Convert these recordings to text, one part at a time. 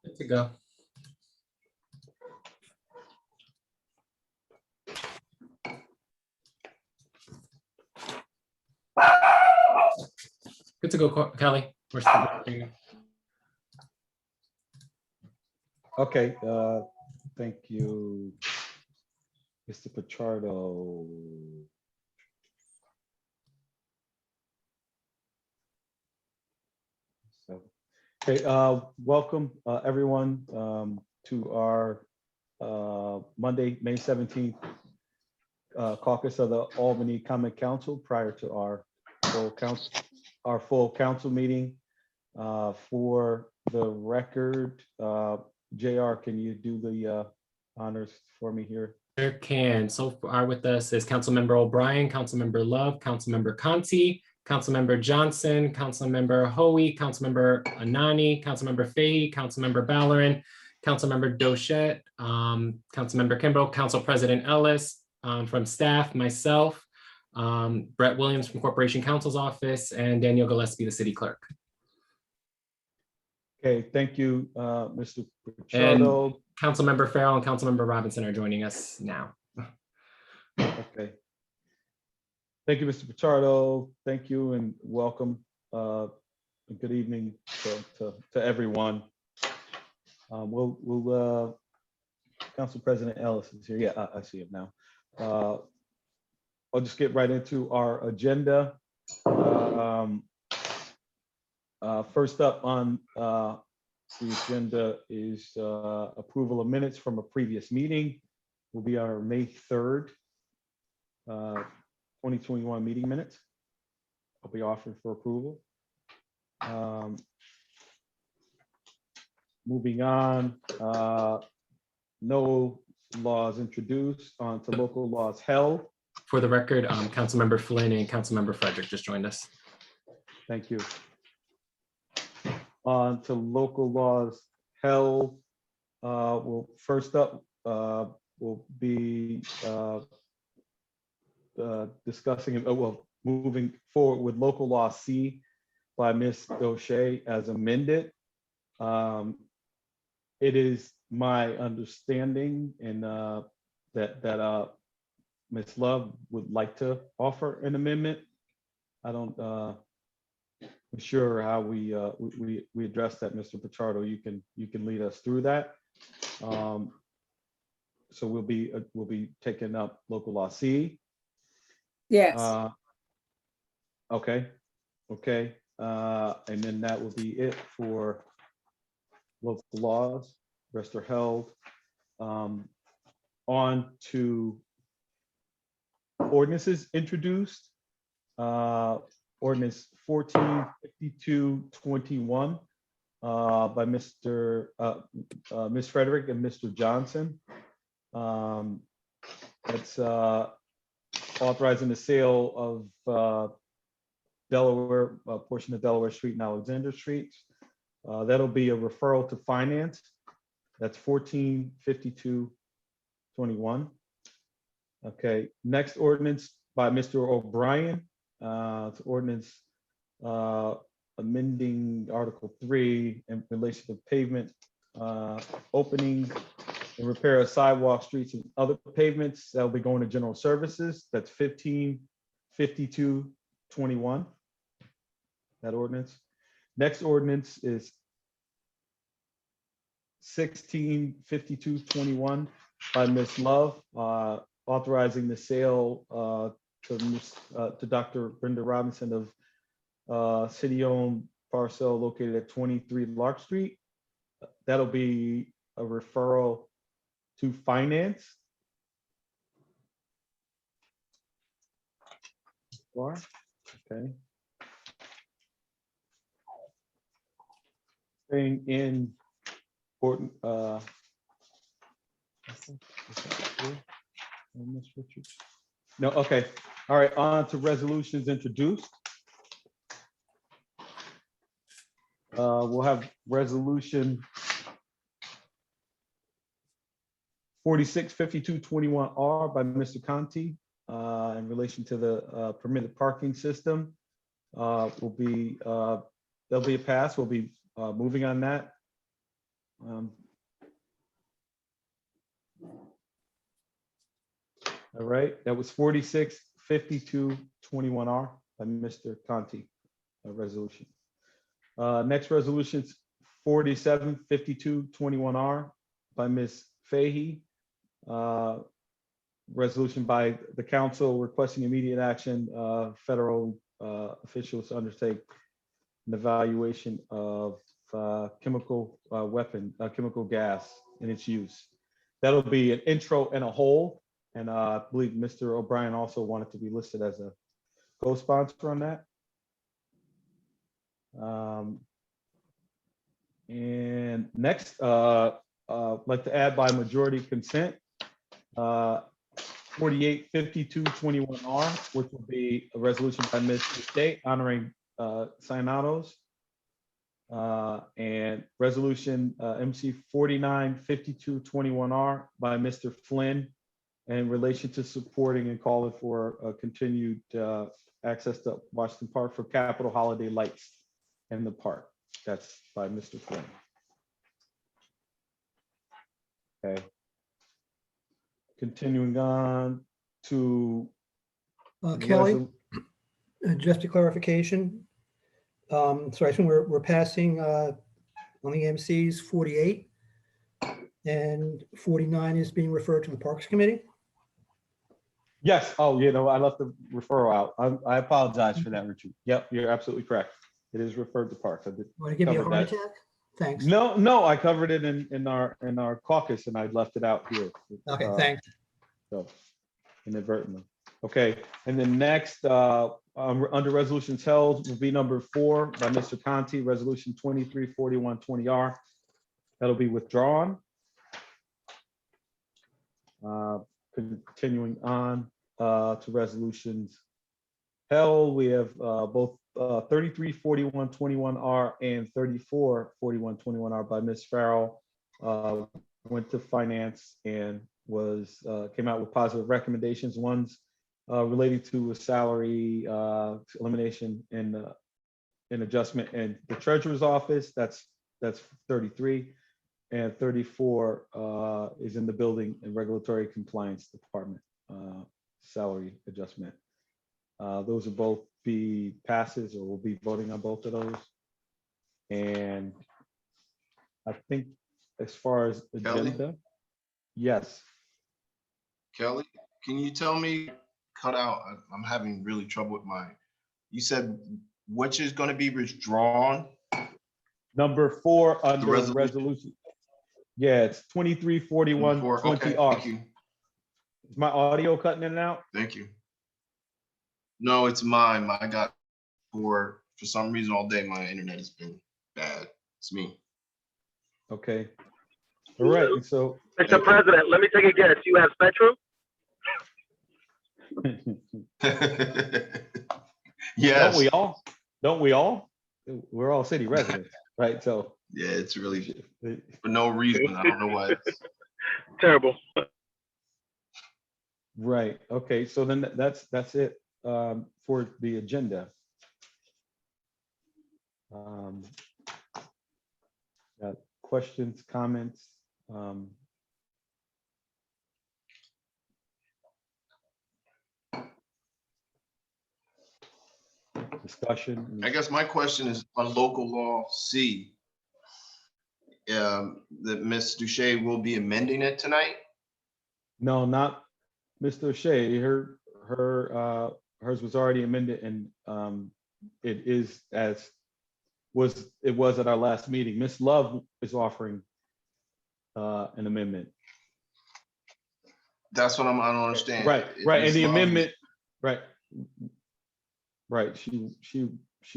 Good to go. Good to go, Kelly. We're starting. Okay, thank you, Mr. Pichardo. So, okay, welcome everyone to our Monday, May 17th caucus of the Albany Common Council prior to our full council meeting. For the record, JR, can you do the honors for me here? Sure can. So far with us is Councilmember O'Brien, Councilmember Love, Councilmember Conti, Councilmember Johnson, Councilmember Hoey, Councilmember Anani, Councilmember Fahey, Councilmember Ballerin, Councilmember Dochette, Councilmember Kimbrough, Council President Ellis, from staff, myself, Brett Williams from Corporation Counsel's Office, and Daniel Gillespie, the City Clerk. Okay, thank you, Mr. Pichardo. Councilmember Farrell and Councilmember Robinson are joining us now. Okay. Thank you, Mr. Pichardo. Thank you and welcome. Good evening to everyone. Council President Ellis is here. Yeah, I see him now. I'll just get right into our agenda. First up on the agenda is approval of minutes from a previous meeting. Will be our May 3rd, 2021 meeting minutes. I'll be offered for approval. Moving on, no laws introduced, on to local laws held. For the record, Councilmember Flynn and Councilmember Frederick just joined us. Thank you. On to local laws held. Well, first up will be discussing, moving forward with local law C by Ms. Doche as amended. It is my understanding and that Ms. Love would like to offer an amendment. I don't, I'm sure how we address that, Mr. Pichardo. You can lead us through that. So we'll be taking up local law C. Yes. Okay. And then that will be it for local laws. Rest are held. On to ordinances introduced. Ordinance 145221 by Ms. Frederick and Mr. Johnson. That's authorizing the sale of Delaware, a portion of Delaware Street and Alexander Street. That'll be a referral to finance. That's 145221. Okay, next ordinance by Mr. O'Brien. It's ordinance amending Article 3 in relation to pavement opening and repair of sidewalks, streets, and other pavements. That'll be going to general services. That's 155221. That ordinance. Next ordinance is 165221 by Ms. Love, authorizing the sale to Dr. Brenda Robinson of city-owned parcel located at 23 Lark Street. That'll be a referral to finance. Okay. Staying in important. No, okay. All right, on to resolutions introduced. We'll have resolution 465221R by Mr. Conti in relation to the permitted parking system. There'll be a pass. We'll be moving on that. All right, that was 465221R by Mr. Conti, a resolution. Next resolution's 475221R by Ms. Fahey. Resolution by the council requesting immediate action, federal officials to undertake an evaluation of chemical chemical gas and its use. That'll be an intro and a whole. And I believe Mr. O'Brien also wanted to be listed as a co-sponsor on that. And next, I'd like to add by majority consent, 485221R, which will be a resolution by Mr. State honoring Sinados. And resolution MC 495221R by Mr. Flynn in relation to supporting and calling for continued access to Washington Park for Capitol holiday lights in the park. That's by Mr. Flynn. Okay. Continuing on to Kelly, just a clarification. So I assume we're passing on the MCs 48 and 49 is being referred to the Parks Committee. Yes. Oh, I left the referral out. I apologize for that, Richard. Yep, you're absolutely correct. It is referred to Parks. I did. Want to give me a cover heart that. attack? Thanks. No, I covered it in our caucus and I left it out here. Okay, thanks. So inadvertently. Okay, and then next, under resolutions held will be number 4 by Mr. Conti, resolution 234120R. That'll be withdrawn. Continuing on to resolutions held, we have both 334121R and 344121R by Ms. Farrell. Went to finance and came out with positive recommendations. One's relating to a salary elimination and adjustment in the treasurer's office. That's 33. And 34 is in the building and regulatory compliance department salary adjustment. Those will both be passes, or we'll be voting on both of those. And I think as far as agenda, yes. Kelly, can you tell me, cut out, I'm having really trouble with you said which is going to be withdrawn? Number 4 under resolution. resolution. Yeah, it's 234120R. Okay, thank you. Is my audio cutting in and out? Thank you. No, it's mine. I got for some reason all day my internet has been bad. It's me. Okay. All right. And so Mr. President, let me take a guess. You have Spectrum? Yes. Don't we all? We're all city residents, right? So yeah, it's really for no reason. I don't know why. Terrible. Right. Okay. So then that's it for the agenda. Got questions, comments? Discussion. I guess my question is on local law C. That Ms. Duche will be amending it tonight. No, not Mr. O'Shea. Hers was already amended, and it is it was at our last meeting. Ms. Love is offering an amendment. That's what I don't understand. Right. And the Ms. Love- amendment, right. She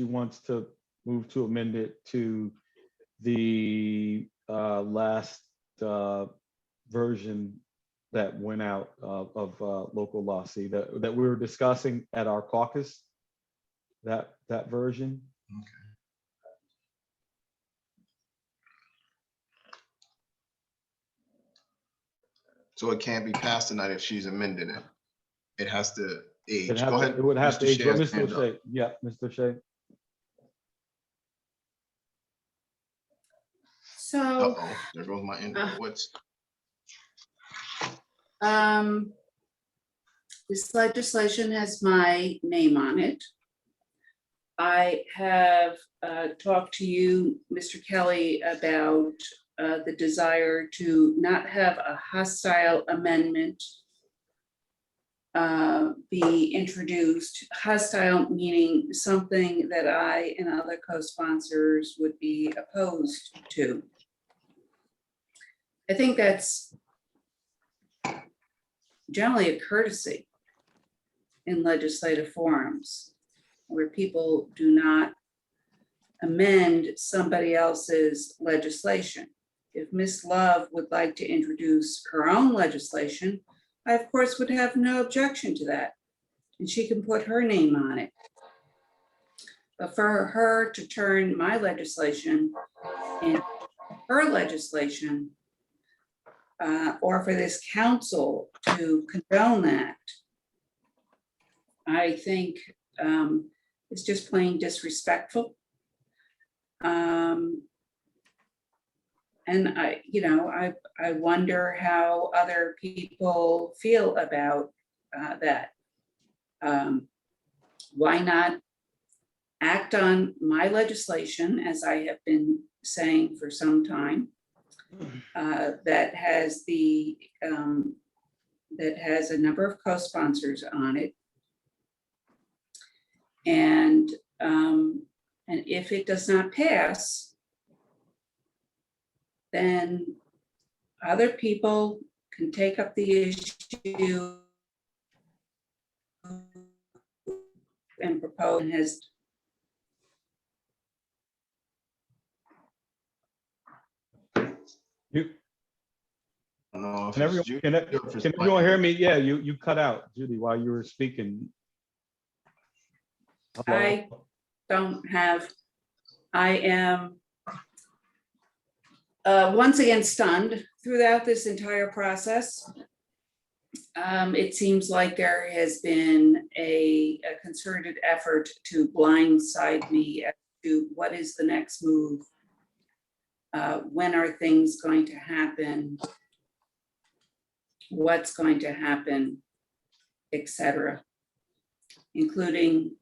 wants to move to amend it to the last version that went out of local law C that we were discussing at our caucus, that version. Okay. So it can't be passed tonight if she's amending it. It has to age. Go ahead. It would have to Mr. age. Shea has Mr. hand up. O'Shea. Yeah, Mr. O'Shea. So, Uh-oh, there goes my internet. What's, this legislation has my name on it. I have talked to you, Mr. Kelly, about the desire to not have a hostile amendment be introduced. Hostile meaning something that I and other co-sponsors would be opposed to. I think that's generally a courtesy in legislative forums, where people do not amend somebody else's legislation. If Ms. Love would like to introduce her own legislation, I of course would have no objection to that. And she can put her name on it. But for her to turn my legislation into her legislation, or for this council to condone that, I think it's just plain disrespectful. And I wonder how other people feel about that. Why not act on my legislation, as I have been saying for some time, that has a number of co-sponsors on it. And if it does not pass, then other people can take up the issue and propose. And has You, I don't know if can it's everyone, Judy can, or if it's can everyone Mike. hear me? Yeah, you cut out, Judy, while you were speaking. Hello? I don't have, I am once again stunned throughout this entire process. It seems like there has been a concerted effort to blindside me as to what is the next move. When are things going to happen? What's going to happen, etc., including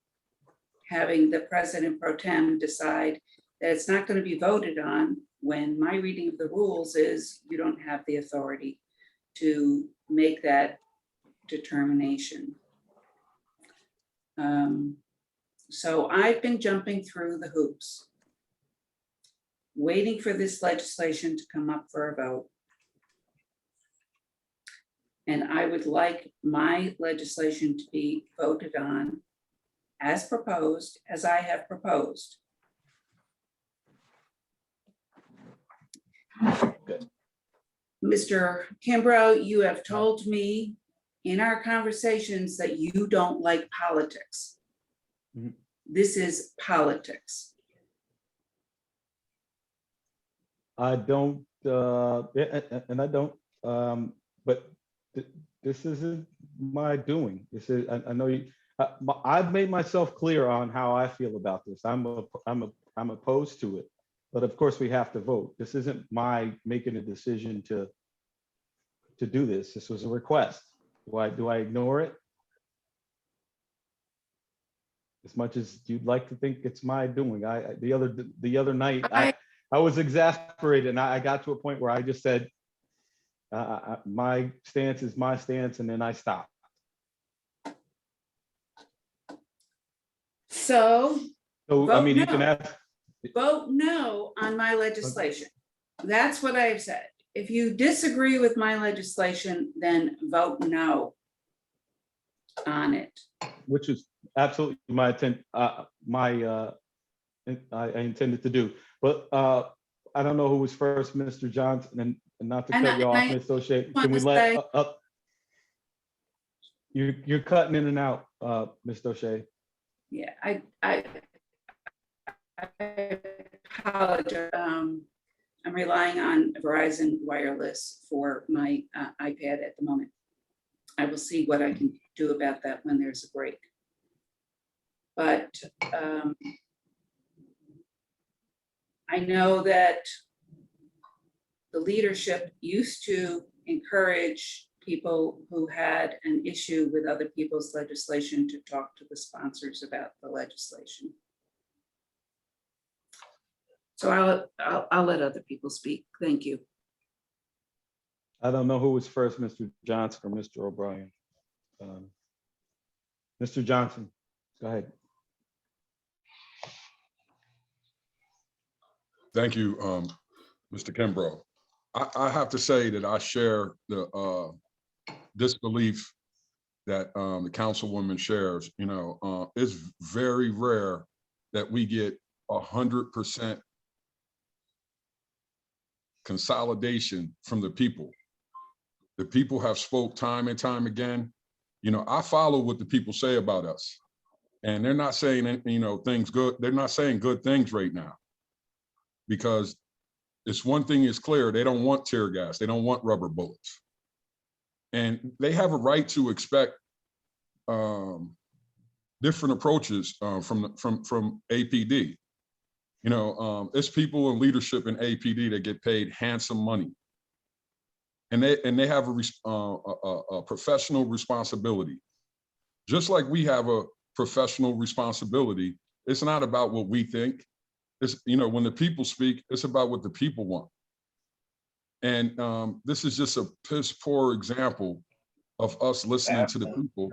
having the president pro tem decide that it's not going to be voted on, when my reading of the rules is you don't have the authority to make that determination. So I've been jumping through the hoops, waiting for this legislation to come up for a vote. And I would like my legislation to be voted on as proposed, as I have proposed. Good. Mr. Kimbrough, you have told me in our conversations that you don't like politics. Mhm. This is politics. I don't, and I don't, but this isn't my doing. This is, I know you, I've made myself clear on how I feel about this. I'm opposed to it, but of course we have to vote. This isn't my making a decision to do this. This was a request. Do I ignore it? As much as you'd like to think it's my doing. The other night, I was exasperated, and I got to a point where I just said, my stance is my stance, and then I stopped. So So, I Vote mean, you no. can ask, vote no on my legislation. That's what I've said. If you disagree with my legislation, then vote no on it. which is absolutely my intent, I intended to do. But I don't know who was first, Mr. Johnson, and not to cut you off, Ms. O'Shea. Can we let up? You're cutting in and out, Ms. O'Shea. Yeah, I apologize. I'm relying on Verizon Wireless for my iPad at the moment. I will see what I can do about that when there's a break. But I know that the leadership used to encourage people who had an issue with other people's legislation to talk to the sponsors about the legislation. So I'll let other people speak. Thank you. I don't know who was first, Mr. Johnson or Mr. O'Brien. Mr. Johnson, go ahead. Thank you, Mr. Kimbrough. I have to say that I share the disbelief that the councilwoman shares. You know, it's very rare that we get 100% consolidation from the people. The people have spoke time and time again. You know, I follow what the people say about us, and they're not saying, you know, things good. They're not saying good things right now, because it's one thing is clear: they don't want tear gas, they don't want rubber bullets, and they have a right to expect different approaches from APD. You know, it's people in leadership in APD that get paid handsome money, and they have a professional responsibility, just like we have a professional responsibility. It's not about what we think. It's, you know, when the people speak, it's about what the people want. And this is just a piss poor example of us listening to the people.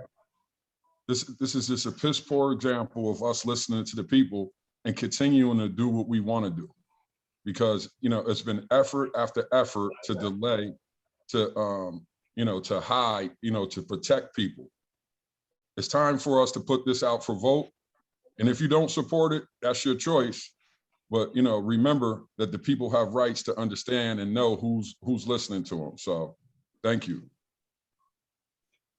This is just a piss poor example of us listening to the people and continuing to do what we want to do, because, you know, it's been effort after effort to delay, to you know, to hide, you know, to protect people. It's time for us to put this out for vote. And if you don't support it, that's your choice. But, you know, remember that the people have rights to understand and know who's listening to them. So thank you.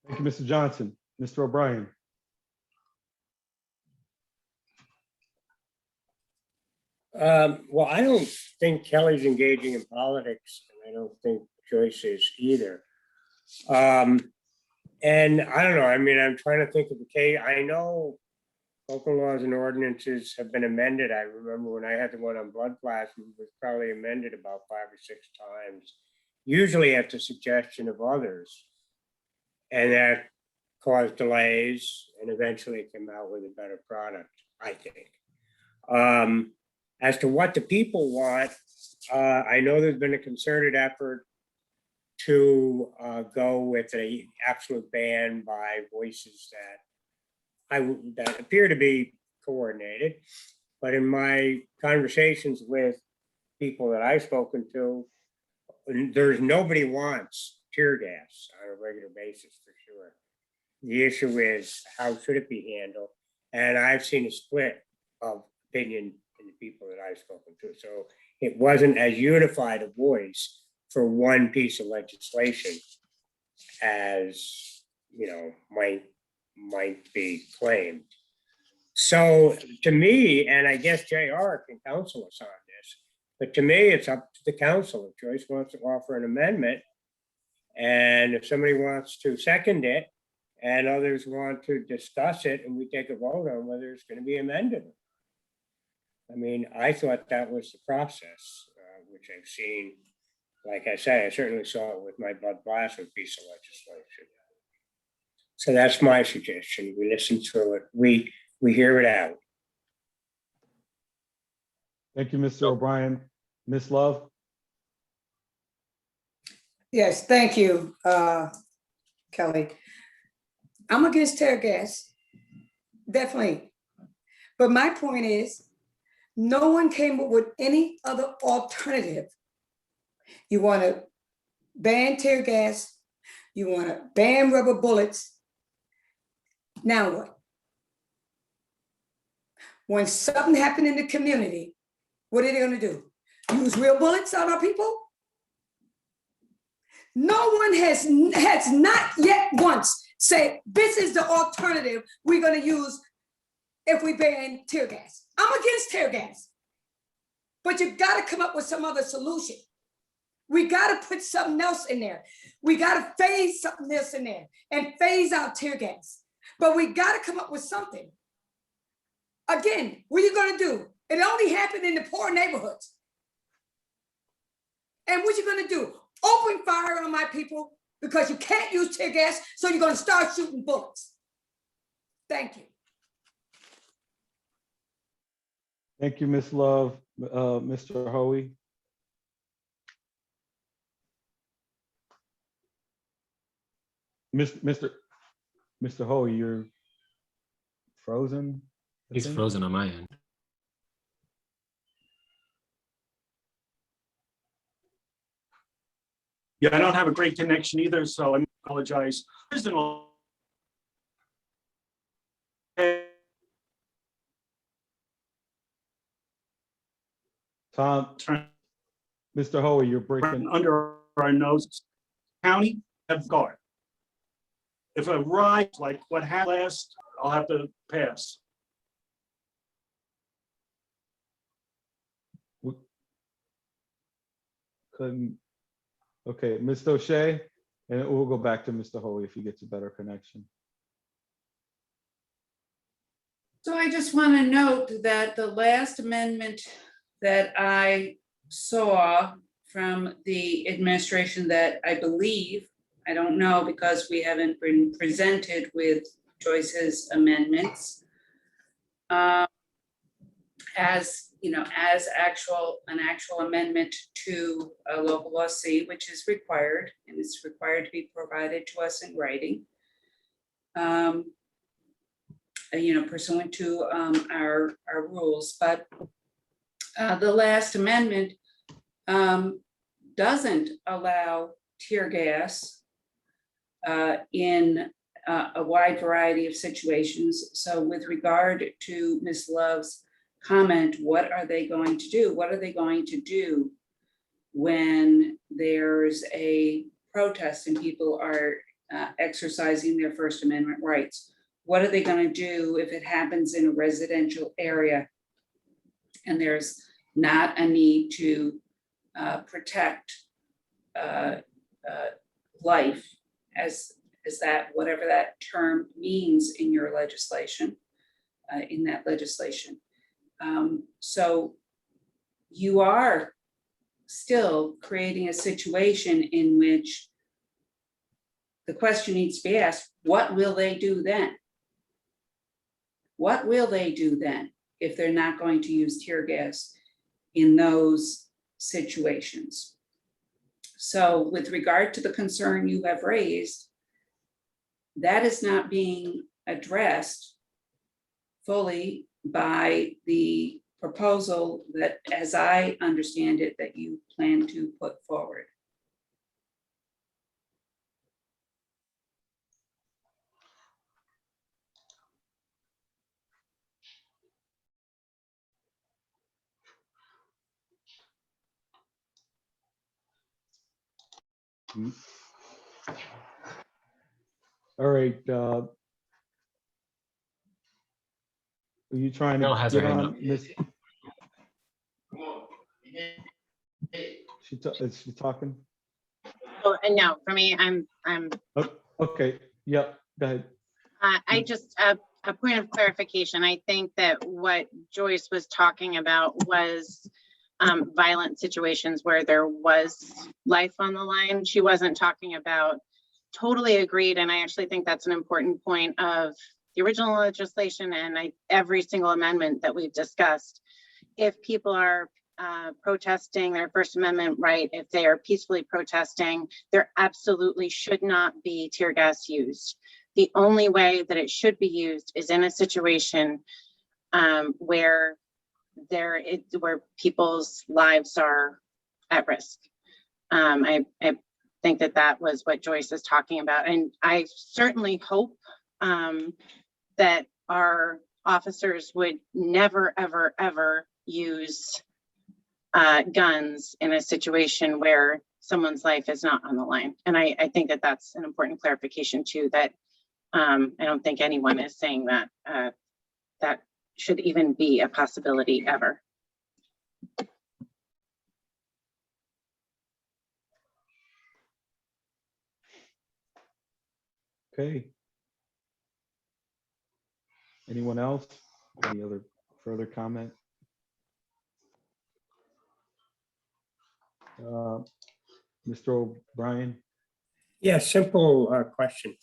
Thank you, Mr. Johnson. Mr. O'Brien. Well, I don't think Kelly's engaging in politics, and I don't think Joyce is either. And I don't know, I mean, I'm trying to think of the case. I know local laws and ordinances have been amended. I remember when I had the one on blood plasma, it was probably amended about 5 or 6 times, usually at the suggestion of others. And that caused delays, and eventually it came out with a better product, I think. As to what the people want, I know there's been a concerted effort to go with an absolute ban by voices that appear to be coordinated. But in my conversations with people that I've spoken to, there's nobody wants tear gas on a regular basis, for sure. The issue is, how should it be handled? And I've seen a split of opinion in the people that I've spoken to. So it wasn't as unified a voice for one piece of legislation as, you know, might be claimed. So to me, and I guess JR can counsel us on this, but to me, it's up to the council. If Joyce wants to offer an amendment, and if somebody wants to second it, and others want to discuss it, and we take a vote on whether it's going to be amended. I mean, I thought that was the process, which I've seen. Like I say, I certainly saw it with my blood plasma piece of legislation. So that's my suggestion. We listen through it. We hear it out. Thank you, Mr. O'Brien. Ms. Love. Yes, thank you, Kelly. I'm against tear gas, definitely. But my point is, no one came up with any other alternative. You want to ban tear gas, you want to ban rubber bullets. Now what? When something happened in the community, what are they going to do? Use real bullets on our people? No one has not yet once said, this is the alternative we're going to use if we ban tear gas. I'm against tear gas, but you got to come up with some other solution. We got to put something else in there. We got to phase something else in there and phase out tear gas. But we got to come up with something. Again, what are you going to do? It only happened in the poor neighborhoods. And what you gonna do? Open fire on my people because you can't use tear gas, so you're gonna start shooting bullets. Thank you. Thank you, Ms. Love. Mr. Hoey. Mr. Hoey, you're frozen. I He's think. frozen on my end. Yeah, I don't have a great connection either, so I apologize. Tom, Mr. Hoey, you're breaking. Under our noses. County have guard. If a ride like what happened last, I'll have to pass. Couldn't. Okay, Mr. O'Shea, and we'll go back to Mr. Hoey if he gets a better connection. So I just want to note that the last amendment that I saw from the administration that I believe, I don't know because we haven't been presented with Joyce's amendments, as you know, as an actual amendment to a local law C, which is required, and it's required to be provided to us in writing. You know, pursuant to our rules, but the last amendment doesn't allow tear gas in a wide variety of situations. So with regard to Ms. Love's comment, what are they going to do? What are they going to do when there's a protest and people are exercising their First Amendment rights? What are they going to do if it happens in a residential area and there's not a need to protect life, as that, whatever that term means in your legislation, in that legislation. So you are still creating a situation in which the question needs to be asked, what will they do then? What will they do then if they're not going to use tear gas in those situations? So with regard to the concern you have raised, that is not being addressed fully by the proposal that, as I understand it, that you plan to put forward. All right. Are you trying Mel to has her get hand on, up. Miss? Is she talking? Oh, and no, for me, I'm, Oh, okay, yep, go ahead. I just, a point of clarification. I think that what Joyce was talking about was violent situations where there was life on the line. She wasn't talking about, totally agreed. And I actually think that's an important point of the original legislation and every single amendment that we've discussed. If people are protesting their First Amendment right, if they are peacefully protesting, there absolutely should not be tear gas used. The only way that it should be used is in a situation where where people's lives are at risk. I think that was what Joyce is talking about, and I certainly hope that our officers would never, ever, ever use guns in a situation where someone's life is not on the line. And I think that that's an important clarification too, that I don't think anyone is saying that that should even be a possibility ever. Okay. Anyone else? Any other further comment? Mr. O'Brien? Yeah, simple question.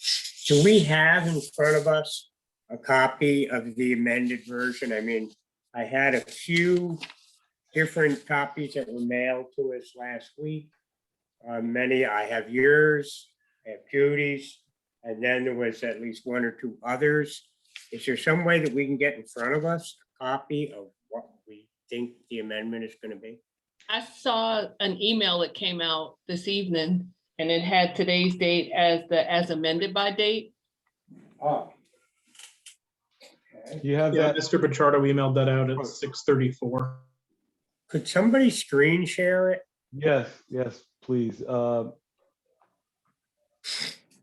Do we have in front of us a copy of the amended version? I mean, I had a few different copies that were mailed to us last week. Many, I have yours, I have Judy's, and then there was at least one or two others. Is there some way that we can get in front of us a copy of what we think the amendment is going to be? I saw an email that came out this evening and it had today's date as the as amended by date. Oh. You have Yeah, that? Mr. Bachardo emailed that out at 6:34. Could somebody screen share it? Yes, yes, please.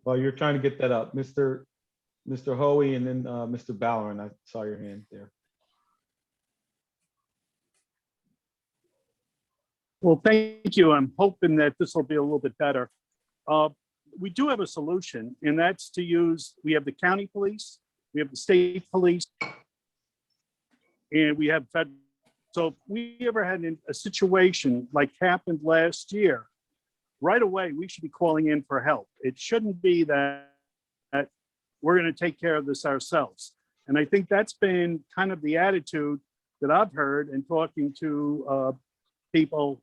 While you're trying to get that up, Mr. Hoey and then Mr. Ballerin, I saw your hand there. Well, thank you. I'm hoping that this will be a little bit better. We do have a solution, and that's to use, we have the county police, we have the state police, and we have federal. So if we ever had a situation like happened last year, right away, we should be calling in for help. It shouldn't be that we're going to take care of this ourselves. And I think that's been kind of the attitude that I've heard in talking to people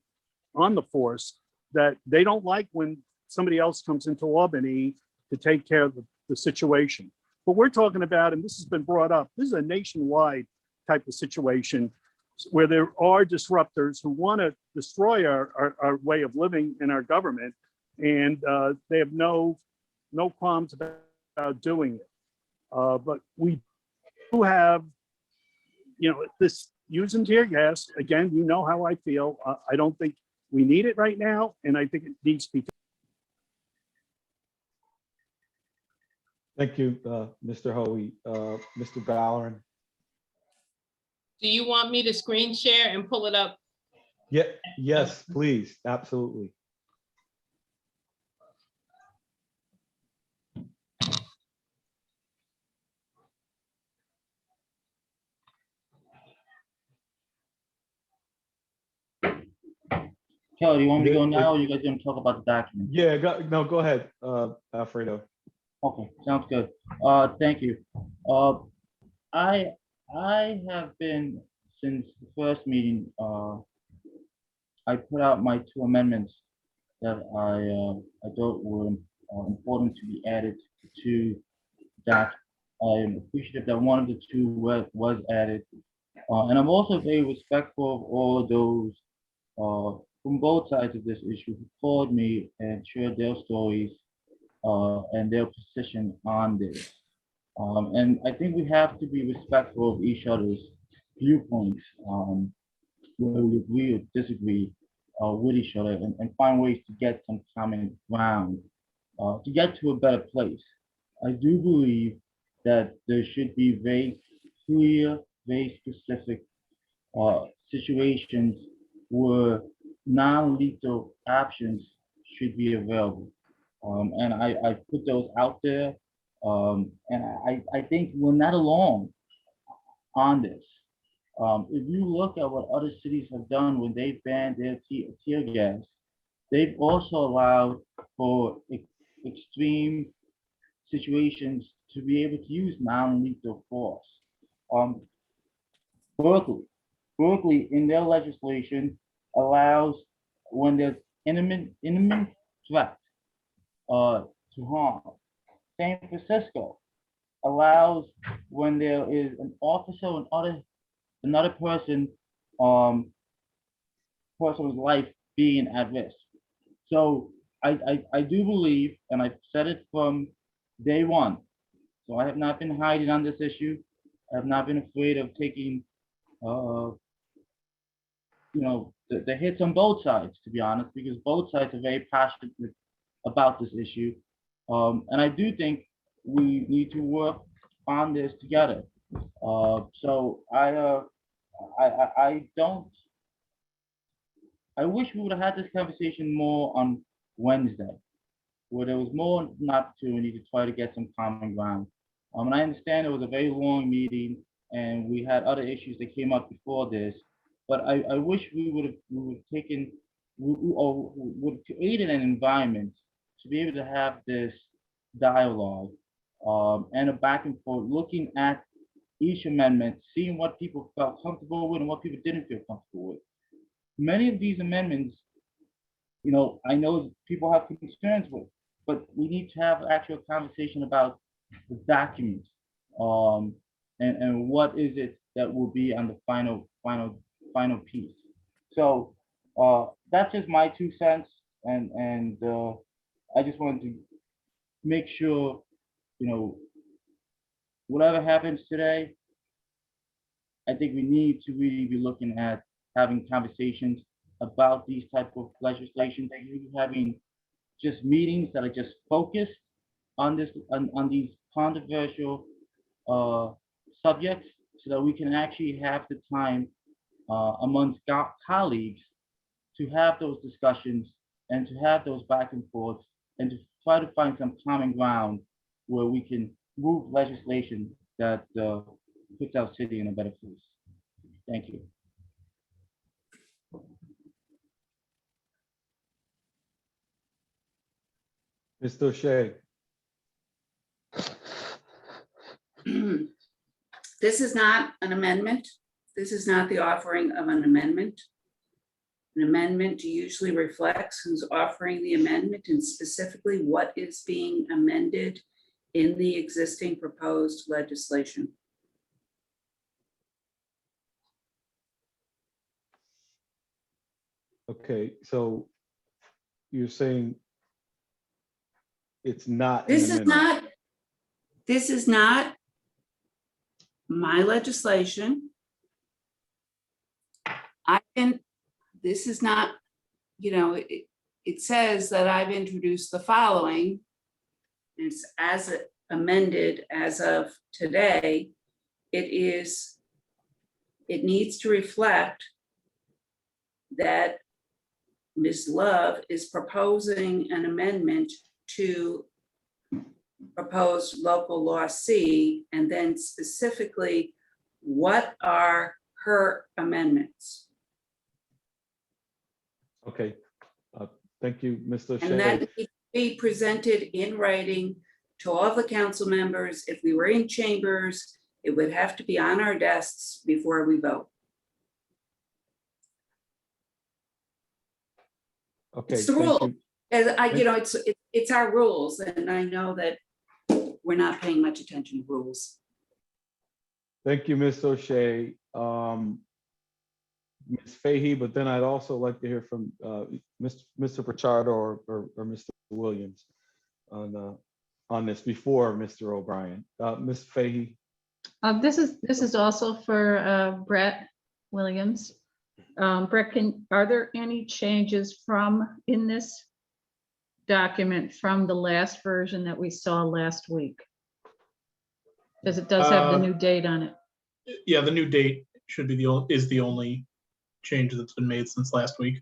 on the force, that they don't like when somebody else comes into Albany to take care of the situation. But we're talking about, and this has been brought up, this is a nationwide type of situation where there are disruptors who want to destroy our way of living in our government, and they have no qualms about doing it. But we do have, this using tear gas, again, you know how I feel. I don't think we need it right now, and I think it needs to be. Thank you, Mr. Hoey. Mr. Ballerin? Do you want me to screen share and pull it up? Yeah, yes, please, absolutely. Kelly, you want me to go now, or you guys gonna talk about the document? Yeah, go ahead, Alfredo. Okay, sounds good. Thank you. I have been, since the first meeting, I put out my two amendments that I thought were important to be added to that. I am appreciative that one of the two was added. And I'm also very respectful of all of those from both sides of this issue who called me and shared their stories and their position on this. And I think we have to be respectful of each other's viewpoints, whether we agree or disagree with each other, and find ways to get some common ground to get to a better place. I do believe that there should be very clear, very specific situations where non-lethal options should be available. And I put those out there. And I think we're not alone on this. If you look at what other cities have done when they banned their tear gas, they've also allowed for extreme situations to be able to use non-lethal force. Berkeley in their legislation allows when there's imminent threat to harm. San Francisco allows when there is an officer and another person's life being at risk. So I do believe, and I've said it from day one, so I have not been hiding on this issue. I have not been afraid of taking the hits on both sides, to be honest, because both sides are very passionate about this issue. And I do think we need to work on this together. So I wish we would have had this conversation more on Wednesday, where there was more an opportunity to try to get some common ground. And I understand it was a very long meeting and we had other issues that came up before this, but I wish we would have taken or would created an environment to be able to have this dialogue and a back and forth, looking at each amendment, seeing what people felt comfortable with and what people didn't feel comfortable with. Many of these amendments, you know, I know people have concerns with, but we need to have actual conversation about the documents and what is it that will be on the final piece. So that's just my 2 cents, and I just wanted to make sure, you know, whatever happens today, I think we need to really be looking at having conversations about these type of legislation, having just meetings that are just focused on this, on these controversial subjects, so that we can actually have the time amongst colleagues to have those discussions and to have those back and forths and to try to find some common ground where we can move legislation that puts our city in a better place. Thank you. Mr. O'Shea. This is not an amendment. This is not the offering of an amendment. An amendment usually reflects who's offering the amendment and specifically what is being amended in the existing proposed legislation. Okay, so you're saying it's not. This is not my legislation. This is not, you know, it says that I've introduced the following. It's as amended as of today. It needs to reflect that Ms. Love is proposing an amendment to proposed local law C, and then specifically, what are her amendments? Okay, thank you, Mr. O'Shea. And that needs to be presented in writing to all the council members. If we were in chambers, it would have to be on our desks before we vote. Okay, It's the thank rule. you. You know, it's our rules, and I know that we're not paying much attention to rules. Thank you, Ms. O'Shea. Ms. Fahey, but then I'd also like to hear from Mr. Pichardo or Mr. Williams on this before Mr. O'Brien. Ms. Fahey. This is also for Brett Williams. Brett, are there any changes in this document from the last version that we saw last week? Because it does have the new date on it. Yeah, the new date should be the only change that's been made since last week.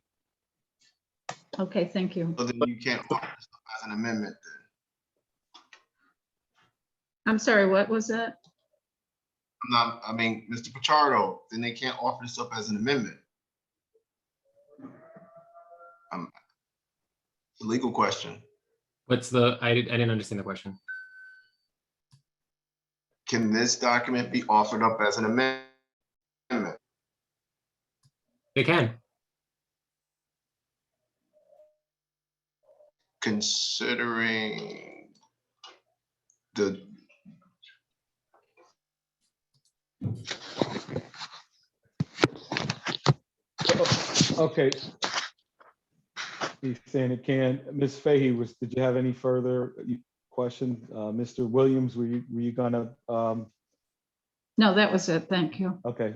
Okay, thank you. So then you can't offer this up as an amendment then. I'm sorry, what was that? I mean, Mr. Pichardo, then they can't offer this up as an amendment. It's a legal question. I didn't understand the question. Can this document be offered up as an amendment? They can. Considering the Okay. He's saying it can. Ms. Fahey, did you have any further questions? Mr. Williams, were you gonna? No, that was it. Thank you. Okay.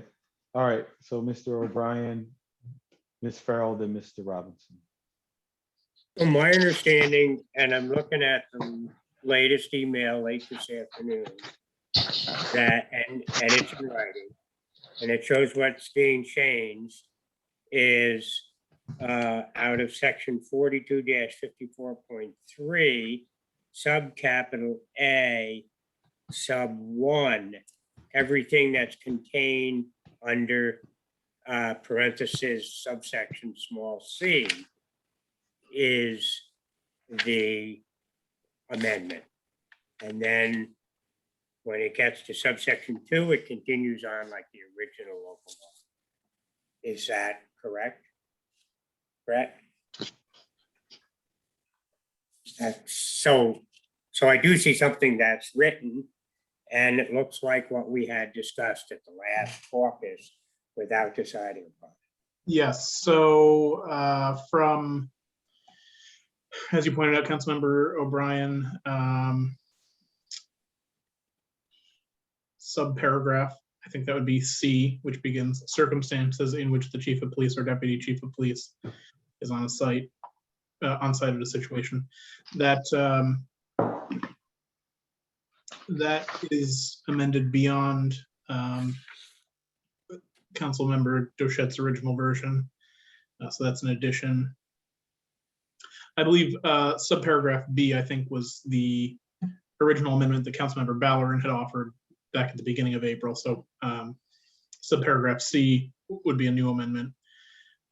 All right. So Mr. O'Brien, Ms. Farrell, then Mr. Robinson. From my understanding, and I'm looking at the latest email late this afternoon, and it's in writing, and it shows what's being changed is out of section 42-54.3, subcapital A, sub 1, everything that's contained under parenthesis subsection small c is the amendment. And then when it gets to subsection 2, it continues on like the original local law. Is that correct? Brett? So I do see something that's written, and it looks like what we had discussed at the last caucus without deciding upon. Yes, so from, as you pointed out, Councilmember O'Brien, subparagraph, I think that would be C, which begins circumstances in which the chief of police or deputy chief of police is on site of the situation. That that is amended beyond Councilmember Dochette's original version. So that's an addition. I believe subparagraph B, I think, was the original amendment that Councilmember Ballerin had offered back at the beginning of April. So subparagraph C would be a new amendment,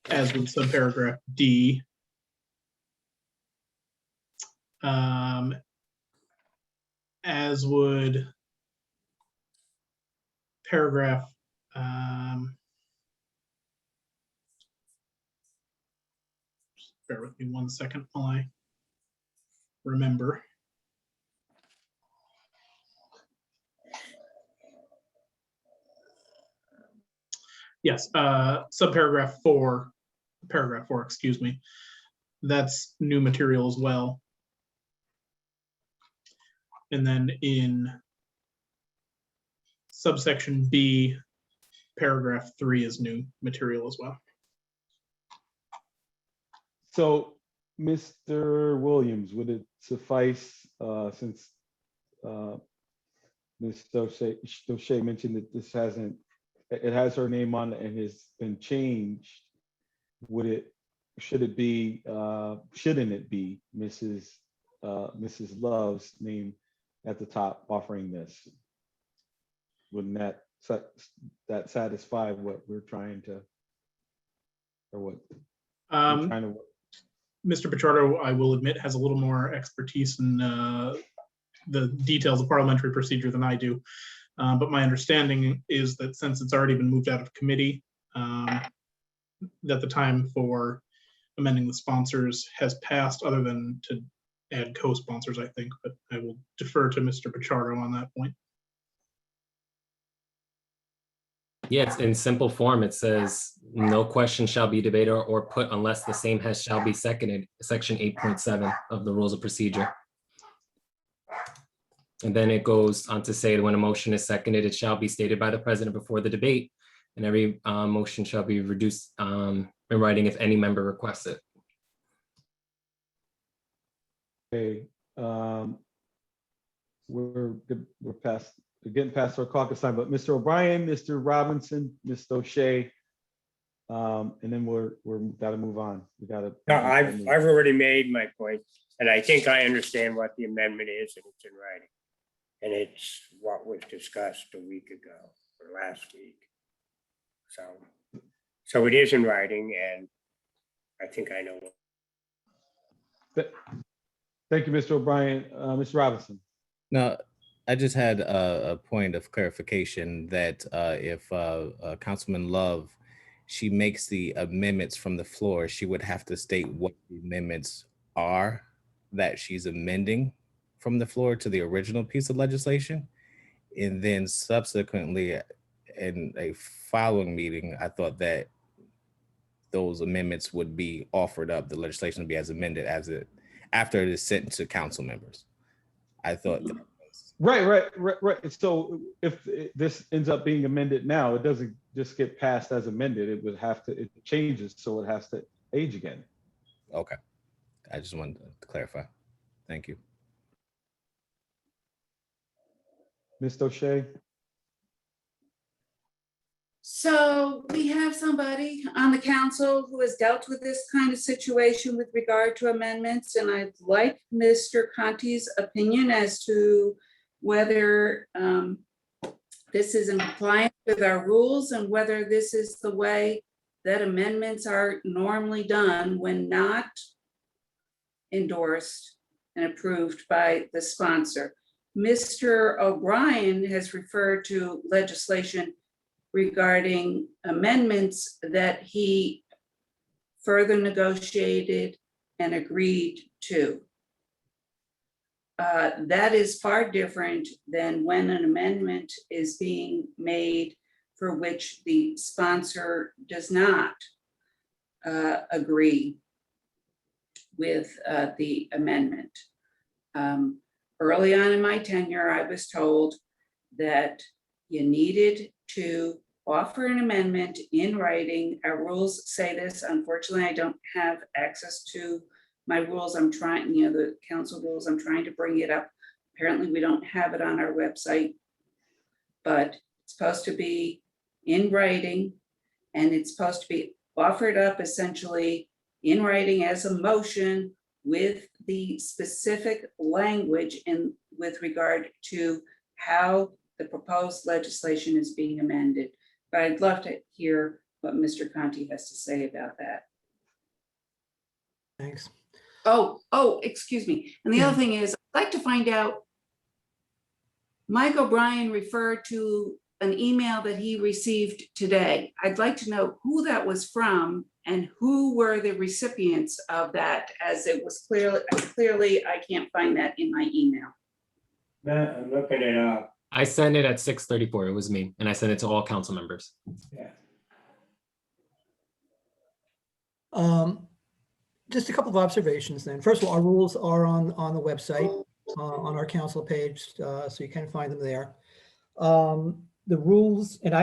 as would subparagraph D. As would paragraph bear with me 1 second while I remember. Yes, subparagraph 4, paragraph 4, excuse me. That's new material as well. And then in subsection B, paragraph 3 is new material as well. So, Mr. Williams, would it suffice, since Ms. Doche mentioned that this hasn't, it has her name on it and has been changed, shouldn't it be Mrs. Love's name at the top offering this? Wouldn't that satisfy what we're trying to, or what? Mr. Pichardo, I will admit, has a little more expertise in the details of parliamentary procedure than I do. But my understanding is that since it's already been moved out of committee, that the time for amending the sponsors has passed, other than to add co-sponsors, I think, but I will defer to Mr. Pichardo on that point. Yeah, it's in simple form. It says, no question shall be debated or put unless the same shall be seconded, section 8.7 of the rules of procedure. And then it goes on to say that when a motion is seconded, it shall be stated by the president before the debate, and every motion shall be reduced in writing if any member requests it. Okay, we're getting past our caucus time, but Mr. O'Brien, Mr. Robinson, Ms. Doche, and then we're gotta move on. We gotta. No, I've already made my point, and I think I understand what the amendment is, and it's in writing. And it's what was discussed a week ago or last week. So it is in writing, and I think I know. Thank you, Mr. O'Brien. Mr. Robinson. No, I just had a point of clarification that if Councilman Love, she makes the amendments from the floor, she would have to state what the amendments are that she's amending from the floor to the original piece of legislation. And then subsequently in a following meeting, I thought that those amendments would be offered up, the legislation would be as amended as it, after it is sent to council members. I thought that Right. So if this ends up being amended now, it doesn't just get passed as amended. It would have to, it changes, so it has to age again. Okay. I just wanted to clarify. Thank you. Ms. Doche. So we have somebody on the council who has dealt with this kind of situation with regard to amendments, and I'd like Mr. Conti's opinion as to whether this is in compliance with our rules and whether this is the way that amendments are normally done when not endorsed and approved by the sponsor. Mr. O'Brien has referred to legislation regarding amendments that he further negotiated and agreed to. That is far different than when an amendment is being made for which the sponsor does not agree with the amendment. Early on in my tenure, I was told that you needed to offer an amendment in writing. Our rules say this. Unfortunately, I don't have access to my rules. I'm trying, the council rules, I'm trying to bring it up. Apparently, we don't have it on our website, but it's supposed to be in writing, and it's supposed to be offered up essentially in writing as a motion with the specific language and with regard to how the proposed legislation is being amended. But I'd love to hear what Mr. Conti has to say about that. Thanks. Oh, excuse me. And the other thing is, I'd like to find out, Mike O'Brien referred to an email that he received today. I'd like to know who that was from and who were the recipients of that, as it was clearly, I can't find that in my email. Matt, I'm looking it up. I sent it at 6:34. It was me, and I sent it to all council members. Yeah. Just a couple of observations then. First of all, our rules are on the website, on our council page, so you can find them there. The rules, and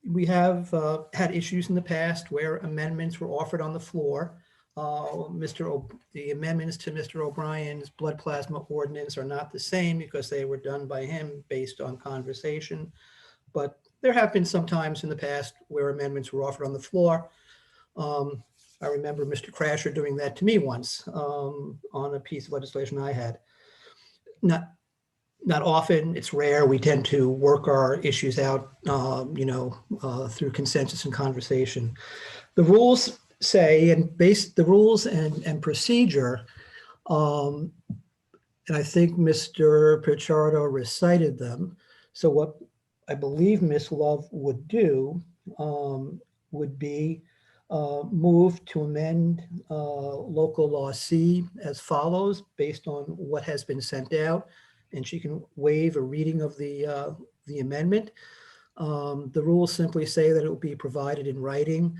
we have had issues in the past where amendments were offered on the floor. The amendments to Mr. O'Brien's blood plasma ordinance are not the same because they were done by him based on conversation. But there have been some times in the past where amendments were offered on the floor. I remember Mr. Crasher doing that to me once on a piece of legislation I had. Not often, it's rare. We tend to work our issues out, through consensus and conversation. The rules say, and the rules and procedure, and I think Mr. Pichardo recited them. So what I believe Ms. Love would do would be move to amend local law C as follows, based on what has been sent out, and she can waive a reading of the amendment. The rules simply say that it will be provided in writing,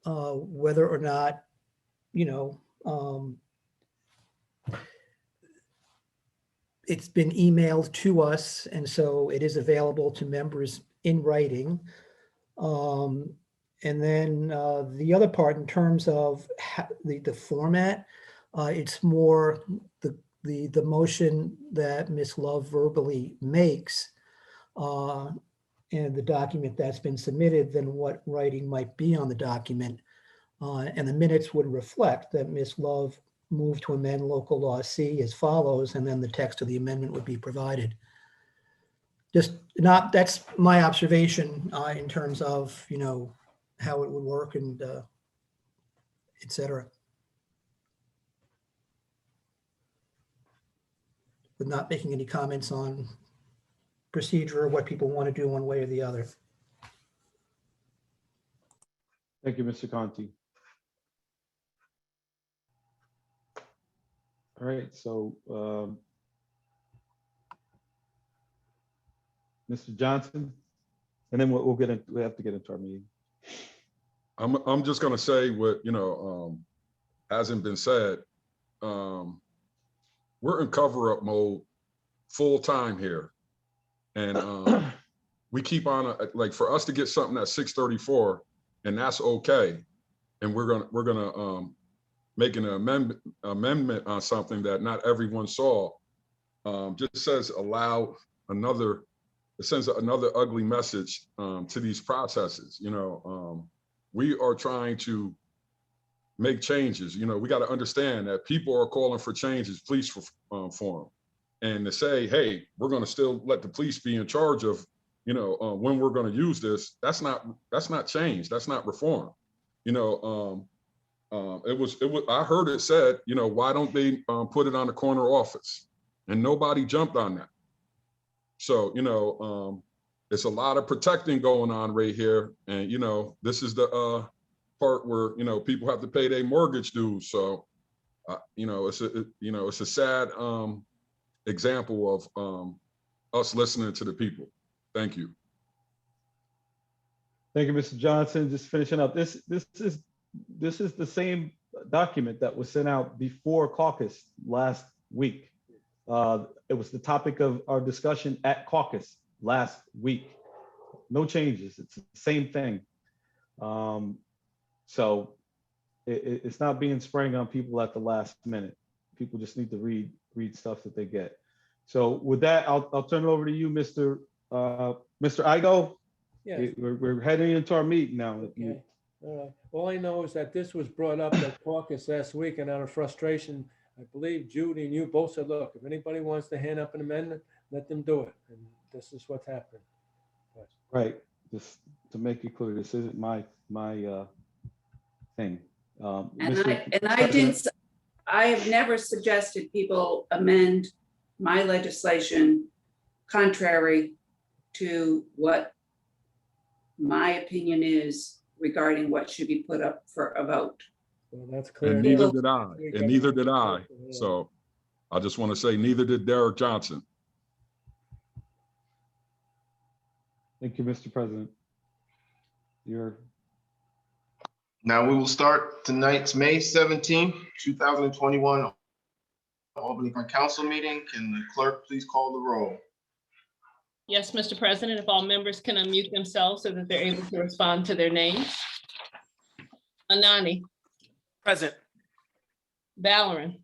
whether or not, it's been emailed to us, and so it is available to members in writing. And then the other part, in terms of the format, it's more the motion that Ms. Love verbally makes and the document that's been submitted than what writing might be on the document. And the minutes would reflect that Ms. Love moved to amend local law C as follows, and then the text of the amendment would be provided. That's my observation in terms of, how it would work and et cetera. But not making any comments on procedure or what people want to do one way or the other. Thank you, Mr. Conti. All right, so Mr. Johnson, and then we have to get into our meeting. I'm just gonna say what, hasn't been said. We're in cover-up mode full time here. And we keep on, like, for us to get something at 6:34, and that's okay. And we're gonna make an amendment on something that not everyone saw. Just says it sends another ugly message to these processes. We are trying to make changes. We got to understand that people are calling for changes, police reform, and to say, hey, we're going to still let the police be in charge of, when we're going to use this. That's not change. That's not reform. you know, I heard it said, you know, why don't they put it on the corner office? And nobody jumped on that. So, you know, it's a lot of protecting going on right here. And, you know, this is the part where, you know, people have to pay their mortgage dues. So, you know, it's a sad example of us listening to the people. Thank you. Thank you, Mr. Johnson. Just finishing up. This is the same document that was sent out before caucus last week. It was the topic of our discussion at caucus last week. No changes. It's the same thing. So it's not being sprung on people at the last minute. People just need to read stuff that they get. So with that, I'll turn it over to you, Mr. Igo. Yes. We're heading into our meeting now. Okay. All I know is that this was brought up at caucus last week, and out of frustration, I believe Judy and you both said, look, if anybody wants to hand up an amendment, let them do it. And this is what's happened. Right. Just to make it clear, this isn't my thing. I have never suggested people amend my legislation contrary to what my opinion is regarding what should be put up for a vote. Well, that's clear. And neither did I. And neither did I. So I just want to say neither did Derek Johnson. Thank you, Mr. President. Now we will start tonight's May 17th, 2021 Albany Council meeting. Can the clerk please call the roll? Yes, Mr. President, if all members can unmute themselves so that they're able to respond to their names. Anani. Present. Valorem.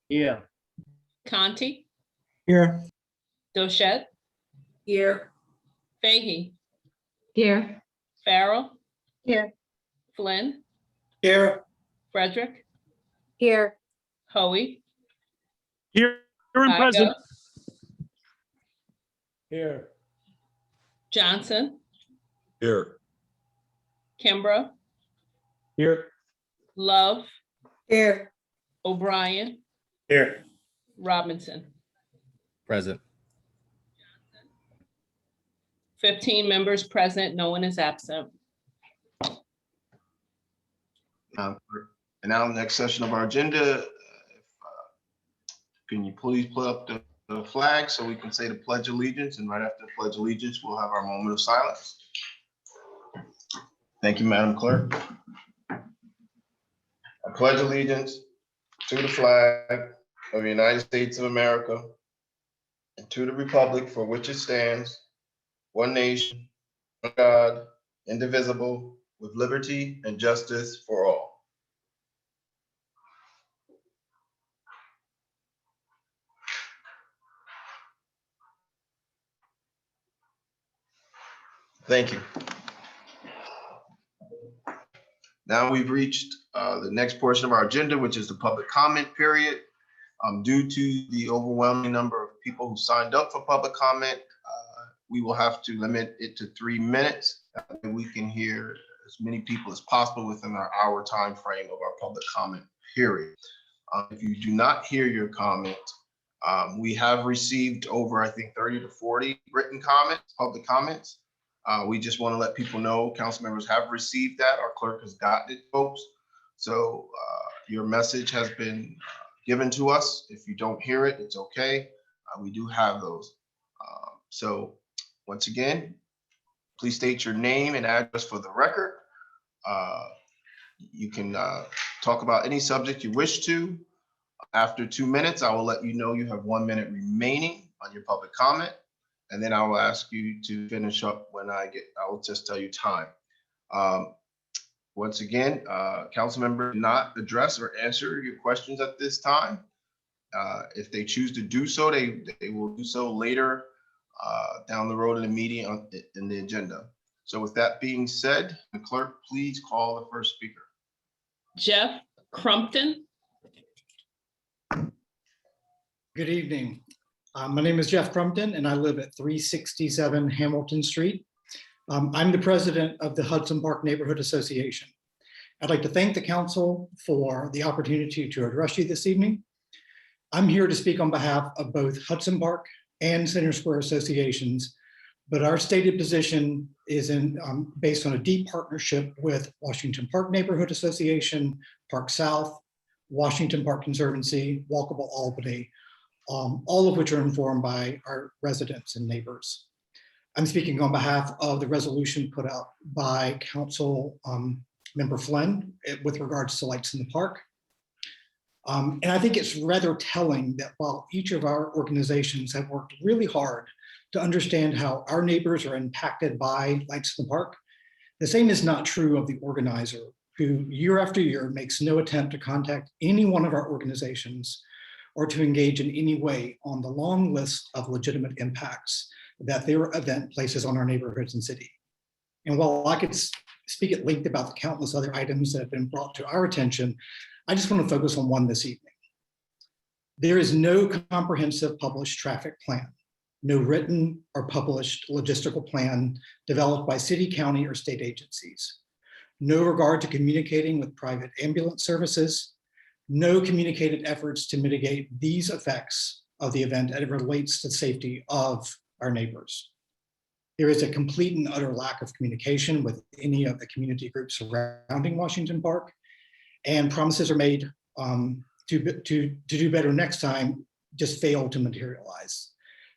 Here. Conti. Here. Doshette. Here. Fahey. Here. Farrell. Here. Flynn. Here. Frederick. Here. Hoey. Here and present. Igo. Here. Johnson. Here. Kimbrough. Here. Love. Here. O'Brien. Here. Robinson. Present. 15 members present, no one is absent. And now the next session of our agenda. Can you please put up the flag so we can say the Pledge of Allegiance, and right after the Pledge of Allegiance, we'll have our moment of silence. Thank you, Madam Clerk. I pledge allegiance to the flag of the United States of America and to the republic for which it stands, one nation, under God, indivisible, with liberty and justice for all. Thank you. Now we've reached the next portion of our agenda, which is the public comment period. Due to the overwhelming number of people who signed up for public comment, we will have to limit it to 3 minutes. And we can hear as many people as possible within our hour time frame of our public comment period. If you do not hear your comment, we have received over, I think, 30 to 40 written comments, public comments. We just want to let people know, council members have received that. Our clerk has gotten it, folks. So your message has been given to us. If you don't hear it, it's okay. We do have those. So once again, please state your name and address for the record. You can talk about any subject you wish to. After 2 minutes, I will let you know you have 1 minute remaining on your public comment. And then I will ask you to finish up when I will just tell you time. Once again, council members do not address or answer your questions at this time. If they choose to do so, they will do so later down the road in the meeting in the agenda. So with that being said, the clerk, please call the first speaker. Jeff Crumpton. Good evening. My name is Jeff Crumpton, and I live at 367 Hamilton Street. I'm the president of the Hudson Park Neighborhood Association. I'd like to thank the council for the opportunity to address you this evening. I'm here to speak on behalf of both Hudson Park and Center Square associations, but our stated position is based on a deep partnership with Washington Park Neighborhood Association, Park South, Washington Park Conservancy, Walkable Albany, all of which are informed by our residents and neighbors. I'm speaking on behalf of the resolution put out by Council Member Flynn with regards to lights in the park. And I think it's rather telling that while each of our organizations have worked really hard to understand how our neighbors are impacted by lights in the park, the same is not true of the organizer, who year after year makes no attempt to contact any one of our organizations or to engage in any way on the long list of legitimate impacts that their event places on our neighborhoods and city. And while I could speak at length about the countless other items that have been brought to our attention, I just want to focus on one this evening. There is no comprehensive published traffic plan, no written or published logistical plan developed by city, county, or state agencies, no regard to communicating with private ambulance services, no communicated efforts to mitigate these effects of the event as it relates to safety of our neighbors. There is a complete and utter lack of communication with any of the community groups surrounding Washington Park, and promises are made to do better next time just fail to materialize.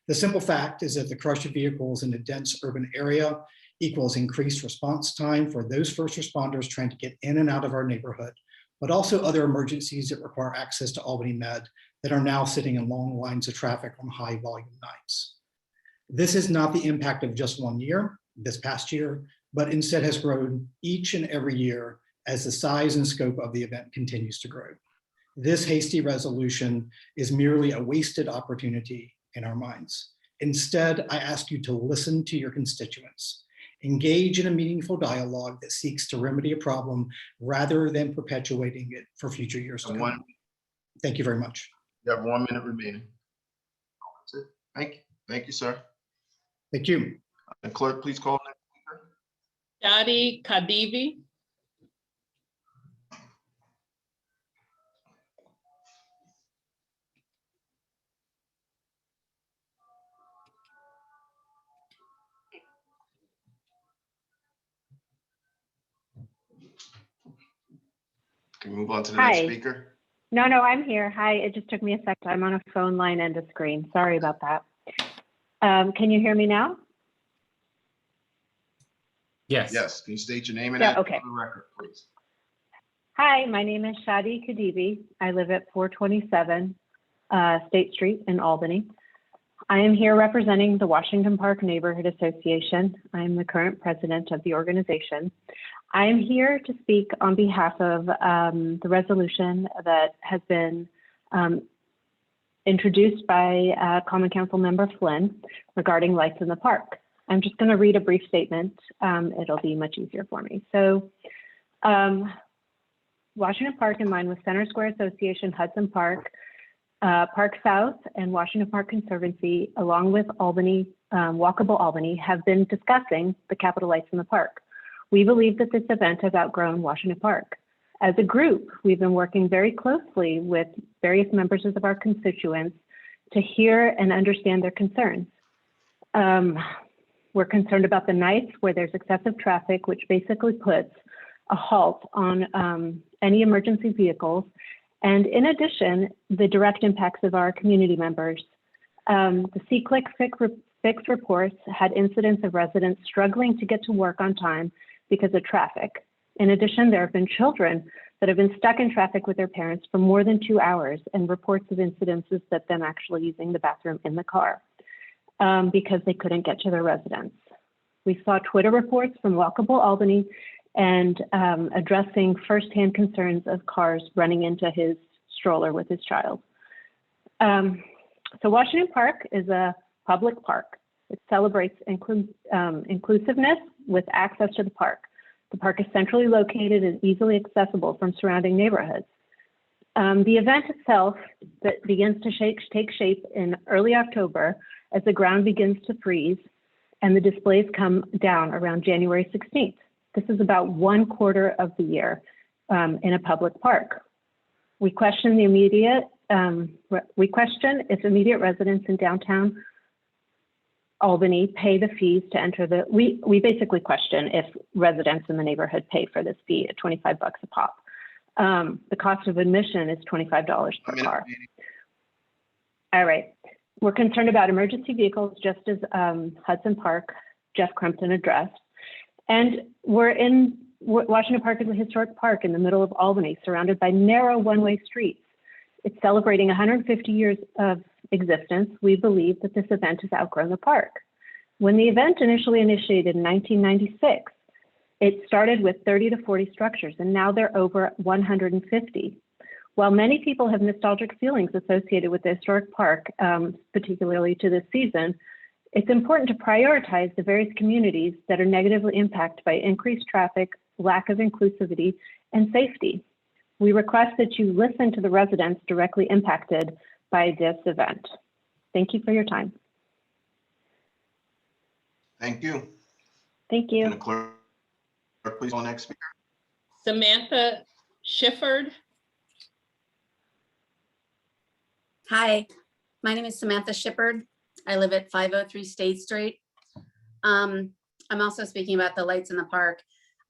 The simple fact is that the crush of vehicles in a dense urban area equals increased response time for those first responders trying to get in and out of our neighborhood, but also other emergencies that require access to Albany Med that are now sitting in long lines of traffic on high volume nights. This is not the impact of just one year, this past year, but instead has grown each and every year as the size and scope of the event continues to grow. This hasty resolution is merely a wasted opportunity in our minds. Instead, I ask you to listen to your constituents, engage in a meaningful dialogue that seeks to remedy a problem rather than perpetuating it for future years to come. Thank you very much. You have 1 minute remaining. That's it. Thank you. Thank you, sir. Thank you. And clerk, please call the next speaker. Shadi Khadivi. Can we move on to the next Hi. speaker? No, I'm here. Hi, it just took me a sec. I'm on a phone line and a screen. Sorry about that. Can you hear me now? Yes. Yes. Can you state your name and Yeah, address okay. for the record, please? Hi, my name is Shadi Khadivi. I live at 427 State Street in Albany. I am here representing the Washington Park Neighborhood Association. I am the current president of the organization. I am here to speak on behalf of the resolution that has been introduced by Common Council Member Flynn regarding lights in the park. I'm just going to read a brief statement. It'll be much easier for me. So Washington Park, in line with Center Square Association, Hudson Park, Park South, and Washington Park Conservancy, along with Albany, Walkable Albany, have been discussing the Capitol lights in the park. We believe that this event has outgrown Washington Park. As a group, we've been working very closely with various members of our constituents to hear and understand their concerns. We're concerned about the nights where there's excessive traffic, which basically puts a halt on any emergency vehicles. And in addition, the direct impacts of our community members. The C-Click Fix reports had incidents of residents struggling to get to work on time because of traffic. In addition, there have been children that have been stuck in traffic with their parents for more than 2 hours, and reports of incidences that them actually using the bathroom in the car because they couldn't get to their residence. We saw Twitter reports from Walkable Albany and addressing firsthand concerns of cars running into his stroller with his child. So Washington Park is a public park. It celebrates inclusiveness with access to the park. The park is centrally located and easily accessible from surrounding neighborhoods. The event itself that begins to take shape in early October as the ground begins to freeze and the displays come down around January 16th. This is about 1/4 of the year. in a public park. We question if immediate residents in downtown Albany pay the fees to enter we basically question if residents in the neighborhood pay for this fee at $25 a pop. The cost of admission is $25 per car. All right. We're concerned about emergency vehicles, just as Hudson Park, Jeff Crumpton addressed. And Washington Park is a historic park in the middle of Albany, surrounded by narrow one-way streets. It's celebrating 150 years of existence. We believe that this event has outgrown the park. When the event initially initiated in 1996, it started with 30 to 40 structures, and now they're over 150. While many people have nostalgic feelings associated with the historic park, particularly to this season, it's important to prioritize the various communities that are negatively impacted by increased traffic, lack of inclusivity, and safety. We request that you listen to the residents directly impacted by this event. Thank you for your time. Thank you. Thank you. And the clerk, please, on next speaker. Samantha Schifford. Hi, my name is Samantha Schippard. I live at 503 State Street. I'm also speaking about the lights in the park.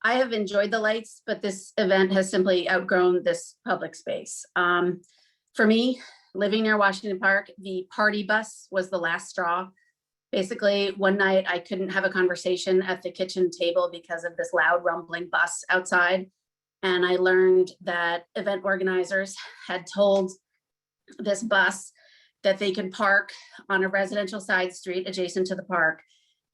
I have enjoyed the lights, but this event has simply outgrown this public space. For me, living near Washington Park, the party bus was the last straw. Basically, one night I couldn't have a conversation at the kitchen table because of this loud rumbling bus outside. And I learned that event organizers had told this bus that they can park on a residential side street adjacent to the park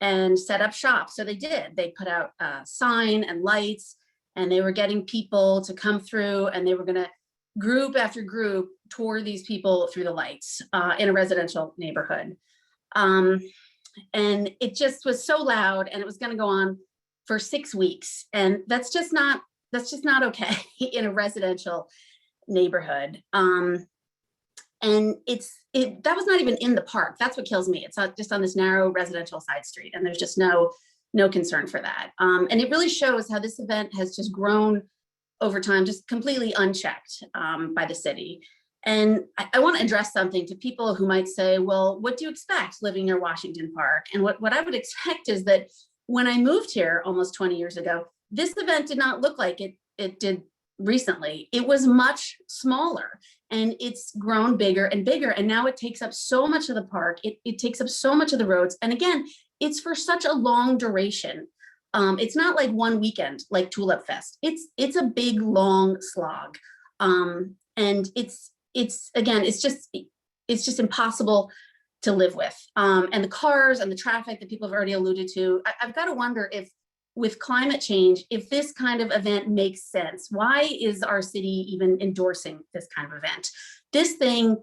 and set up shop. So they did. They put out a sign and lights, and they were getting people to come through, and they were gonna group after group tour these people through the lights in a residential neighborhood. And it just was so loud, and it was gonna go on for 6 weeks. And that's just not okay in a residential neighborhood. And that was not even in the park. That's what kills me. It's not just on this narrow residential side street, and there's just no concern for that. And it really shows how this event has just grown over time, just completely unchecked by the city. And I want to address something to people who might say, well, what do you expect living near Washington Park? And what I would expect is that when I moved here almost 20 years ago, this event did not look like it did recently. It was much smaller, and it's grown bigger and bigger. And now it takes up so much of the park. It takes up so much of the roads. And again, it's for such a long duration. It's not like one weekend like Tulip Fest. It's a big, long slog. And it's just impossible to live with. And the cars and the traffic that people have already alluded to, I've got to wonder if with climate change, if this kind of event makes sense. Why is our city even endorsing this kind of event? This thing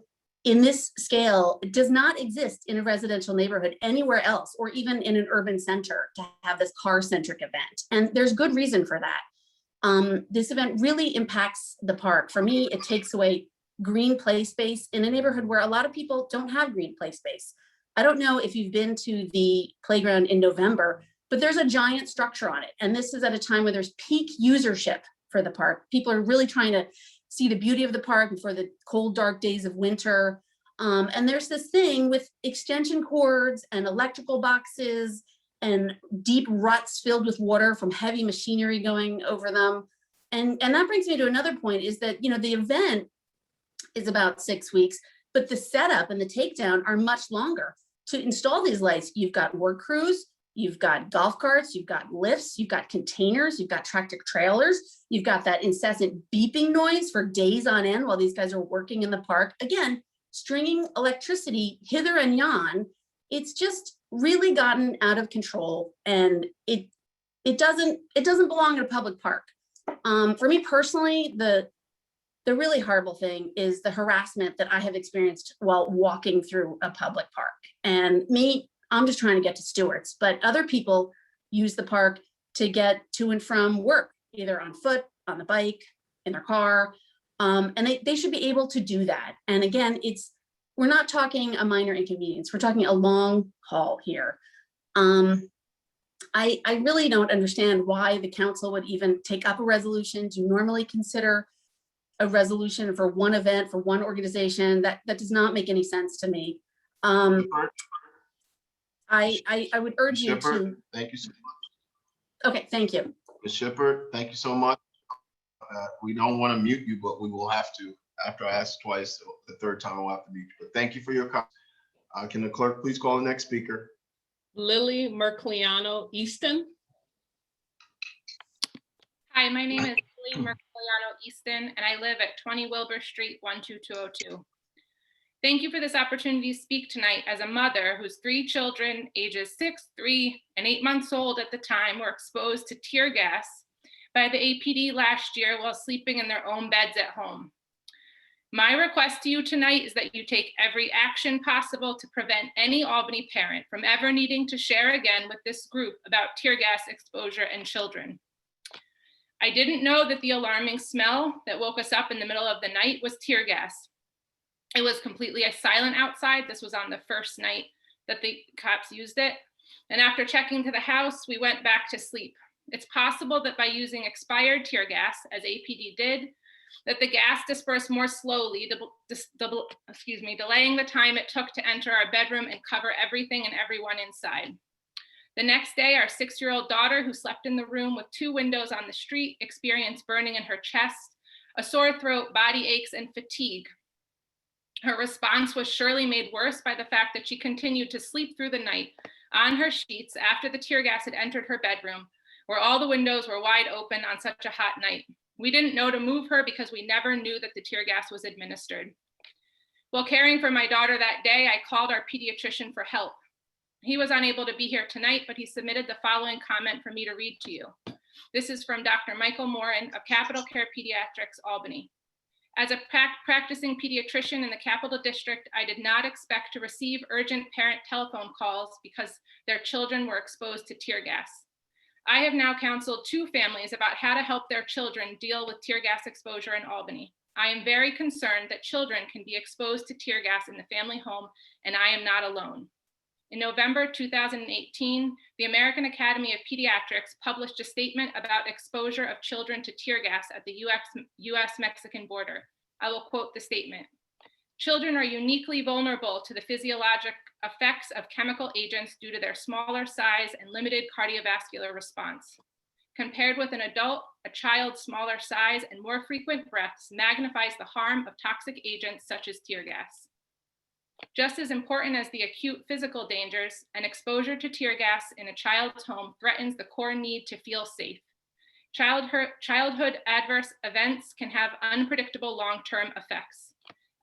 in this scale does not exist in a residential neighborhood anywhere else, or even in an urban center to have this car-centric event. And there's good reason for that. This event really impacts the park. For me, it takes away green play space in a neighborhood where a lot of people don't have green play space. I don't know if you've been to the playground in November, but there's a giant structure on it. And this is at a time where there's peak usership for the park. People are really trying to see the beauty of the park before the cold, dark days of winter. And there's this thing with extension cords and electrical boxes and deep ruts filled with water from heavy machinery going over them. And that brings me to another point, is that, the event is about 6 weeks, but the setup and the takedown are much longer. To install these lights, you've got work crews, you've got golf carts, you've got lifts, you've got containers, you've got tractor trailers, you've got that incessant beeping noise for days on end while these guys are working in the park. Again, stringing electricity hither and yon. It's just really gotten out of control, and it doesn't belong in a public park. For me personally, the really horrible thing is the harassment that I have experienced while walking through a public park. And me, I'm just trying to get to Stewart's, but other people use the park to get to and from work, either on foot, on the bike, in their car. And they should be able to do that. And again, we're not talking a minor inconvenience. We're talking a long haul here. I really don't understand why the council would even take up a resolution. Do you normally consider a resolution for one event, for one organization? That does not make any sense to me. I would urge you Ms. to, Shippert, thank you so much. okay, thank you. Ms. Shippert, thank you so much. We don't want to mute you, but we will have to. After I ask twice, the third time I'll have to mute you. But thank you for your comment. Can the clerk please call the next speaker? Lily Mercliano Easton. Hi, my name is Lily Mercliano Easton, and I live at 20 Wilbur Street, 12202. Thank you for this opportunity to speak tonight as a mother whose 3 children, ages 6, 3, and 8 months old at the time, were exposed to tear gas by the APD last year while sleeping in their own beds at home. My request to you tonight is that you take every action possible to prevent any Albany parent from ever needing to share again with this group about tear gas exposure and children. I didn't know that the alarming smell that woke us up in the middle of the night was tear gas. It was completely silent outside. This was on the first night that the cops used it. And after checking to the house, we went back to sleep. It's possible that by using expired tear gas, as APD did, that the gas dispersed more slowly, delaying the time it took to enter our bedroom and cover everything and everyone inside. The next day, our 6-year-old daughter, who slept in the room with 2 windows on the street, experienced burning in her chest, a sore throat, body aches, and fatigue. Her response was surely made worse by the fact that she continued to sleep through the night on her sheets after the tear gas had entered her bedroom, where all the windows were wide open on such a hot night. We didn't know to move her because we never knew that the tear gas was administered. While caring for my daughter that day, I called our pediatrician for help. He was unable to be here tonight, but he submitted the following comment for me to read to you. This is from Dr. Michael Morin of Capital Care Pediatrics, Albany. As a practicing pediatrician in the Capital District, I did not expect to receive urgent parent telephone calls because their children were exposed to tear gas. I have now counseled 2 families about how to help their children deal with tear gas exposure in Albany. I am very concerned that children can be exposed to tear gas in the family home, and I am not alone. In November 2018, the American Academy of Pediatrics published a statement about exposure of children to tear gas at the US-Mexican border. I will quote the statement. Children are uniquely vulnerable to the physiologic effects of chemical agents due to their smaller size and limited cardiovascular response. Compared with an adult, a child's smaller size and more frequent breaths magnifies the harm of toxic agents such as tear gas. Just as important as the acute physical dangers, an exposure to tear gas in a child's home threatens the core need to feel safe. Childhood adverse events can have unpredictable long-term effects.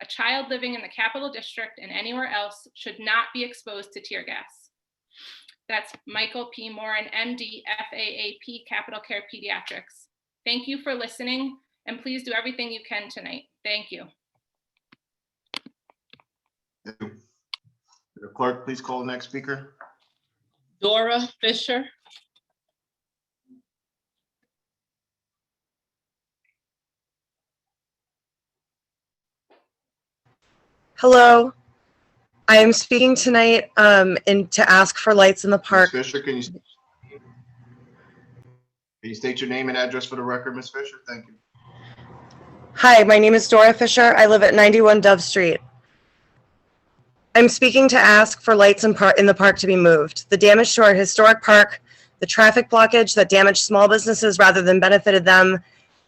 A child living in the Capital District and anywhere else should not be exposed to tear gas. That's Michael P. Morin, MD, FAAP, Capital Care Pediatrics. Thank you for listening, and please do everything you can tonight. Thank you. The clerk, please call the next speaker. Dora Fisher. Hello, I am speaking tonight and to ask for lights in the park. Ms. Fisher, can you state your name and address for the record, Ms. Fisher? Thank you. Hi, my name is Dora Fisher. I live at 91 Dove Street. I'm speaking to ask for lights in the park to be moved. The damage to our historic park, the traffic blockage that damaged small businesses rather than benefited them,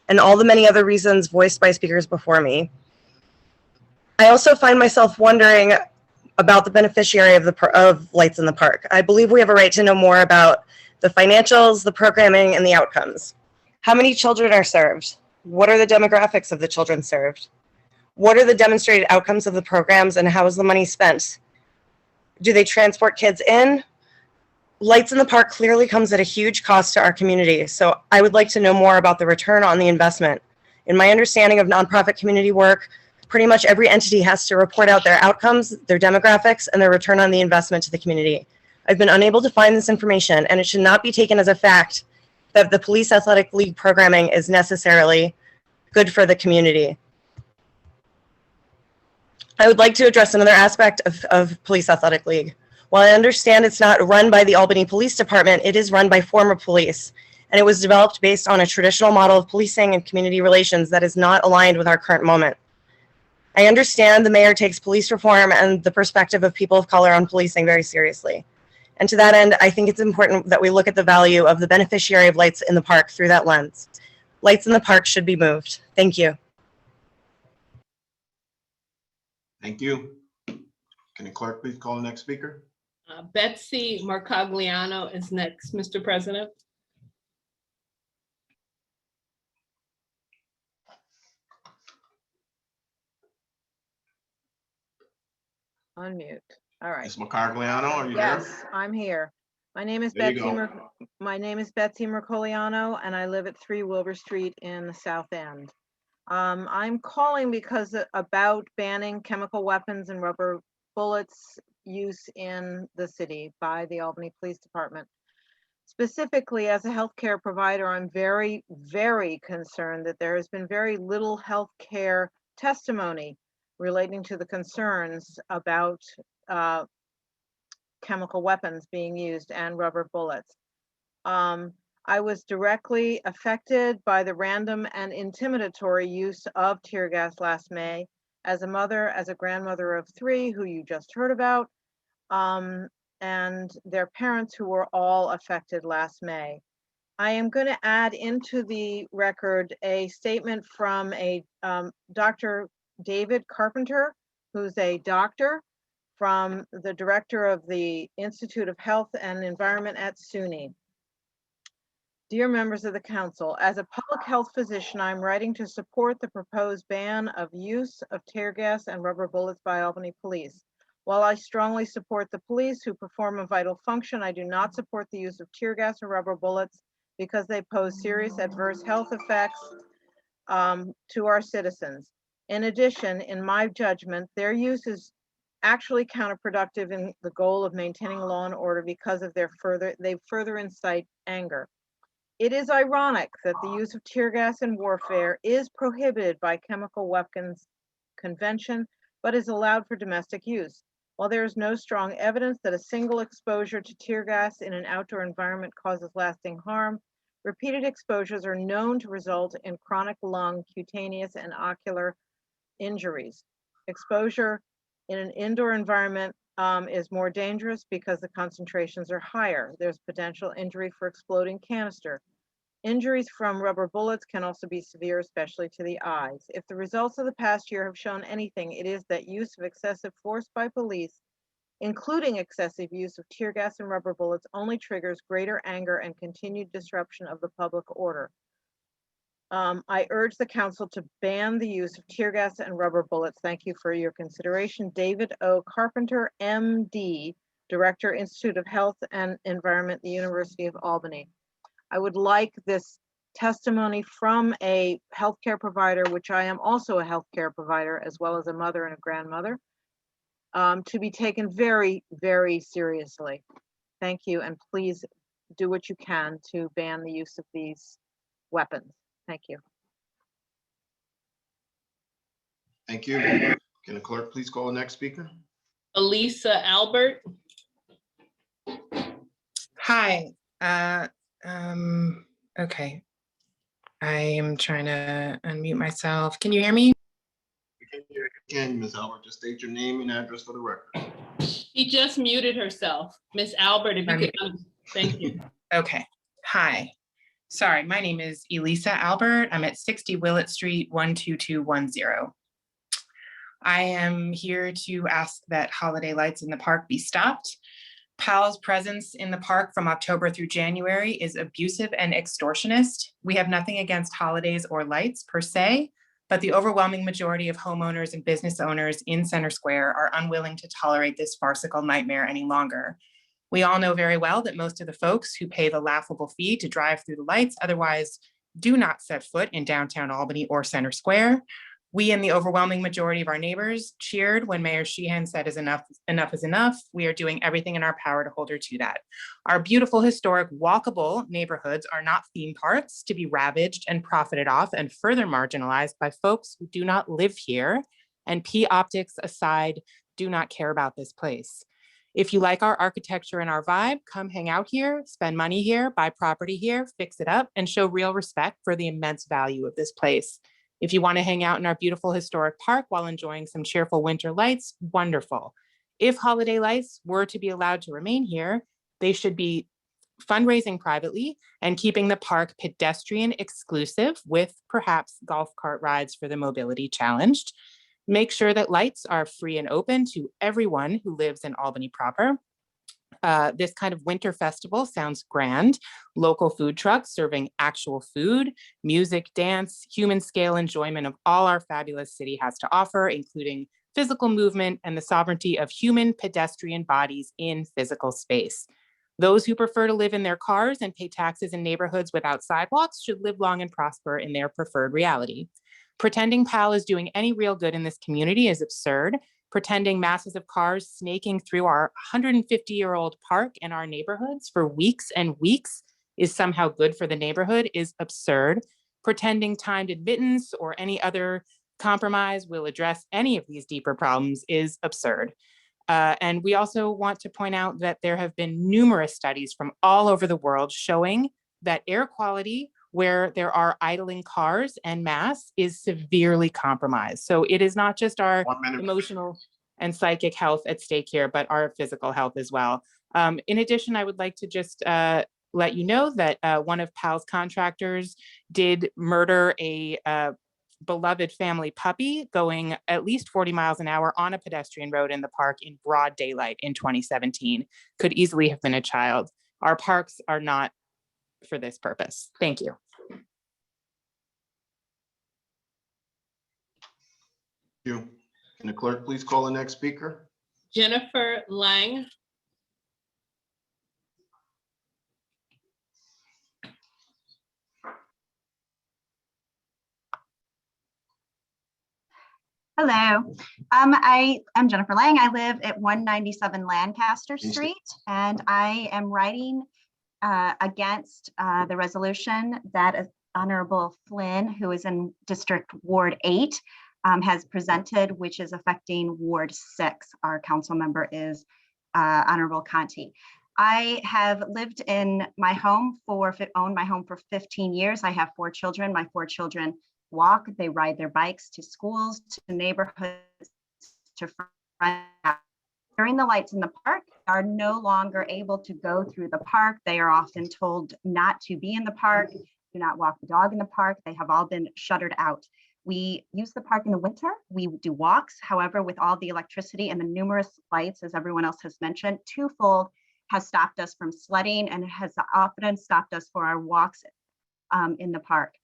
and all the many other reasons voiced by speakers before me. I also find myself wondering about the beneficiary of lights in the park. I believe we have a right to know more about the financials, the programming, and the outcomes. How many children are served? What are the demographics of the children served? What are the demonstrated outcomes of the programs, and how is the money spent? Do they transport kids in? Lights in the park clearly comes at a huge cost to our community, so I would like to know more about the return on the investment. In my understanding of nonprofit community work, pretty much every entity has to report out their outcomes, their demographics, and their return on the investment to the community. I've been unable to find this information, and it should not be taken as a fact that the Police Athletic League programming is necessarily good for the community. I would like to address another aspect of Police Athletic League. While I understand it's not run by the Albany Police Department, it is run by former police, and it was developed based on a traditional model of policing and community relations that is not aligned with our current moment. I understand the mayor takes police reform and the perspective of people of color on policing very seriously. And to that end, I think it's important that we look at the value of the beneficiary of lights in the park through that lens. Lights in the park should be moved. Thank you. Thank you. Can the clerk please call the next speaker? Betsy Marcagliano is next, Mr. President. Unmute. All right. Ms. Marcagliano, are you there? Yes, I'm here. My name is There you Betsy. go. My name is Betsy Mercoliano, and I live at 3 Wilbur Street in the South End. I'm calling because about banning chemical weapons and rubber bullets use in the city by the Albany Police Department. Specifically, as a healthcare provider, I'm very, very concerned that there has been very little healthcare testimony relating to the concerns about chemical weapons being used and rubber bullets. I was directly affected by the random and intimidatory use of tear gas last May as a mother, as a grandmother of 3 who you just heard about, and their parents who were all affected last May. I am going to add into the record a statement from a Dr. David Carpenter, who's a doctor from the director of the Institute of Health and Environment at SUNY. Dear members of the council, as a public health physician, I'm writing to support the proposed ban of use of tear gas and rubber bullets by Albany Police. While I strongly support the police who perform a vital function, I do not support the use of tear gas or rubber bullets because they pose serious adverse health effects to our citizens. In addition, in my judgment, their use is actually counterproductive in the goal of maintaining law and order because of they further incite anger. It is ironic that the use of tear gas in warfare is prohibited by Chemical Weapons Convention, but is allowed for domestic use. While there is no strong evidence that a single exposure to tear gas in an outdoor environment causes lasting harm, repeated exposures are known to result in chronic lung, cutaneous, and ocular injuries. Exposure in an indoor environment is more dangerous because the concentrations are higher. There's potential injury for exploding canister. Injuries from rubber bullets can also be severe, especially to the eyes. If the results of the past year have shown anything, it is that use of excessive force by police, including excessive use of tear gas and rubber bullets, only triggers greater anger and continued disruption of the public order. I urge the council to ban the use of tear gas and rubber bullets. Thank you for your consideration. David O. Carpenter, MD, Director, Institute of Health and Environment, the University of Albany. I would like this testimony from a healthcare provider, which I am also a healthcare provider, as well as a mother and a grandmother, to be taken very, very seriously. Thank you, and please do what you can to ban the use of these weapons. Thank you. Thank you. Can the clerk please call the next speaker? Elisa Albert. Hi. Okay. I am trying to unmute myself. Can you hear me? We can hear you again, Ms. Albert. Just state your name and address for the record. She just muted herself. Miss Albert, if you could, thank you. Okay. Hi. Sorry, my name is Elisa Albert. I'm at 60 Willett Street, 12210. I am here to ask that holiday lights in the park be stopped. PAL's presence in the park from October through January is abusive and extortionist. We have nothing against holidays or lights per se, but the overwhelming majority of homeowners and business owners in Center Square are unwilling to tolerate this farcical nightmare any longer. We all know very well that most of the folks who pay the laughable fee to drive through the lights otherwise do not set foot in downtown Albany or Center Square. We and the overwhelming majority of our neighbors cheered when Mayor Sheehan said enough is enough. We are doing everything in our power to hold her to that. Our beautiful, historic, walkable neighborhoods are not theme parks to be ravaged and profited off and further marginalized by folks who do not live here and P optics aside, do not care about this place. If you like our architecture and our vibe, come hang out here, spend money here, buy property here, fix it up, and show real respect for the immense value of this place. If you want to hang out in our beautiful historic park while enjoying some cheerful winter lights, wonderful. If holiday lights were to be allowed to remain here, they should be fundraising privately and keeping the park pedestrian exclusive with perhaps golf cart rides for the mobility challenged. Make sure that lights are free and open to everyone who lives in Albany proper. This kind of winter festival sounds grand. Local food trucks serving actual food, music, dance, human scale enjoyment of all our fabulous city has to offer, including physical movement and the sovereignty of human pedestrian bodies in physical space. Those who prefer to live in their cars and pay taxes in neighborhoods without sidewalks should live long and prosper in their preferred reality. Pretending PAL is doing any real good in this community is absurd. Pretending masses of cars snaking through our 150-year-old park and our neighborhoods for weeks and weeks is somehow good for the neighborhood is absurd. Pretending timed admittance or any other compromise will address any of these deeper problems is absurd. And we also want to point out that there have been numerous studies from all over the world showing that air quality where there are idling cars en masse is severely compromised. So it is not just our emotional and psychic health at stake here, but our physical health as well. In addition, I would like to just let you know that one of PAL's contractors did murder a beloved family puppy going at least 40 miles an hour on a pedestrian road in the park in broad daylight in 2017. Could easily have been a child. Our parks are not for this purpose. Thank you. Can the clerk please call the next speaker? Jennifer Lang. Hello, I am Jennifer Lang. I live at 197 Lancaster Street, and I am writing against the resolution that Honorable Flynn, who is in District Ward 8, has presented, which is affecting Ward 6. Our council member is Honorable Conti. I have lived in my home owned my home for 15 years. I have 4 children. My 4 children walk, they ride their bikes to schools, to neighborhoods, to friends. During the lights in the park, are no longer able to go through the park. They are often told not to be in the park, do not walk the dog in the park. They have all been shuttered out. We use the park in the winter. We do walks. However, with all the electricity and the numerous lights, as everyone else has mentioned, twofold has stopped us from sledding and has often stopped us for our walks in the park.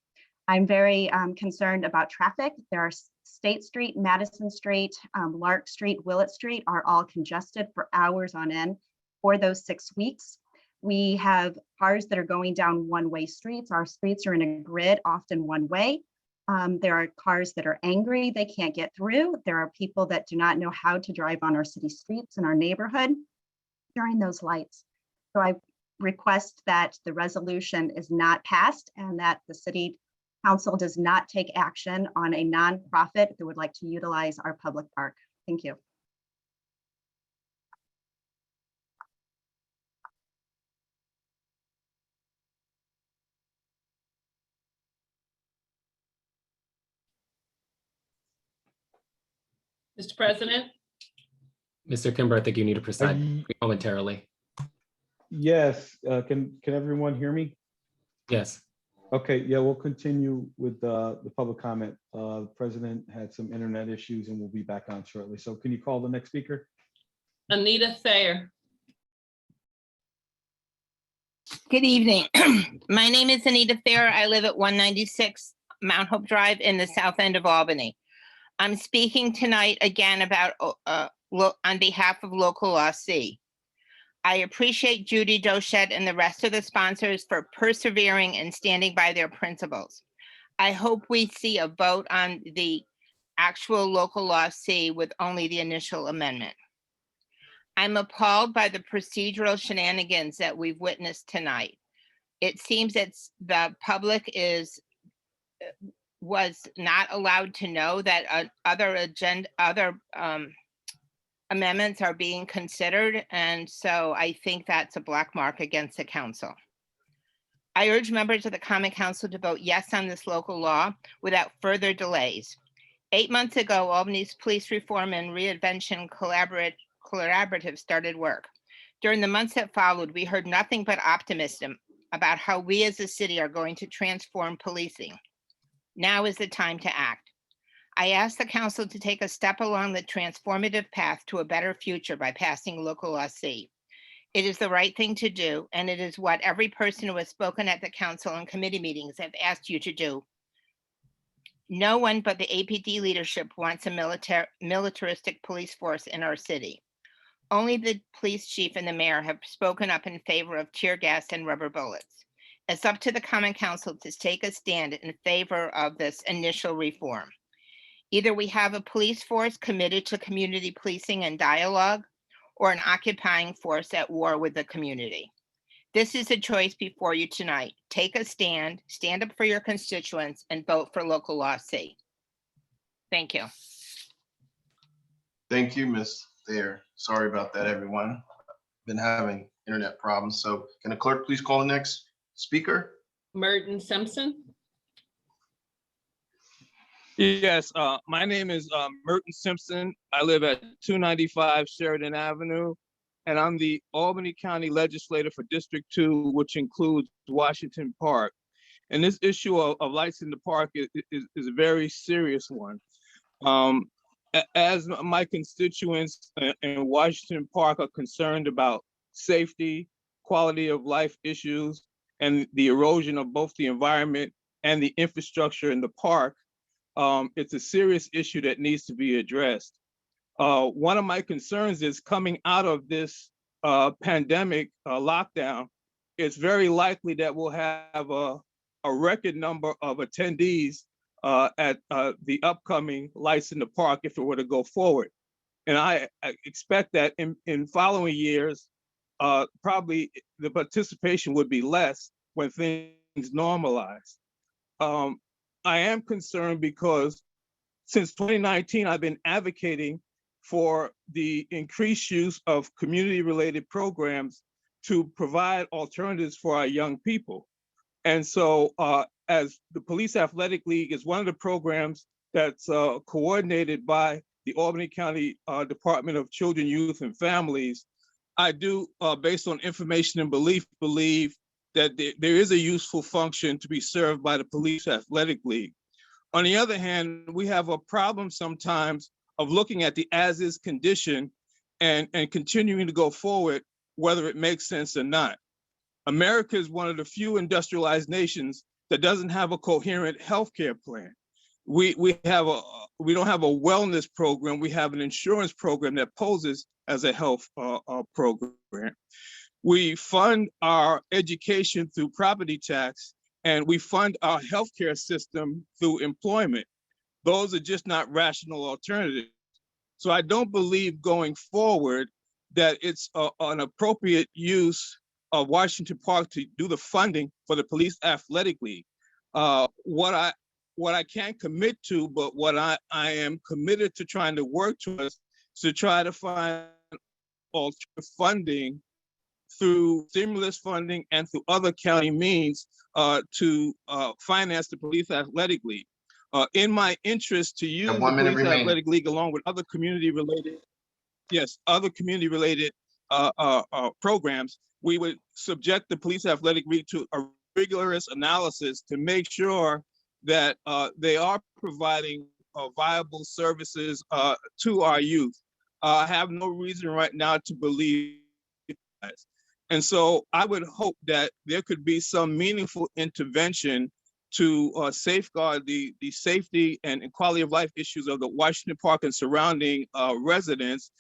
I'm very concerned about traffic. There are State Street, Madison Street, Lark Street, Willett Street are all congested for hours on end for those 6 weeks. We have cars that are going down one-way streets. Our streets are in a grid, often one way. There are cars that are angry, they can't get through. There are people that do not know how to drive on our city streets in our neighborhood during those lights. So I request that the resolution is not passed and that the city council does not take action on a nonprofit that would like to utilize our public park. Thank you. Mr. President. Mr. Kimber, I think you need to preside momentarily. Yes, can everyone hear me? Yes. Okay, yeah, we'll continue with the public comment. The president had some internet issues and we'll be back on shortly. So can you call the next speaker? Anita Thayer. Good evening. My name is Anita Thayer. I live at 196 Mount Hope Drive in the south end of Albany. I'm speaking tonight again about on behalf of Local Law C. I appreciate Judy Dochette and the rest of the sponsors for persevering and standing by their principles. I hope we see a vote on the actual Local Law C with only the initial amendment. I'm appalled by the procedural shenanigans that we've witnessed tonight. It seems that the public was not allowed to know that other amendments are being considered, and so I think that's a black mark against the council. I urge members of the Common Council to vote yes on this local law without further delays. 8 months ago, Albany's Police Reform and Reinvention Collaborative started work. During the months that followed, we heard nothing but optimism about how we as a city are going to transform policing. Now is the time to act. I ask the council to take a step along the transformative path to a better future by passing Local Law C. It is the right thing to do, and it is what every person who has spoken at the council and committee meetings have asked you to do. No one but the APD leadership wants a militaristic police force in our city. Only the police chief and the mayor have spoken up in favor of tear gas and rubber bullets. It's up to the Common Council to take a stand in favor of this initial reform. Either we have a police force committed to community policing and dialogue, or an occupying force at war with the community. This is a choice before you tonight. Take a stand, stand up for your constituents, and vote for Local Law C. Thank you. Thank you, Ms. Thayer. Sorry about that, everyone. Been having internet problems. So can the clerk please call the next speaker? Merton Simpson. Yes, my name is Merton Simpson. I live at 295 Sheridan Avenue, and I'm the Albany County Legislator for District 2, which includes Washington Park. And this issue of lights in the park is a very serious one. As my constituents in Washington Park are concerned about safety, quality of life issues, and the erosion of both the environment and the infrastructure in the park, it's a serious issue that needs to be addressed. One of my concerns is coming out of this pandemic lockdown, it's very likely that we'll have a record number of attendees at the upcoming Lights in the Park if it were to go forward. And I expect that in following years, probably the participation would be less when things normalize. I am concerned because since 2019, I've been advocating for the increased use of community-related programs to provide alternatives for our young people. And so as the Police Athletic League is one of the programs that's coordinated by the Albany County Department of Children, Youth, and Families, I do, based on information and belief, believe that there is a useful function to be served by the Police Athletic League. On the other hand, we have a problem sometimes of looking at the as-is condition and continuing to go forward, whether it makes sense or not. America is one of the few industrialized nations that doesn't have a coherent healthcare plan. We don't have a wellness program. We have an insurance program that poses as a health program. We fund our education through property tax, and we fund our healthcare system through employment. Those are just not rational alternatives. So I don't believe going forward that it's an appropriate use of Washington Park to do the funding for the Police Athletic League. What I can't commit to, but what I am committed to trying to work towards, to try to find alternative funding through stimulus funding and through other county means to finance the Police Athletic League. In my interest to use the Police Athletic League along with other community-related, programs, we would subject the Police Athletic League to a rigorous analysis to make sure that they are providing viable services to our youth. I have no reason right now to believe that. And so I would hope that there could be some meaningful intervention to safeguard the safety and quality of life issues of the Washington Park and surrounding residents,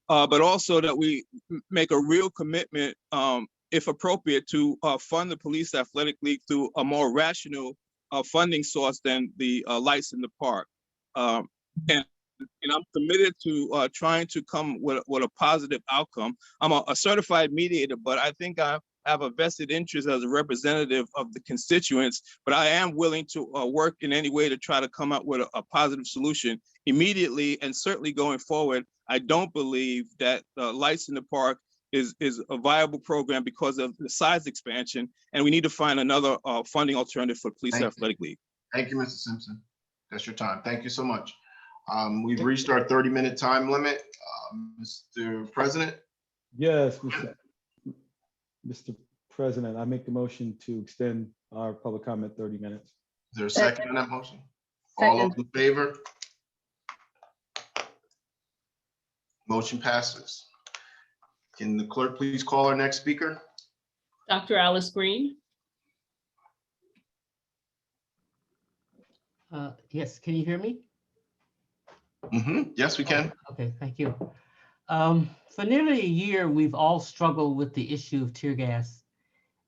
but also that we make a real commitment, if appropriate, to fund the Police Athletic League through a more rational funding source than the Lights in the Park. And I'm committed to trying to come with a positive outcome. I'm a certified mediator, but I think I have a vested interest as a representative of the constituents, but I am willing to work in any way to try to come up with a positive solution immediately, and certainly going forward. I don't believe that Lights in the Park is a viable program because of the size expansion, and we need to find another funding alternative for Police Thank you. Athletic League. Thank you, Mr. Simpson. That's your time. Thank you so much. We've reached our 30-minute time limit. Mr. President? Yes, Mr. President, I make the motion to extend our public comment 30 minutes. Is there a second on that motion? All those in favor? Motion passes. Can the clerk please call our next speaker? Dr. Alice Green. Yes, can you hear me? Yes, we can. Okay, thank you. For nearly a year, we've all struggled with the issue of tear gas.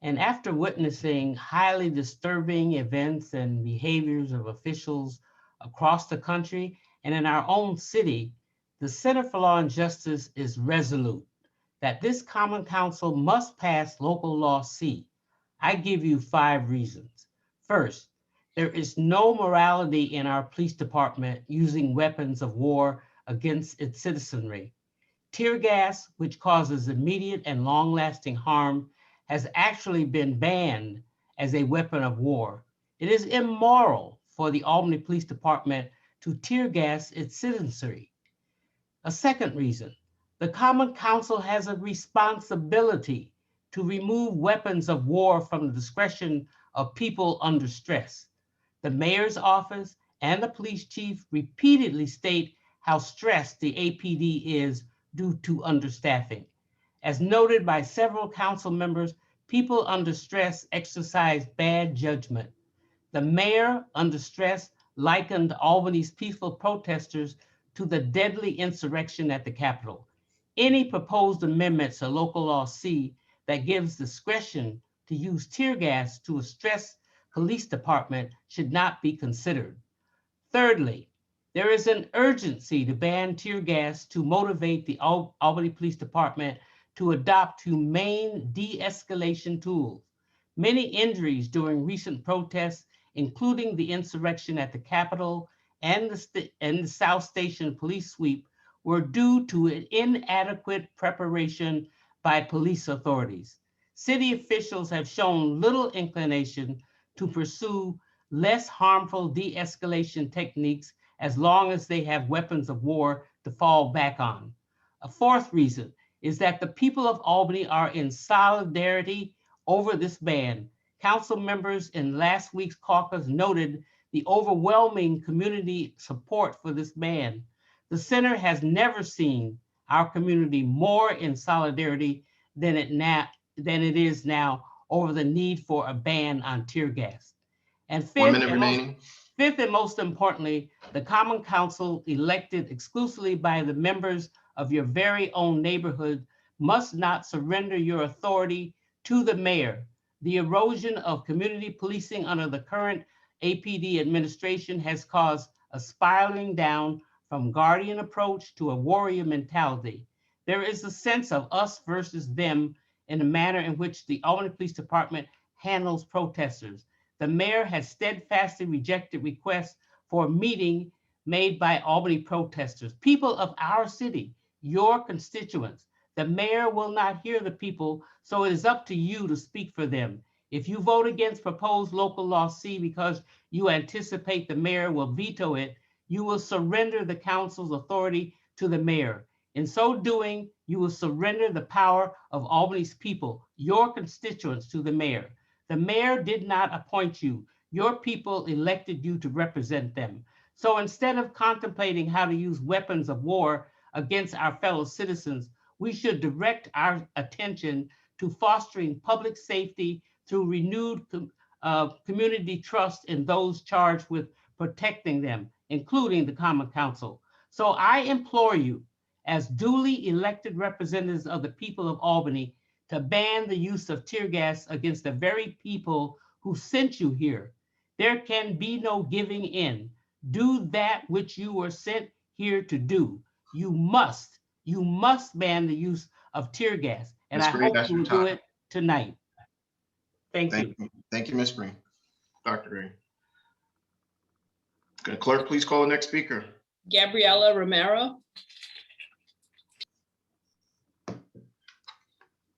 And after witnessing highly disturbing events and behaviors of officials across the country and in our own city, the Center for Law and Justice is resolute that this Common Council must pass Local Law C. I give you 5 reasons. First, there is no morality in our police department using weapons of war against its citizenry. Tear gas, which causes immediate and long-lasting harm, has actually been banned as a weapon of war. It is immoral for the Albany Police Department to tear gas its citizenry. A second reason, the Common Council has a responsibility to remove weapons of war from the discretion of people under stress. The mayor's office and the police chief repeatedly state how stressed the APD is due to understaffing. As noted by several council members, people under stress exercise bad judgment. The mayor, under stress, likened Albany's peaceful protesters to the deadly insurrection at the Capitol. Any proposed amendments to Local Law C that gives discretion to use tear gas to a stressed police department should not be considered. Thirdly, there is an urgency to ban tear gas to motivate the Albany Police Department to adopt humane de-escalation tools. Many injuries during recent protests, including the insurrection at the Capitol and the South Station police sweep, were due to an inadequate preparation by police authorities. City officials have shown little inclination to pursue less harmful de-escalation techniques as long as they have weapons of war to fall back on. A fourth reason is that the people of Albany are in solidarity over this ban. Council members in last week's caucus noted the overwhelming community support for this ban. The center has never seen our community more in solidarity than it is now over the need for a ban on tear gas. And fifth and most importantly, the Common Council, elected exclusively by the members of your very own neighborhood, must not surrender your authority to the mayor. The erosion of community policing under the current APD administration has caused a spiraling down from guardian approach to a warrior mentality. There is a sense of us versus them in the manner in which the Albany Police Department handles protesters. The mayor has steadfastly rejected requests for a meeting made by Albany protesters, people of our city, your constituents. The mayor will not hear the people, so it is up to you to speak for them. If you vote against proposed Local Law C because you anticipate the mayor will veto it, you will surrender the council's authority to the mayor. In so doing, you will surrender the power of Albany's people, your constituents, to the mayor. The mayor did not appoint you. Your people elected you to represent them. So instead of contemplating how to use weapons of war against our fellow citizens, we should direct our attention to fostering public safety through renewed community trust in those charged with protecting them, including the Common Council. So I implore you, as duly elected representatives of the people of Albany, to ban the use of tear gas against the very people who sent you here. There can be no giving in. Do that which you were sent here to do. You must ban the use of tear gas. And I hope you will do it tonight. Thank you. Thank you, Ms. Green. Dr. Green. Can the clerk please call the next speaker? Gabriela Romero.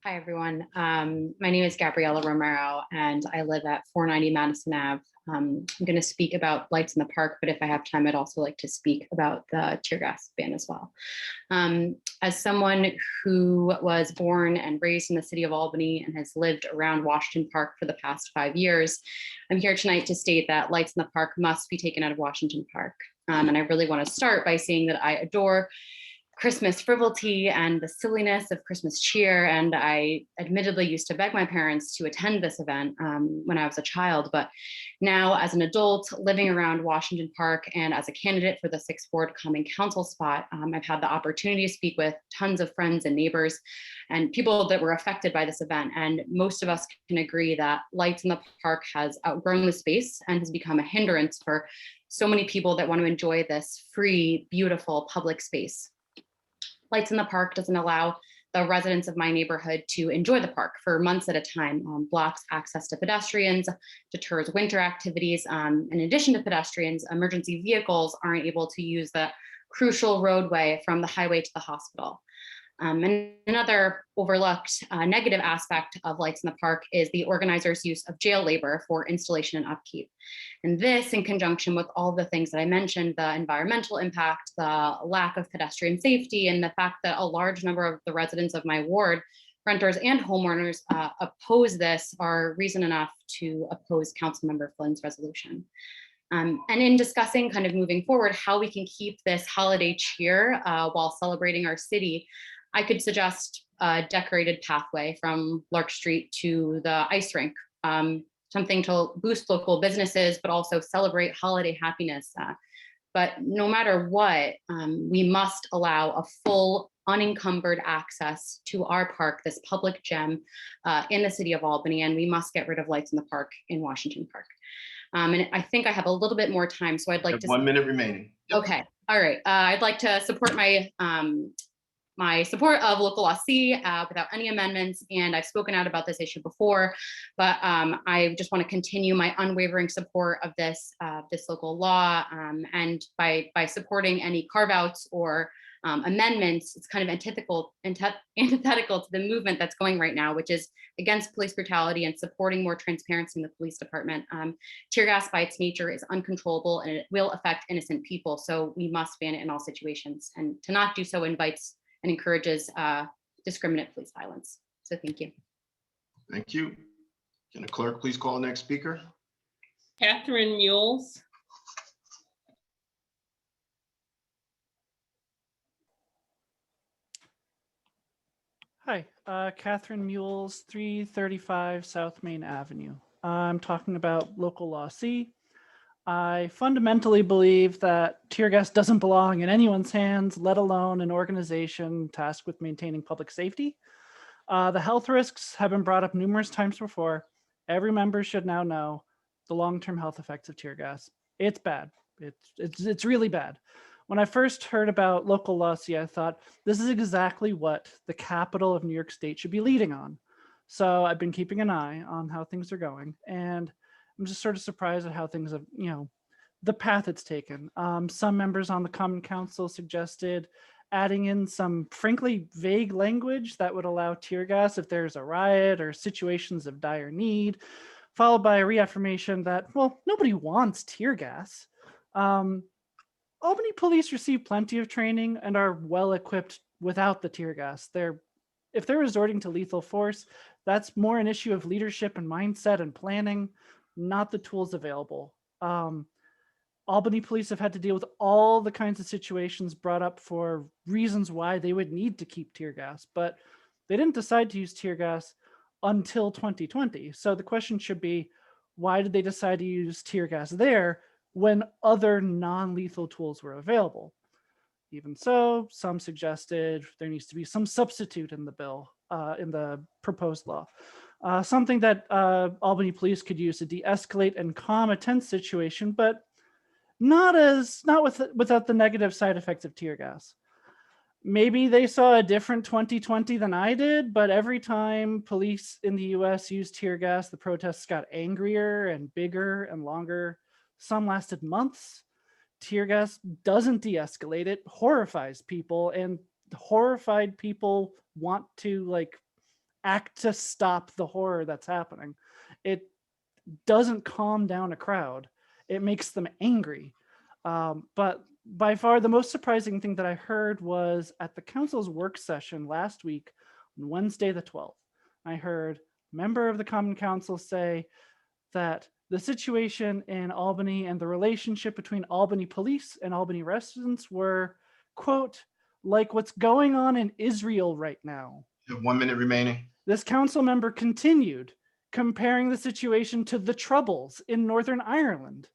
Hi, everyone. My name is Gabriela Romero, and I live at 490 Madison Ave. I'm going to speak about lights in the park, but if I have time, I'd also like to speak about the tear gas ban as well. As someone who was born and raised in the city of Albany and has lived around Washington Park for the past 5 years, I'm here tonight to state that lights in the park must be taken out of Washington Park. And I really want to start by saying that I adore Christmas frivolity and the silliness of Christmas cheer. And I admittedly used to beg my parents to attend this event when I was a child. But now as an adult living around Washington Park and as a candidate for the 6th Ward Common Council spot, I've had the opportunity to speak with tons of friends and neighbors and people that were affected by this event. And most of us can agree that Lights in the Park has outgrown the space and has become a hindrance for so many people that want to enjoy this free, beautiful public space. Lights in the Park doesn't allow the residents of my neighborhood to enjoy the park for months at a time, blocks access to pedestrians, deters winter activities. In addition to pedestrians, emergency vehicles aren't able to use the crucial roadway from the highway to the hospital. And another overlooked negative aspect of Lights in the Park is the organizers' use of jail labor for installation and upkeep. And this, in conjunction with all the things that I mentioned, the environmental impact, the lack of pedestrian safety, and the fact that a large number of the residents of my ward, renters and homeowners, oppose this, are reason enough to oppose Councilmember Flynn's resolution. And in discussing kind of moving forward how we can keep this holiday cheer while celebrating our city, I could suggest a decorated pathway from Lark Street to the ice rink, something to boost local businesses, but also celebrate holiday happiness. But no matter what, we must allow a full unencumbered access to our park, this public gem in the city of Albany, and we must get rid of Lights in the Park in Washington Park. And I think I have a little bit more time, so I'd like to— 1 minute remaining. Okay, all right. I'd like to support my my support of local law C without any amendments, and I've spoken out about this issue before, but I just want to continue my unwavering support of this local law, and by supporting any carve-outs or amendments, it's kind of antithetical to the movement that's going right now, which is against police brutality and supporting more transparency in the police department. Tear gas by its nature is uncontrollable and it will affect innocent people, so we must ban it in all situations, and to not do so invites and encourages discriminate police violence. So thank you. Thank you. Can the clerk please call the next speaker? Catherine Mules. Hi, Catherine Mules, 335 South Main Avenue. I'm talking about local law C. I fundamentally believe that tear gas doesn't belong in anyone's hands, let alone an organization tasked with maintaining public safety. The health risks have been brought up numerous times before. Every member should now know the long-term health effects of tear gas. It's bad. It's really bad. When I first heard about local law C, I thought this is exactly what the capital of New York State should be leading on. So I've been keeping an eye on how things are going, and I'm just sort of surprised at how things have, the path it's taken. Some members on the Common Council suggested adding in some frankly vague language that would allow tear gas if there's a riot or situations of dire need, followed by a reaffirmation that, well, nobody wants tear gas. Albany police receive plenty of training and are well equipped without the tear gas. If they're resorting to lethal force, that's more an issue of leadership and mindset and planning, not the tools available. Albany police have had to deal with all the kinds of situations brought up for reasons why they would need to keep tear gas, but they didn't decide to use tear gas until 2020. So the question should be, why did they decide to use tear gas there when other non-lethal tools were available? Even so, some suggested there needs to be some substitute in the bill, in the proposed law. Something that Albany police could use to de-escalate and calm a tense situation, but not without the negative side effects of tear gas. Maybe they saw a different 2020 than I did, but every time police in the US used tear gas, the protests got angrier and bigger and longer. Some lasted months. Tear gas doesn't de-escalate, it horrifies people, and horrified people want to act to stop the horror that's happening. It doesn't calm down a crowd. It makes them angry. But by far the most surprising thing that I heard was at the council's work session last week, on Wednesday the 12th, I heard a member of the Common Council say that the situation in Albany and the relationship between Albany police and Albany residents were, quote, like what's going on in Israel right now. You have 1 minute remaining. This council member continued, comparing the situation to the Troubles in Northern Ireland.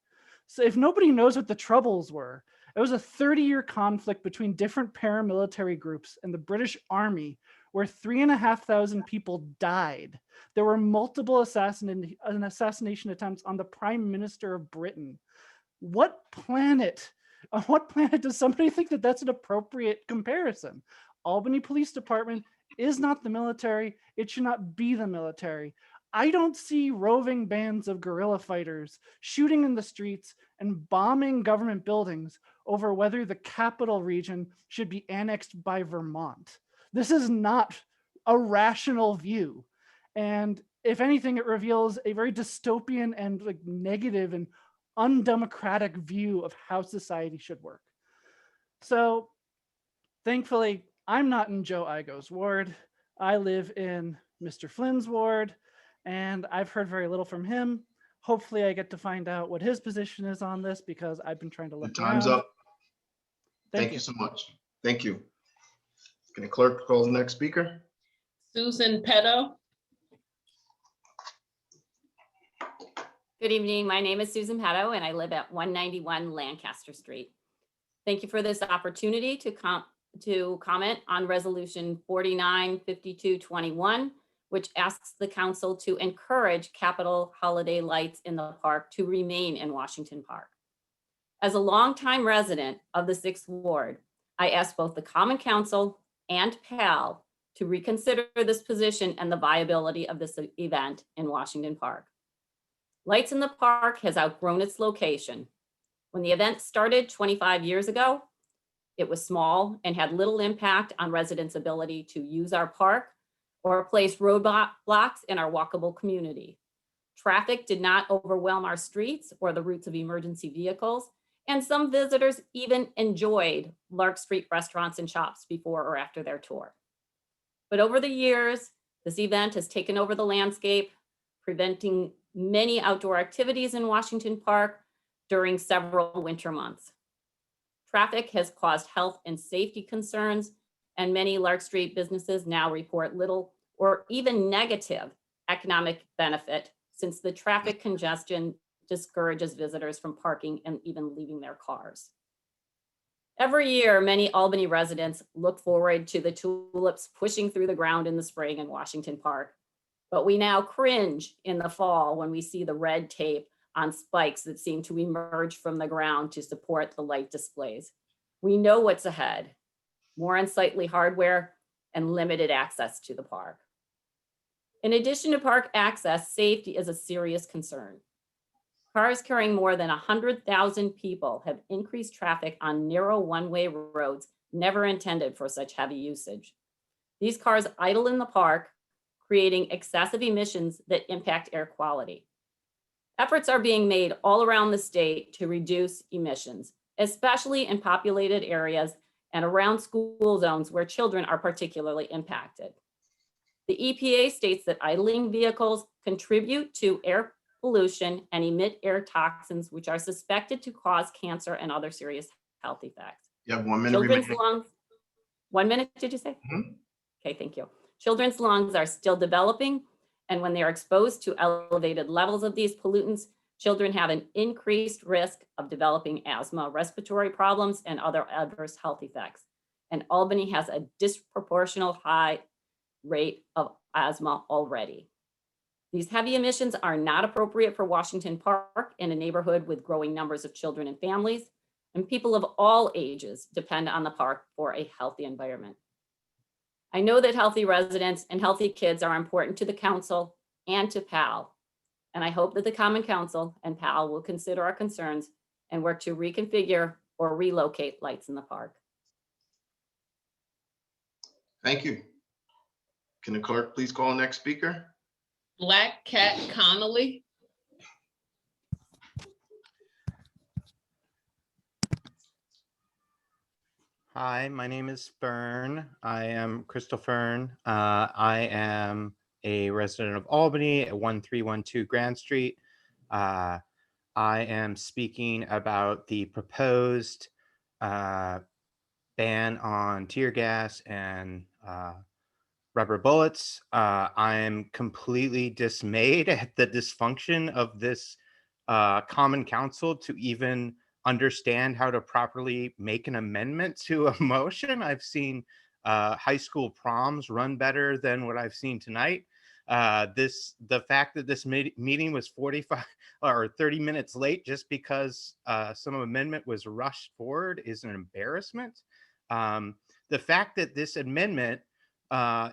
So if nobody knows what the Troubles were, it was a 30-year conflict between different paramilitary groups and the British Army where 3,500 people died. There were multiple assassination attempts on the Prime Minister of Britain. On what planet does somebody think that that's an appropriate comparison? Albany Police Department is not the military. It should not be the military. I don't see roving bands of guerrilla fighters shooting in the streets and bombing government buildings over whether the capital region should be annexed by Vermont. This is not a rational view. And if anything, it reveals a very dystopian and like negative and undemocratic view of how society should work. So thankfully, I'm not in Joe Igoe's ward. I live in Mr. Flynn's ward, and I've heard very little from him. Hopefully I get to find out what his position is on this because I've been trying to look around. Time's up. Thank you so much. Thank you. Can the clerk call the next speaker? Susan Petto. Good evening. My name is Susan Petto and I live at 191 Lancaster Street. Thank you for this opportunity to comment on Resolution 495221, which asks the council to encourage Capitol holiday lights in the park to remain in Washington Park. As a longtime resident of the 6th Ward, I ask both the Common Council and PAL to reconsider this position and the viability of this event in Washington Park. Lights in the Park has outgrown its location. When the event started 25 years ago, it was small and had little impact on residents' ability to use our park or place roadblocks in our walkable community. Traffic did not overwhelm our streets or the routes of emergency vehicles, and some visitors even enjoyed Lark Street restaurants and shops before or after their tour. But over the years, this event has taken over the landscape, preventing many outdoor activities in Washington Park during several winter months. Traffic has caused health and safety concerns, and many Lark Street businesses now report little or even negative economic benefit since the traffic congestion discourages visitors from parking and even leaving their cars. Every year, many Albany residents look forward to the tulips pushing through the ground in the spring in Washington Park, but we now cringe in the fall when we see the red tape on spikes that seem to emerge from the ground to support the light displays. We know what's ahead: more unsightly hardware and limited access to the park. In addition to park access, safety is a serious concern. Cars carrying more than 100,000 people have increased traffic on narrow one-way roads never intended for such heavy usage. These cars idle in the park, creating excessive emissions that impact air quality. Efforts are being made all around the state to reduce emissions, especially in populated areas and around school zones where children are particularly impacted. The EPA states that idling vehicles contribute to air pollution and emit air toxins, which are suspected to cause cancer and other serious health effects. You have 1 minute Children's remaining. lungs, 1 minute, did you say? Okay, thank you. Children's lungs are still developing, and when they are exposed to elevated levels of these pollutants, children have an increased risk of developing asthma, respiratory problems, and other adverse health effects. And Albany has a disproportional high rate of asthma already. These heavy emissions are not appropriate for Washington Park in a neighborhood with growing numbers of children and families, and people of all ages depend on the park for a healthy environment. I know that healthy residents and healthy kids are important to the council and to PAL, and I hope that the Common Council and PAL will consider our concerns and work to reconfigure or relocate lights in the park. Thank you. Can the clerk please call the next speaker? Black Cat Connolly. Hi, my name is Fern. I am Crystal Fern. I am a resident of Albany at 1312 Grand Street. I am speaking about the proposed ban on tear gas and rubber bullets. I am completely dismayed at the dysfunction of this common council to even understand how to properly make an amendment to a motion. I've seen high school proms run better than what I've seen tonight. The fact that this meeting was 45 or 30 minutes late just because some amendment was rushed forward is an embarrassment. The fact that this amendment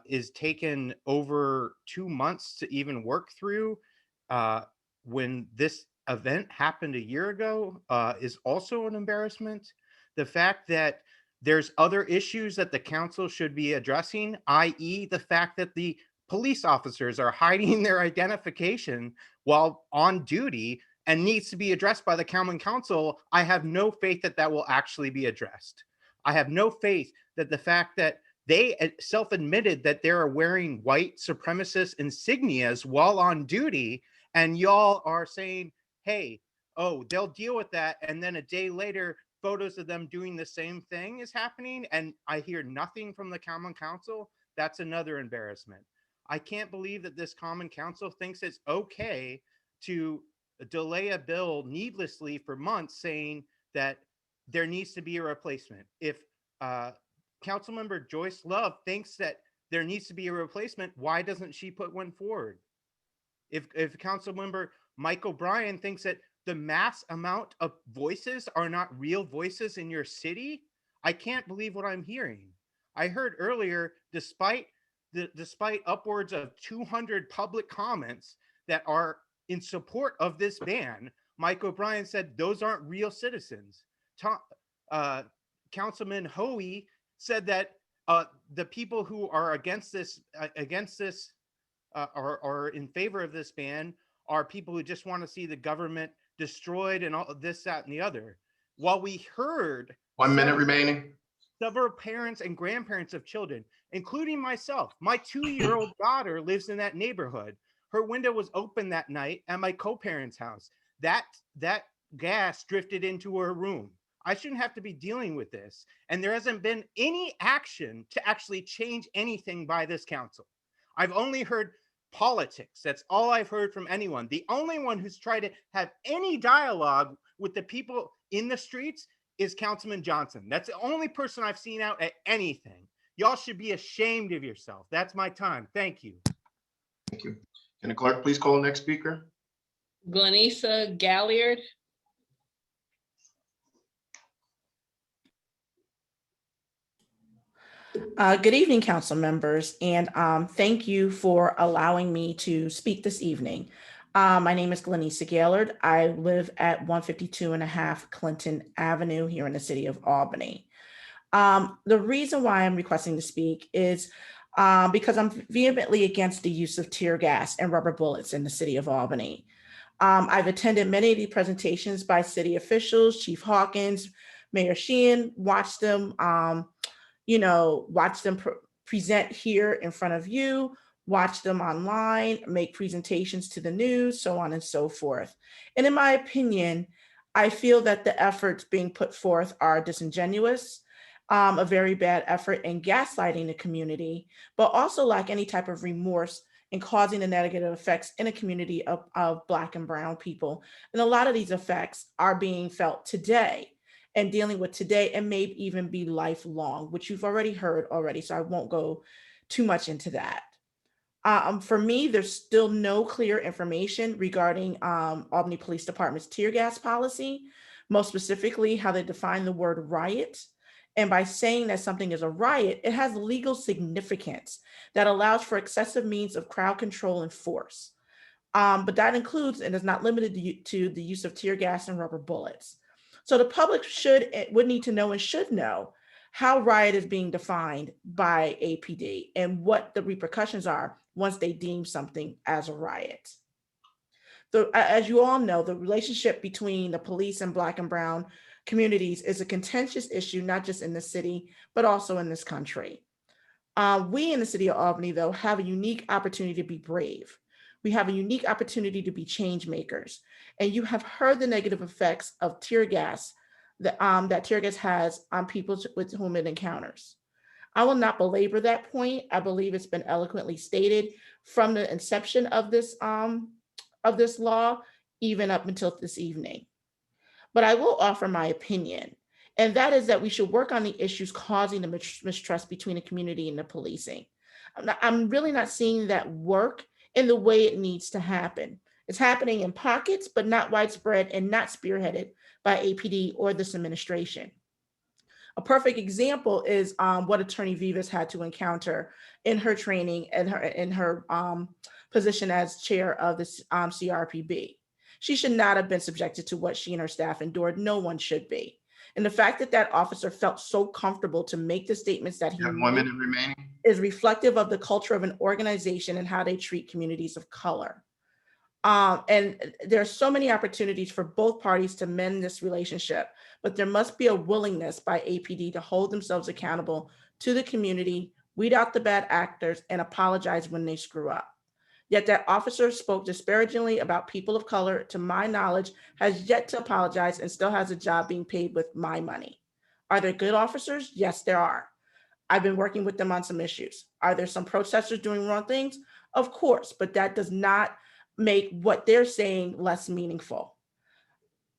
is taken over 2 months to even work through when this event happened a year ago is also an embarrassment. The fact that there's other issues that the council should be addressing, i.e. the fact that the police officers are hiding their identification while on duty and needs to be addressed by the common council, I have no faith that that will actually be addressed. I have no faith that the fact that they self-admitted that they're wearing white supremacist insignias while on duty, and y'all are saying, hey, oh, they'll deal with that. And then a day later, photos of them doing the same thing is happening. And I hear nothing from the common council. That's another embarrassment. I can't believe that this common council thinks it's okay to delay a bill needlessly for months, saying that there needs to be a replacement. If Councilmember Joyce Love thinks that there needs to be a replacement, why doesn't she put one forward? If Councilmember Mike O'Brien thinks that the mass amount of voices are not real voices in your city, I can't believe what I'm hearing. I heard earlier, despite upwards of 200 public comments that are in support of this ban, Mike O'Brien said those aren't real citizens. Councilman Hoey said that the people who are against this are in favor of this ban are people who just want to see the government destroyed and all this, that, and the other. While we heard 1 minute remaining. Several parents and grandparents of children, including myself, my 2-year-old daughter lives in that neighborhood. Her window was open that night at my co-parents' house. That gas drifted into her room. I shouldn't have to be dealing with this. And there hasn't been any action to actually change anything by this council. I've only heard politics. That's all I've heard from anyone. The only one who's tried to have any dialogue with the people in the streets is Councilman Johnson. That's the only person I've seen out at anything. Y'all should be ashamed of yourself. That's my time. Thank you. Thank you. Can the clerk please call the next speaker? Glenisa Galliard. Good evening, council members, and thank you for allowing me to speak this evening. My name is Glenisa Gaillard. I live at 152.5 Clinton Avenue here in the city of Albany. The reason why I'm requesting to speak is because I'm vehemently against the use of tear gas and rubber bullets in the city of Albany. I've attended many of the presentations by city officials, Chief Hawkins, Mayor Sheehan, watched them present here in front of you, watch them online, make presentations to the news, so on and so forth. And in my opinion, I feel that the efforts being put forth are disingenuous, a very bad effort in gaslighting the community, but also lack any type of remorse in causing the negative effects in a community of Black and Brown people. And a lot of these effects are being felt today and dealing with today and may even be lifelong, which you've already heard already, so I won't go too much into that. For me, there's still no clear information regarding Albany Police Department's tear gas policy, most specifically how they define the word riot. And by saying that something is a riot, it has legal significance that allows for excessive means of crowd control and force. But that includes and is not limited to the use of tear gas and rubber bullets. So the public would need to know and should know how riot is being defined by APD and what the repercussions are once they deem something as a riot. So as you all know, the relationship between the police and Black and brown communities is a contentious issue, not just in the city, but also in this country. We in the city of Albany, though, have a unique opportunity to be brave. We have a unique opportunity to be change makers. And you have heard the negative effects of tear gas that tear gas has on people with whom it encounters. I will not belabor that point. I believe it's been eloquently stated from the inception of this law, even up until this evening. But I will offer my opinion, and that is that we should work on the issues causing the mistrust between the community and the policing. I'm really not seeing that work in the way it needs to happen. It's happening in pockets, but not widespread and not spearheaded by APD or this administration. A perfect example is what Attorney Vivas had to encounter in her training and in her position as chair of the CRPB. She should not have been subjected to what she and her staff endured. No one should be. And the fact that that officer felt so comfortable to make the statements that he You have 1 minute remaining. is reflective of the culture of an organization and how they treat communities of color. And there are so many opportunities for both parties to mend this relationship, but there must be a willingness by APD to hold themselves accountable to the community, weed out the bad actors, and apologize when they screw up. Yet that officer spoke disparagingly about people of color, to my knowledge, has yet to apologize and still has a job being paid with my money. Are there good officers? Yes, there are. I've been working with them on some issues. Are there some protesters doing wrong things? Of course, but that does not make what they're saying less meaningful.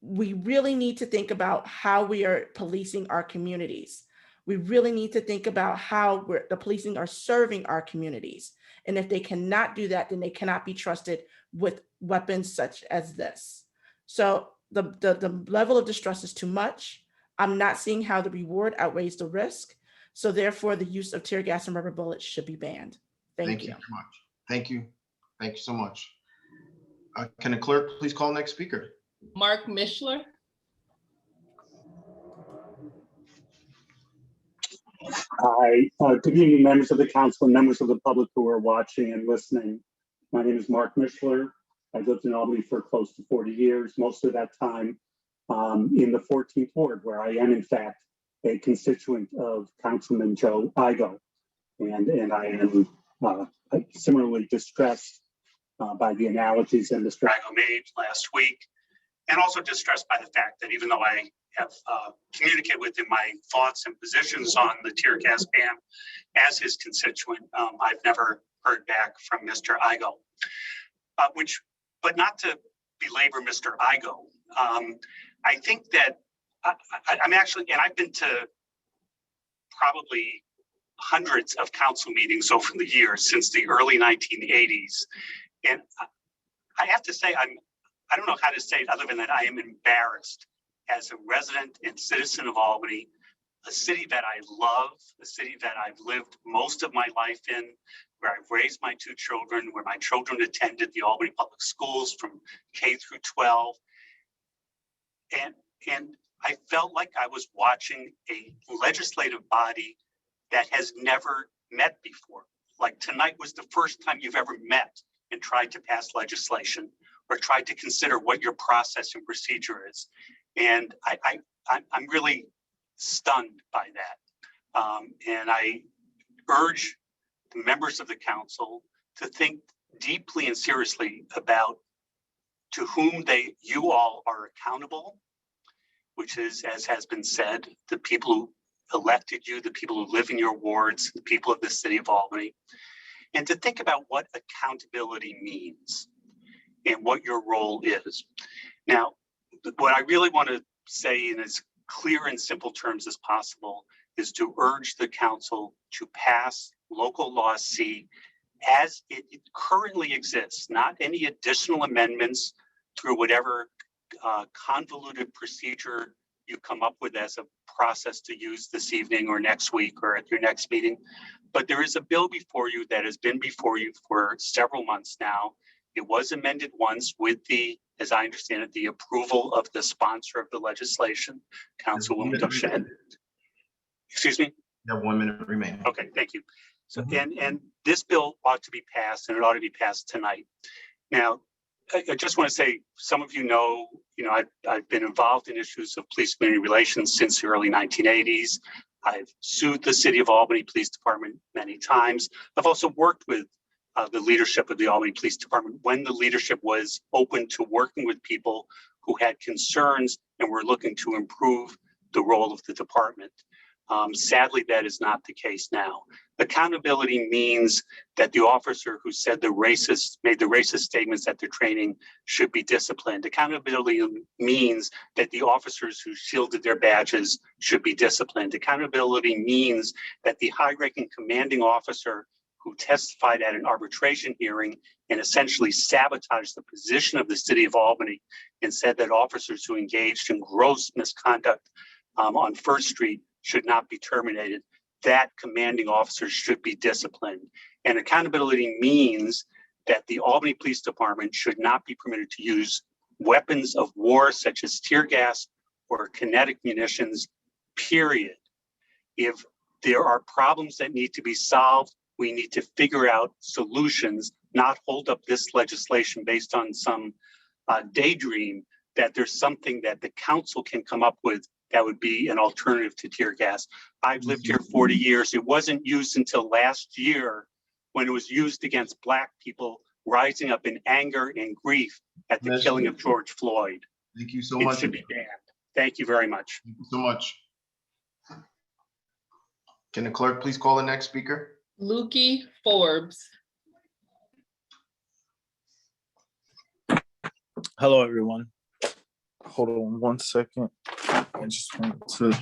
We really need to think about how we are policing our communities. We really need to think about how the policing are serving our communities. And if they cannot do that, then they cannot be trusted with weapons such as this. So the level of distrust is too much. I'm not seeing how the reward outweighs the risk. So therefore, the use of tear gas and rubber bullets should be banned. Thank you. Very much. Thank you. Thank you so much. Can the clerk please call next speaker? Mark Mishler. Hi, good evening, members of the council and members of the public who are watching and listening. My name is Mark Mishler. I've lived in Albany for close to 40 years, most of that time in the 14th Ward, where I am, in fact, a constituent of Councilman Joe Igoe. And I am similarly distressed by the analogies that Mr. Igoe made last week, and also distressed by the fact that even though I have communicated with him my thoughts and positions on the tear gas ban as his constituent, I've never heard back from Mr. Igoe. But not to belabor Mr. Igoe, I think that I'm actually, and I've been to probably hundreds of council meetings over the years since the early 1980s. And I have to say, I don't know how to say it other than that I am embarrassed as a resident and citizen of Albany, a city that I love, a city that I've lived most of my life in, where I've raised my 2 children, where my children attended the Albany Public Schools from K through 12. And I felt like I was watching a legislative body that has never met before. Like tonight was the first time you've ever met and tried to pass legislation or tried to consider what your process and procedure is. And I'm really stunned by that. And I urge the members of the council to think deeply and seriously about to whom you all are accountable, which is, as has been said, the people who elected you, the people who live in your wards, the people of the city of Albany, and to think about what accountability means and what your role is. Now, what I really want to say in as clear and simple terms as possible is to urge the council to pass local law C as it currently exists, not any additional amendments through whatever convoluted procedure you come up with as a process to use this evening or next week or at your next meeting. But there is a bill before you that has been before you for several months now. It was amended once with the, as I understand it, the approval of the sponsor of the legislation, Councilwoman Dovshed. Excuse me? You have 1 minute remaining. Okay, thank you. So, and this bill ought to be passed, and it ought to be passed tonight. Now, I just want to say, some of you know, I've been involved in issues of police community relations since the early 1980s. I've sued the City of Albany Police Department many times. I've also worked with the leadership of the Albany Police Department when the leadership was open to working with people who had concerns and were looking to improve the role of the department. Sadly, that is not the case now. Accountability means that the officer who made the racist statements at the training should be disciplined. Accountability means that the officers who shielded their badges should be disciplined. Accountability means that the high-ranking commanding officer who testified at an arbitration hearing and essentially sabotaged the position of the City of Albany and said that officers who engaged in gross misconduct on First Street should not be terminated. That commanding officer should be disciplined. And accountability means that the Albany Police Department should not be permitted to use weapons of war such as tear gas or kinetic munitions, period. If there are problems that need to be solved, we need to figure out solutions, not hold up this legislation based on some daydream that there's something that the council can come up with that would be an alternative to tear gas. I've lived here 40 years. It wasn't used until last year when it was used against Black people rising up in anger and grief at the killing of George Floyd. Thank you so much. It should be banned. Thank you very much. Thank you so much. Can the clerk please call the next speaker? Lukey Forbes. Hello, everyone. Hold on 1 second. I just want to.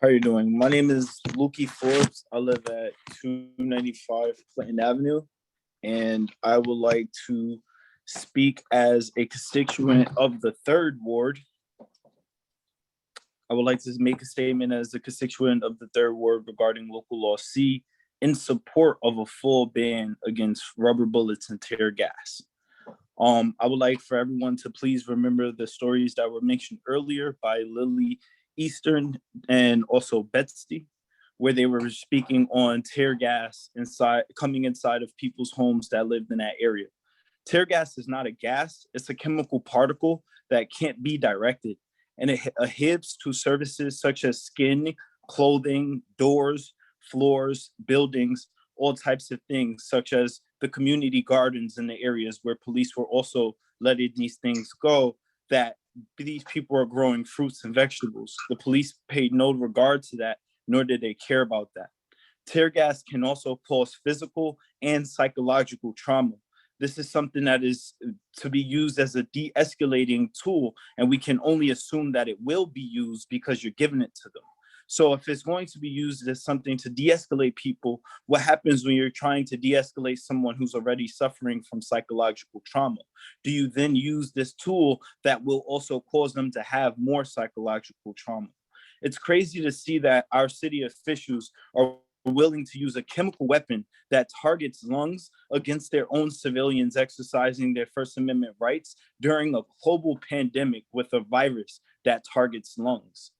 How are you doing? My name is Lukey Forbes. I live at 295 Clinton Avenue, and I would like to speak as a constituent of the 3rd Ward. I would like to make a statement as a constituent of the 3rd Ward regarding local law C in support of a full ban against rubber bullets and tear gas. I would like for everyone to please remember the stories that were mentioned earlier by Lily Eastern and also Betsy, where they were speaking on tear gas coming inside of people's homes that lived in that area. Tear gas is not a gas, it's a chemical particle that can't be directed, and it adheres to surfaces such as skin, clothing, doors, floors, buildings, all types of things, such as the community gardens in the areas where police were also letting these things go, that these people are growing fruits and vegetables. The police paid no regard to that, nor did they care about that. Tear gas can also cause physical and psychological trauma. This is something that is to be used as a de-escalating tool, and we can only assume that it will be used because you're giving it to them. So if it's going to be used as something to de-escalate people, what happens when you're trying to de-escalate someone who's already suffering from psychological trauma? Do you then use this tool that will also cause them to have more psychological trauma? It's crazy to see that our city officials are willing to use a chemical weapon that targets lungs against their own civilians exercising their First Amendment rights during a global pandemic with a virus that targets lungs.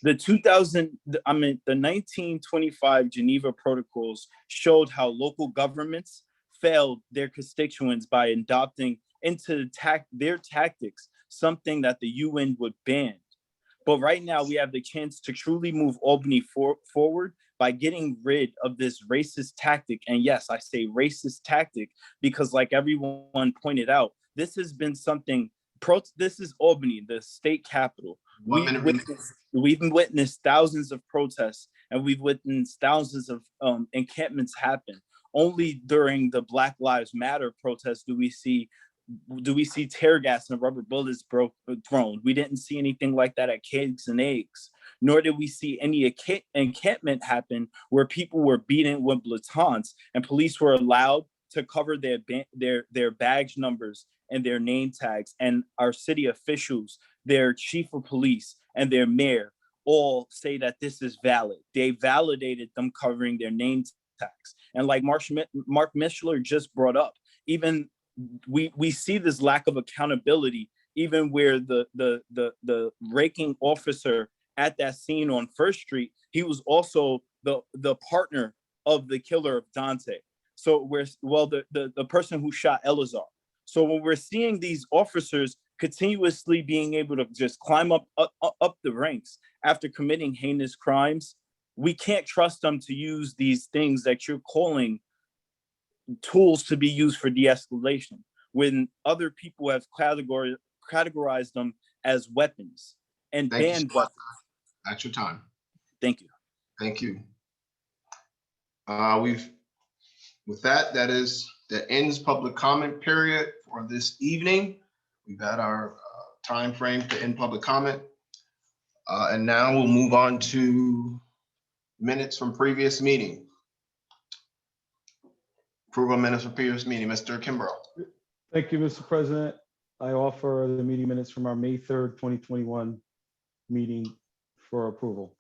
The 1925 Geneva Protocols showed how local governments failed their constituents by adopting into their tactics something that the UN would ban. But right now we have the chance to truly move Albany forward by getting rid of this racist tactic. And yes, I say racist tactic because, like everyone pointed out, this has been something, this is Albany, the state capital. We've witnessed thousands of protests, and we've witnessed thousands of encampments happen. Only during the Black Lives Matter protests do we see tear gas and rubber bullets thrown. We didn't see anything like that at Kegs and Eggs, nor did we see any encampment happen where people were beaten with batons and police were allowed to cover their badge numbers and their name tags, and our city officials, their chief of police and their mayor all say that this is valid. They validated them covering their name tags. And like Mark Mishler just brought up, even we see this lack of accountability even where the ranking officer at that scene on First Street, he was also the partner of the killer of Dante. So the person who shot Elazar. So when we're seeing these officers continuously being able to just climb up the ranks after committing heinous crimes, we can't trust them to use these things that you're calling tools to be used for de-escalation, when other people have categorized them as weapons and banned weapons. That's your time. Thank you. Thank you. With that ends public comment period for this evening. We've had our time frame to end public comment. And now we'll move on to minutes from previous meeting. Approval of minutes from previous meeting, Mr. Kimbrough. Thank you, Mr. President. I offer the meeting minutes from our May 3rd, 2021 meeting for approval.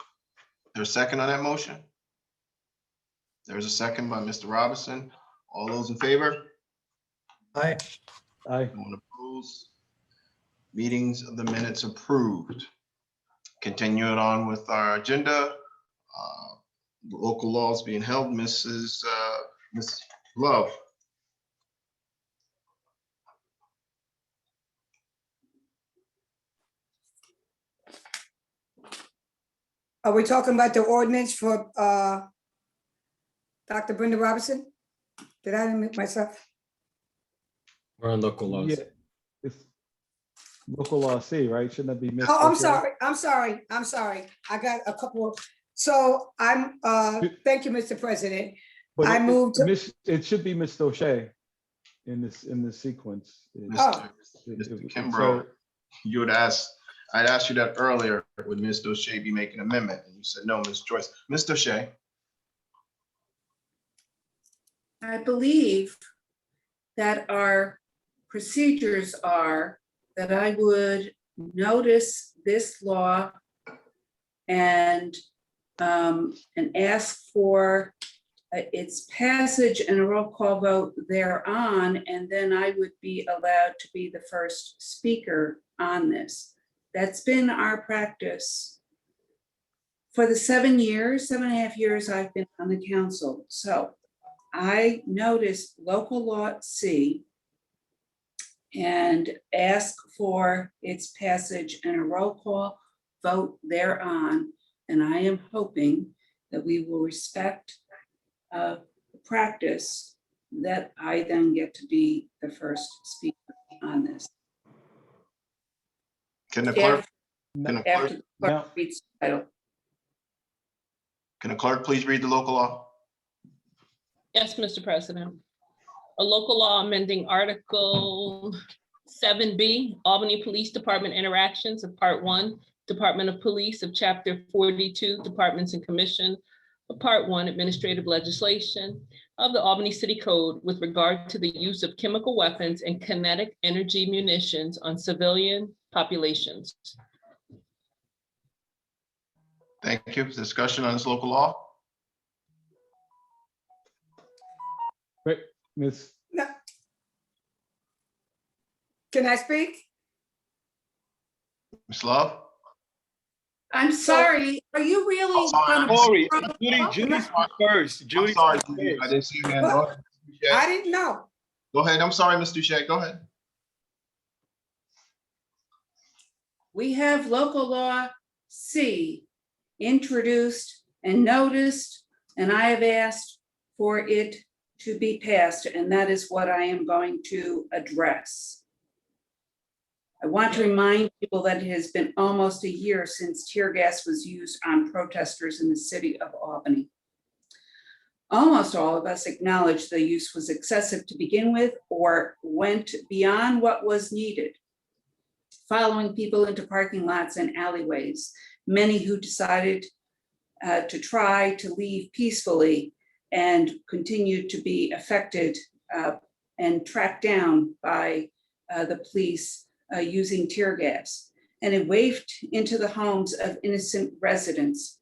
There's a second on that motion? There's a second by Mr. Robinson. All those in favor? Aye. Aye. Anyone opposed? Meetings of the minutes approved. Continuing on with our agenda, local laws being held, Ms. Love. Are we talking about the ordinance for Dr. Brenda Robinson? Did I admit myself? We're on local laws. Yeah, it's local law C, right? Shouldn't that be Ms. Oh, I'm O'Shea? sorry. I got a couple of, so I'm, thank you, Mr. President. But I moved to- it should be Ms. O'Shea in this sequence. Oh. Mr. Kimbrough, you had asked, I'd asked you that earlier, would Ms. O'Shea be making an amendment? And you said, no, Ms. Joyce. Mr. O'Shea. I believe that our procedures are that I would notice this law and ask for its passage and a roll call vote thereon, and then I would be allowed to be the first speaker on this. That's been our practice for the 7.5 years I've been on the council. So I noticed local law C and ask for its passage and a roll call vote thereon. And I am hoping that we will respect the practice that I then get to be the first speaker on this. Can the clerk, After the clerk reads the title. can the clerk please read the local law? Yes, Mr. President. A local law amending Article 7B, Albany Police Department Interactions of Part 1, Department of Police of Chapter 42, Departments and Commission of Part 1, Administrative Legislation of the Albany City Code with regard to the use of chemical weapons and kinetic energy munitions on civilian populations. Thank you. Discussion on this local law? Wait, Ms. No. Can I speak? Ms. Love? I'm sorry, are you really? Sorry, Judy's first. I'm sorry, Judy. I didn't see your hand. Go ahead, Mr. Shea. I didn't know. Go ahead. I'm sorry, Mr. Shea. Go ahead. We have local law C introduced and noticed, and I have asked for it to be passed, and that is what I am going to address. I want to remind people that it has been almost a year since tear gas was used on protesters in the city of Albany. Almost all of us acknowledge the use was excessive to begin with or went beyond what was needed, following people into parking lots and alleyways, many who decided to try to leave peacefully and continued to be affected and tracked down by the police using tear gas. And it wafted into the homes of innocent residents.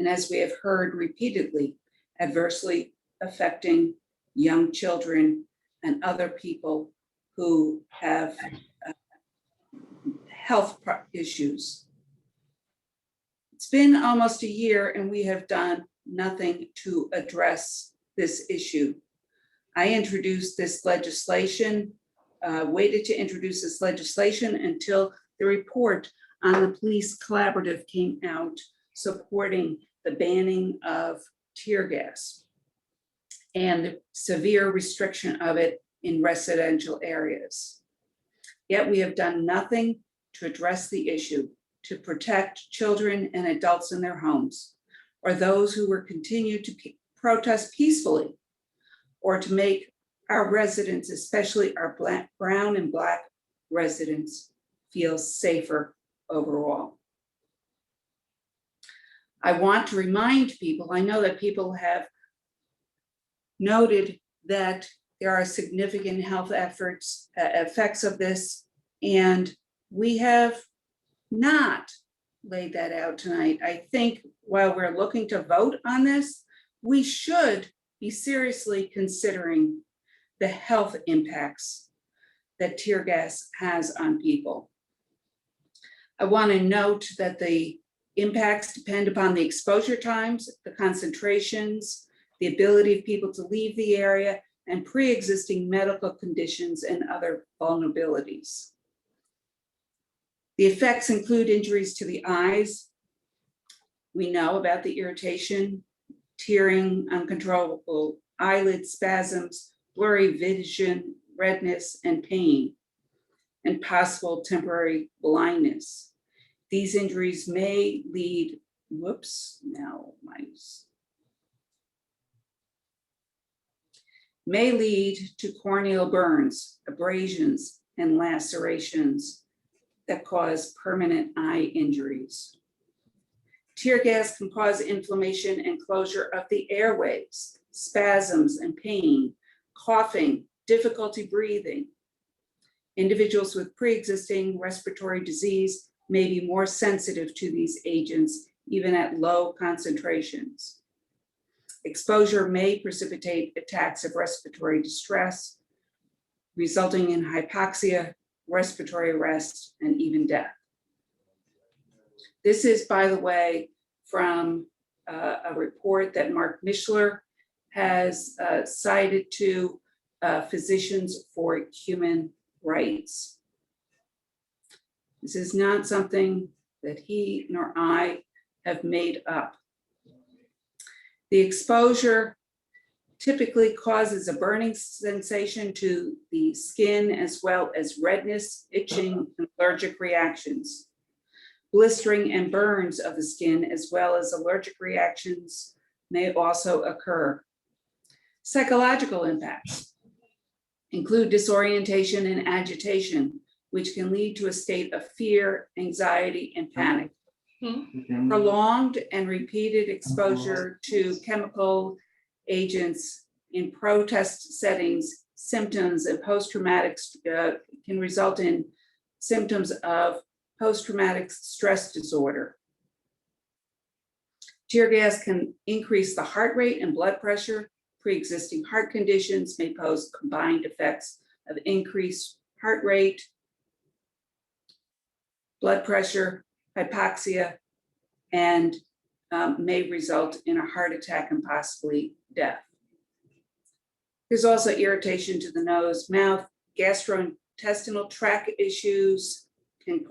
And as we have heard repeatedly, adversely affecting young children and other people who have health issues. It's been almost a year and we have done nothing to address this issue. I introduced this legislation, waited to introduce this legislation until the report on the police collaborative came out supporting the banning of tear gas and the severe restriction of it in residential areas. Yet we have done nothing to address the issue, to protect children and adults in their homes, or those who were continued to protest peacefully, or to make our residents, especially our brown and Black residents, feel safer overall. I want to remind people, I know that people have noted that there are significant health effects of this, and we have not laid that out tonight. I think while we're looking to vote on this, we should be seriously considering the health impacts that tear gas has on people. I want to note that the impacts depend upon the exposure times, the concentrations, the ability of people to leave the area, and pre-existing medical conditions and other vulnerabilities. The effects include injuries to the eyes. We know about the irritation, tearing, uncontrollable eyelid spasms, blurry vision, redness, and pain, and possible temporary blindness. These injuries may lead, may lead to corneal burns, abrasions, and lacerations that cause permanent eye injuries. Tear gas can cause inflammation and closure of the airways, spasms and pain, coughing, difficulty breathing. Individuals with pre-existing respiratory disease may be more sensitive to these agents, even at low concentrations. Exposure may precipitate attacks of respiratory distress, resulting in hypoxia, respiratory arrest, and even death. This is, by the way, from a report that Mark Mishler has cited to Physicians for Human Rights. This is not something that he nor I have made up. The exposure typically causes a burning sensation to the skin, as well as redness, itching, and allergic reactions. Blistering and burns of the skin, as well as allergic reactions, may also occur. Psychological impacts include disorientation and agitation, which can lead to a state of fear, anxiety, and panic. Prolonged and repeated exposure to chemical agents in protest settings, symptoms and post-traumatic can result in symptoms of post-traumatic stress disorder. Tear gas can increase the heart rate and blood pressure. Pre-existing heart conditions may pose combined effects of increased heart rate, blood pressure, hypoxia, and may result in a heart attack and possibly death. There's also irritation to the nose, mouth, gastrointestinal tract issues. It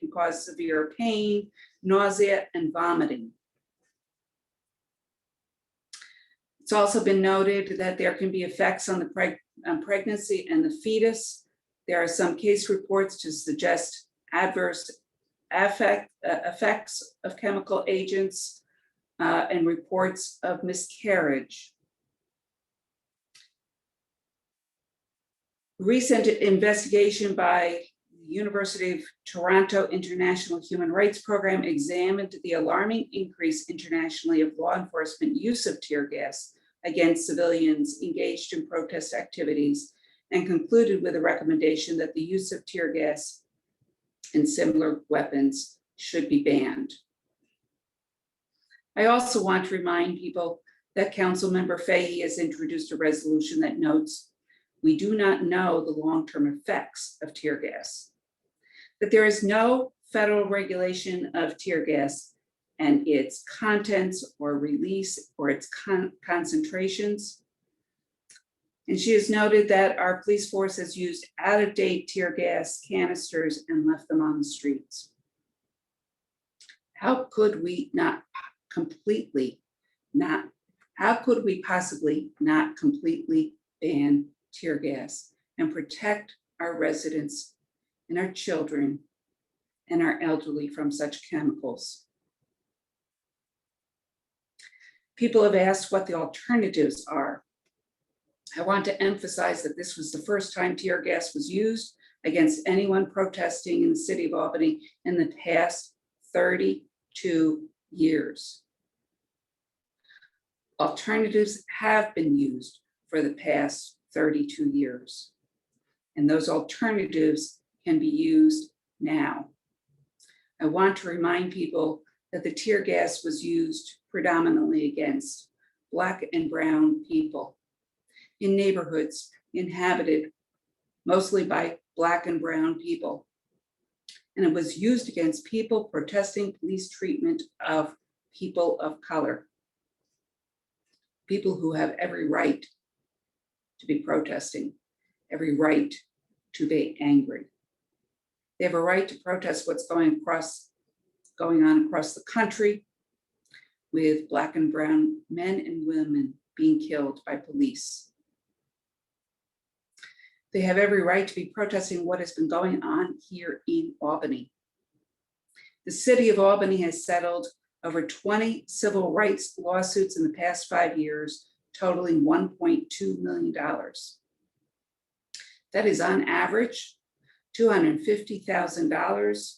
can cause severe pain, nausea, and vomiting. It's also been noted that there can be effects on the pregnancy and the fetus. There are some case reports to suggest adverse effects of chemical agents and reports of miscarriage. Recent investigation by the University of Toronto International Human Rights Program examined the alarming increase internationally of law enforcement use of tear gas against civilians engaged in protest activities, and concluded with a recommendation that the use of tear gas and similar weapons should be banned. I also want to remind people that Councilmember Fahey has introduced a resolution that notes we do not know the long-term effects of tear gas. that there is no federal regulation of tear gas and its contents or release or its concentrations. And she has noted that our police force has used out-of-date tear gas canisters and left them on the streets. How could we possibly not completely ban tear gas and protect our residents and our children and our elderly from such chemicals? People have asked what the alternatives are. I want to emphasize that this was the first time tear gas was used against anyone protesting in the city of Albany in the past 32 years. Alternatives have been used for the past 32 years, and those alternatives can be used now. I want to remind people that the tear gas was used predominantly against Black and brown people in neighborhoods inhabited mostly by Black and brown people. And it was used against people protesting police treatment of people of color, people who have every right to be protesting, every right to be angry. They have a right to protest what's going on across the country with Black and brown men and women being killed by police. They have every right to be protesting what has been going on here in Albany. The city of Albany has settled over 20 civil rights lawsuits in the past 5 years, totaling $1.2 million. That is on average $250,000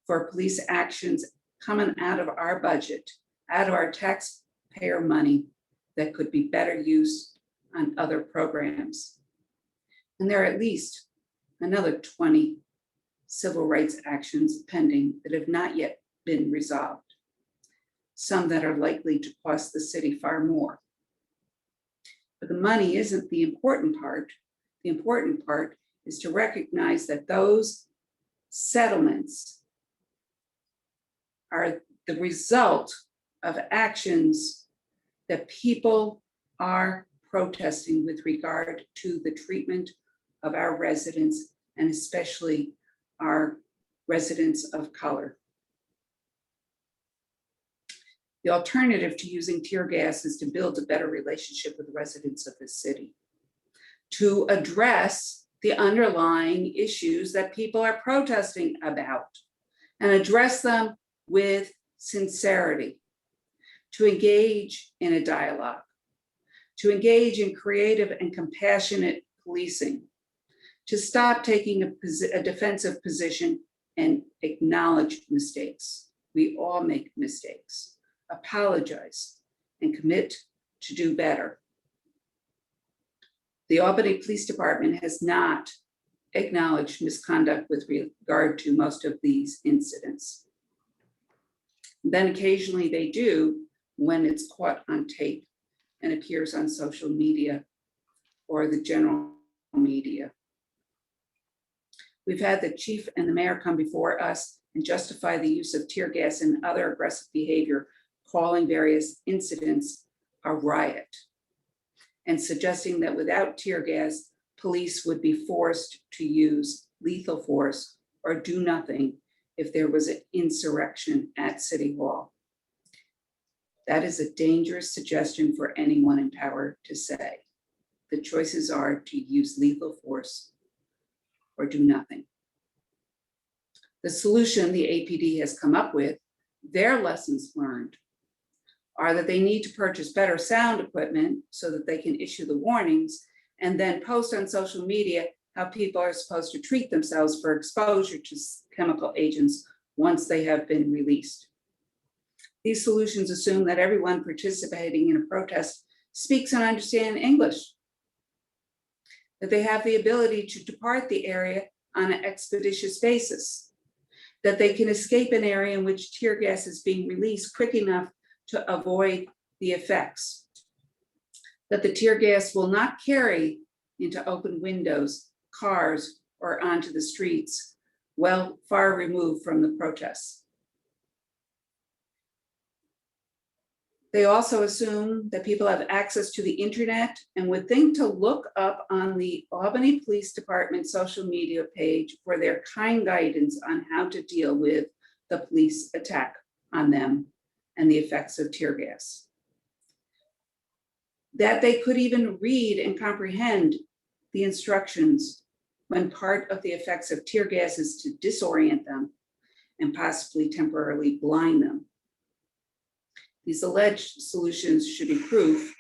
for police actions coming out of our budget, out of our taxpayer money that could be better used on other programs. And there are at least another 20 civil rights actions pending that have not yet been resolved, some that are likely to cost the city far more. But the money isn't the important part. The important part is to recognize that those settlements are the result of actions that people are protesting with regard to the treatment of our residents, and especially our residents of color. The alternative to using tear gas is to build a better relationship with the residents of the city, to address the underlying issues that people are protesting about and address them with sincerity, to engage in a dialogue, to engage in creative and compassionate policing, to stop taking a defensive position and acknowledge mistakes. We all make mistakes. Apologize and commit to do better. The Albany Police Department has not acknowledged misconduct with regard to most of these incidents. Then occasionally they do when it's caught on tape and appears on social media or the general media. We've had the chief and the mayor come before us and justify the use of tear gas and other aggressive behavior, calling various incidents a riot, and suggesting that without tear gas, police would be forced to use lethal force or do nothing if there was an insurrection at City Hall. That is a dangerous suggestion for anyone in power to say. The choices are to use lethal force or do nothing. The solution the APD has come up with, their lessons learned, are that they need to purchase better sound equipment so that they can issue the warnings and then post on social media how people are supposed to treat themselves for exposure to chemical agents once they have been released. These solutions assume that everyone participating in a protest speaks and understands English, that they have the ability to depart the area on an expeditious basis, that they can escape an area in which tear gas is being released quick enough to avoid the effects, that the tear gas will not carry into open windows, cars, or onto the streets far removed from the protests. They also assume that people have access to the internet and would think to look up on the Albany Police Department social media page for their kind guidance on how to deal with the police attack on them and the effects of tear gas. That they could even read and comprehend the instructions when part of the effects of tear gas is to disorient them and possibly temporarily blind them. These alleged solutions should be proof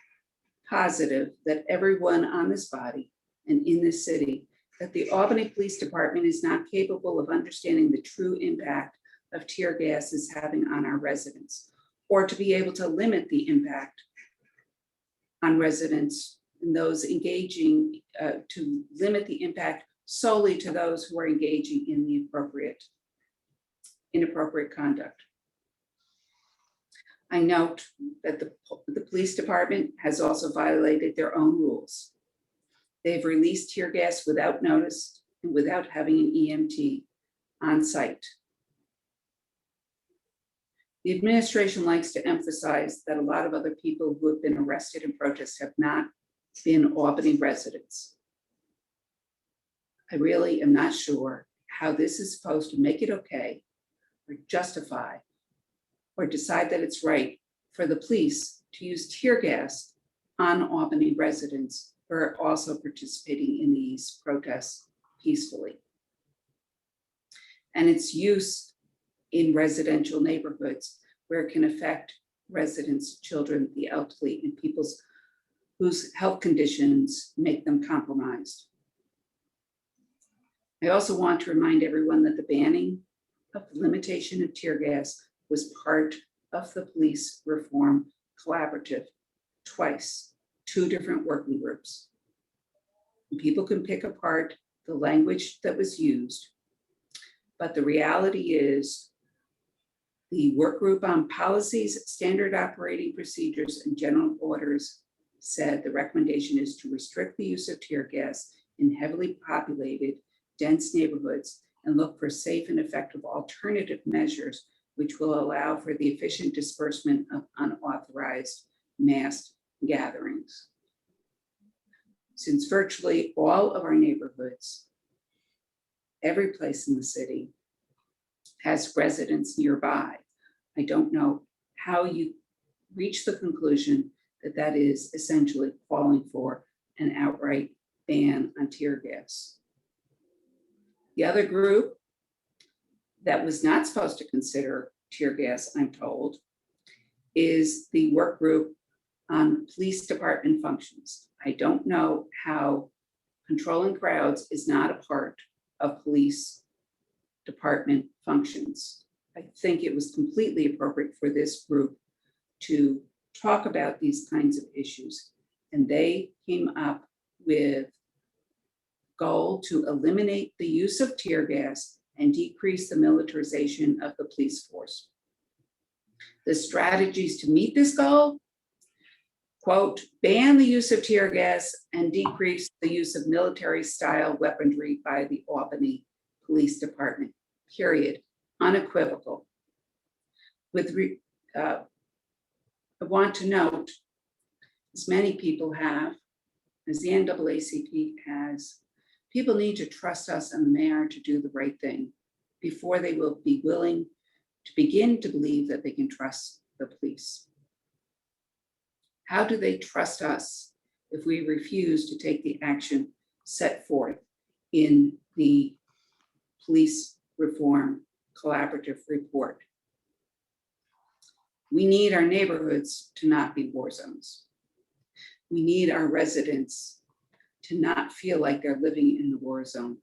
positive that everyone on this body and in this city, that the Albany Police Department is not capable of understanding the true impact of tear gas is having on our residents, or to be able to limit the impact on residents and those engaging, to limit the impact solely to those who are engaging in the inappropriate conduct. I note that the police department has also violated their own rules. They've released tear gas without notice and without having an EMT on site. The administration likes to emphasize that a lot of other people who have been arrested in protests have not been Albany residents. I really am not sure how this is supposed to make it okay or justify or decide that it's right for the police to use tear gas on Albany residents who are also participating in these protests peacefully. And its use in residential neighborhoods where it can affect residents, children, the elderly, and people whose health conditions make them compromised. I also want to remind everyone that the banning of the limitation of tear gas was part of the police reform collaborative twice, 2 different working groups. And people can pick apart the language that was used, but the reality is the work group on policies, standard operating procedures, and general orders said the recommendation is to restrict the use of tear gas in heavily populated, dense neighborhoods and look for safe and effective alternative measures which will allow for the efficient disbursement of unauthorized mass gatherings. Since virtually all of our neighborhoods, every place in the city has residents nearby, I don't know how you reach the conclusion that that is essentially calling for an outright ban on tear gas. The other group that was not supposed to consider tear gas, I'm told, is the work group on police department functions. I don't know how controlling crowds is not a part of police department functions. I think it was completely appropriate for this group to talk about these kinds of issues. And they came up with a goal to eliminate the use of tear gas and decrease the militarization of the police force. The strategies to meet this goal, quote, ban the use of tear gas and decrease the use of military-style weaponry by the Albany Police Department, period, unequivocal. I want to note, as many people have, as the NAACP has, people need to trust us and the mayor to do the right thing before they will be willing to begin to believe that they can trust the police. How do they trust us if we refuse to take the action set forth in the police reform collaborative report? We need our neighborhoods to not be war zones. We need our residents to not feel like they're living in the war zone.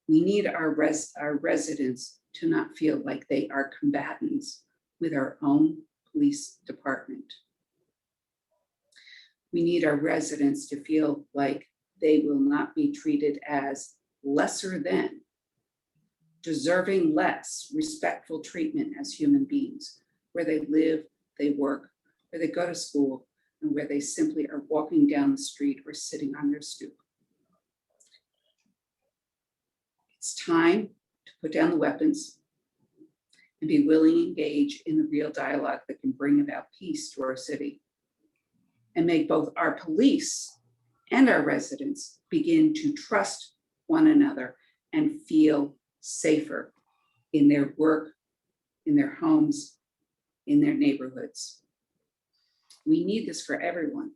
We need our residents to not feel like they are combatants with our own police department. We need our residents to feel like they will not be treated as lesser than, deserving less respectful treatment as human beings, where they live, they work, where they go to school, and where they simply are walking down the street or sitting on their stoop. It's time to put down the weapons and be willing to engage in the real dialogue that can bring about peace to our city and make both our police and our residents begin to trust one another and feel safer in their work, in their homes, in their neighborhoods. We need this for everyone.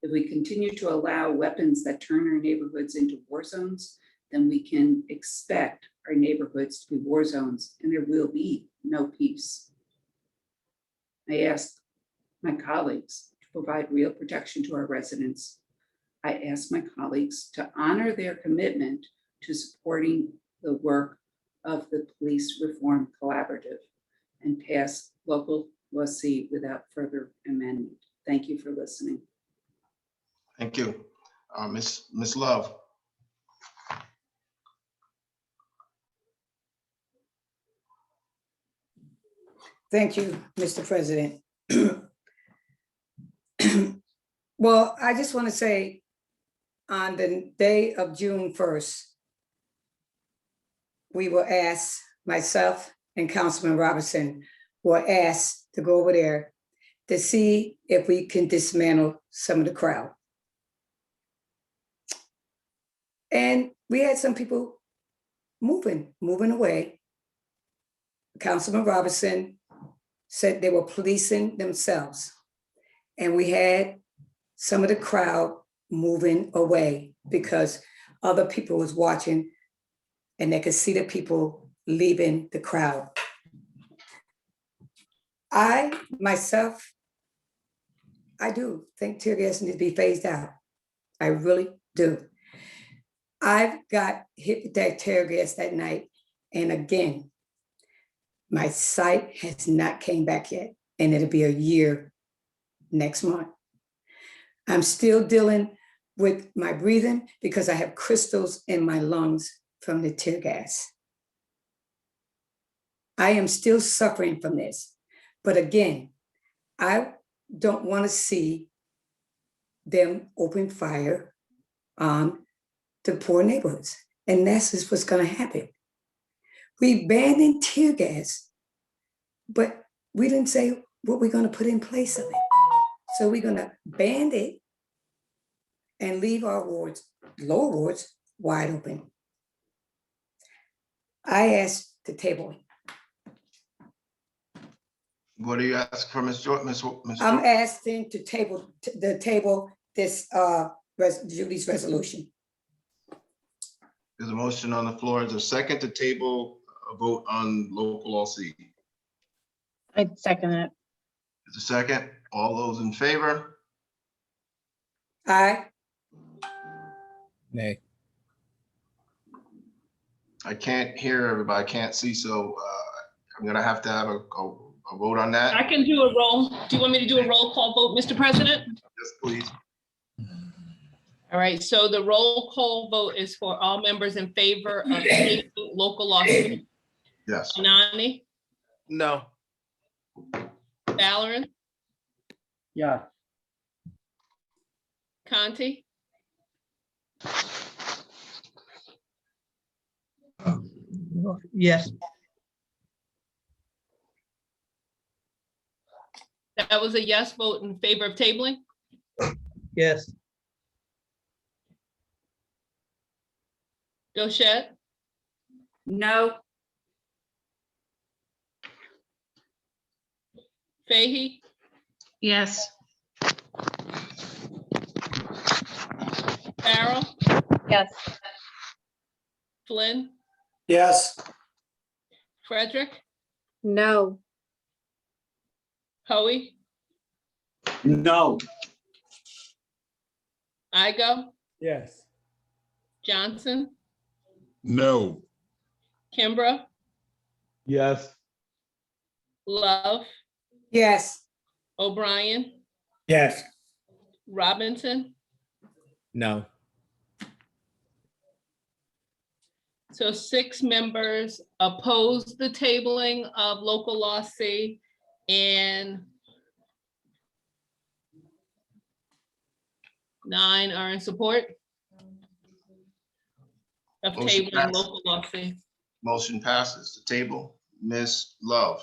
If we continue to allow weapons that turn our neighborhoods into war zones, then we can expect our neighborhoods to be war zones and there will be no peace. I ask my colleagues to provide real protection to our residents. I ask my colleagues to honor their commitment to supporting the work of the Police Reform Collaborative and pass local law C without further amendment. Thank you for listening. Thank you. Ms. Love. Thank you, Mr. President. Well, I just want to say on the day of June 1st, we were asked, myself and Councilman Robinson were asked to go over there to see if we can dismantle some of the crowd. And we had some people moving away. Councilman Robinson said they were policing themselves. And we had some of the crowd moving away because other people was watching and they could see the people leaving the crowd. I, myself, I do think tear gas needs to be phased out. I really do. I've got hit with that tear gas that night. And again, my sight has not came back yet. And it'll be a year next month. I'm still dealing with my breathing because I have crystals in my lungs from the tear gas. I am still suffering from this. But again, I don't want to see them open fire on the poor neighborhoods. And that's just what's going to happen. We banned in tear gas, but we didn't say what we're going to put in place of it. So we're going to ban it and leave our wards, lower wards, wide open. I asked to table it. What do you ask for, Ms. Jordan? I'm asking to table this Julie's resolution. There's a motion on the floor. Is there a second to table a vote on local law C? I'd second it. Is a second? All those in favor? Aye. Nay. I can't hear everybody. I can't see, so I'm gonna have to have a vote on that. I can do a roll. Do you want me to do a roll call vote, Mr. President? Yes, please. All right, so the roll call vote is for all members in favor of taking local law. Yes. Anani, No. Valorant, Yeah. Conti, Yes. that was a yes vote in favor of tabling. Yes. Doshette, No. Fahey, Yes. Farrell, Yes. Flynn, Yes. Frederick, No. Hoey, No. Igo, Yes. Johnson, No. Kimbrough, Yes. Love, Yes. O'Brien, Yes. Robinson. No. So 6 members oppose the tabling of local law C and 9 are in support of Motion tabling passed. local law C. Motion passes to table. Ms. Love.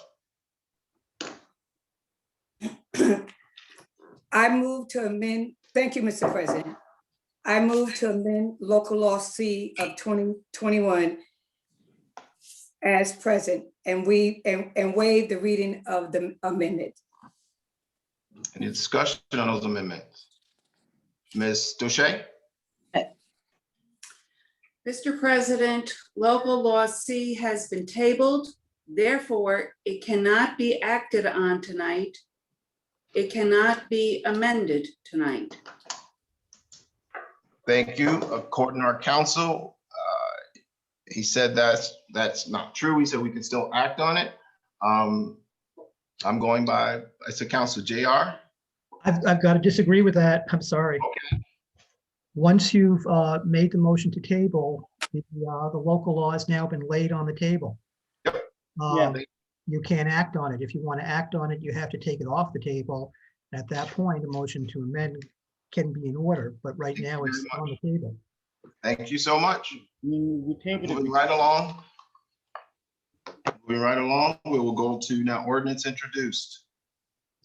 I move to amend, thank you, Mr. President. I move to amend local law C of 2021 as present and waive the reading of the amendment. Any discussion on those amendments? Ms. Doche? Mr. President, local law C has been tabled. Therefore, it cannot be acted on tonight. It cannot be amended tonight. Thank you. According to our counsel, he said that's not true. He said we can still act on it. I'm going by, it's a counsel, JR. I've got to disagree with that. I'm sorry. Okay. Once you've made the motion to table, the local law has now been laid on the table. You can't act on it. If you want to act on it, you have to take it off the table. At that point, a motion to amend can be in order, but right now it's on the table. Thank you so much. Moving right along. Moving right along, we will go to now ordinance introduced.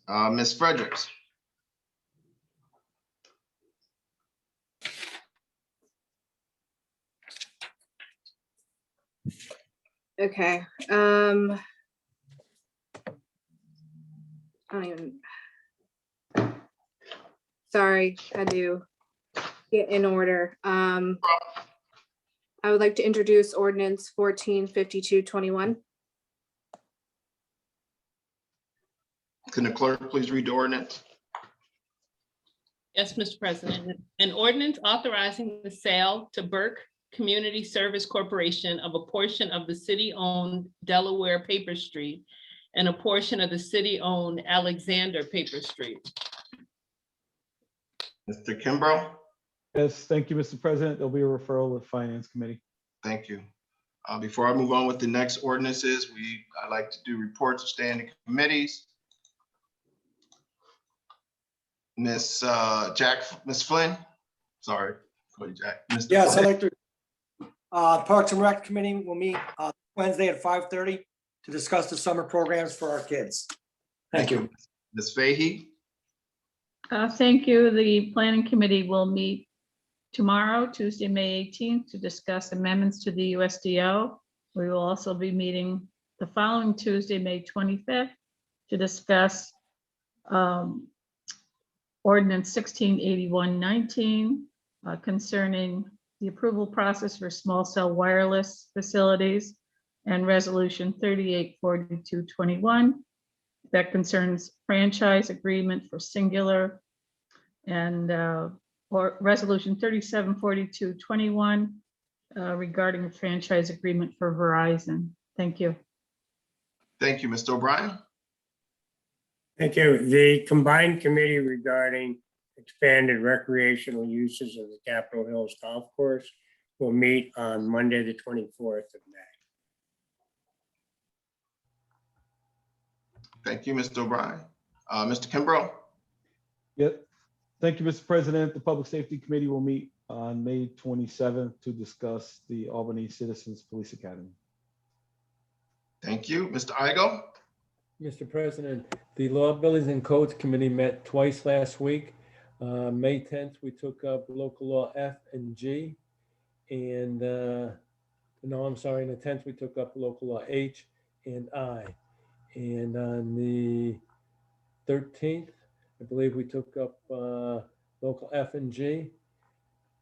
Ms. Fredericks. Okay, I don't even. Sorry, had to get in order. I would like to introduce ordinance 145221. Can the clerk please read the ordinance? Yes, Mr. President. An ordinance authorizing the sale to Burke Community Service Corporation of a portion of the city-owned Delaware Paper Street and a portion of the city-owned Alexander Paper Street. Mr. Kimbrough? Yes, thank you, Mr. President. There'll be a referral to Finance Committee. Thank you. Before I move on with the next ordinances, I like to do reports of standing committees. Ms. Flynn, sorry, call you Jack. Mr. Yes, Flynn. I'd like to, Parks and Rec Committee will meet Wednesday at 5:30 to discuss the summer programs for our kids. Thank you. Ms. Fahey, Thank you. The Planning Committee will meet tomorrow, Tuesday, May 18th, to discuss amendments to the USDO. We will also be meeting the following Tuesday, May 25th, to discuss Ordinance 1681-19 concerning the approval process for small cell wireless facilities, and Resolution 384221 that concerns franchise agreement for Singular, and or Resolution 374221 regarding a franchise agreement for Verizon. Thank you. thank you, Mr. O'Brien. Thank you. The combined committee regarding expanded recreational uses of the Capitol Hills Golf Course will meet on Monday, the 24th of May. Thank you, Mr. O'Brien. Mr. Kimbrough? Yep. Thank you, Mr. President. The Public Safety Committee will meet on May 27th to discuss the Albany Citizens Police Academy. Thank you. Mr. Igo? Mr. President, the Law, Buildings and Codes Committee met twice last week. May 10th, we took up local law F and G. And no, I'm sorry, on the 10th, we took up local law H and I. And on the 13th, I believe we took up local F and G.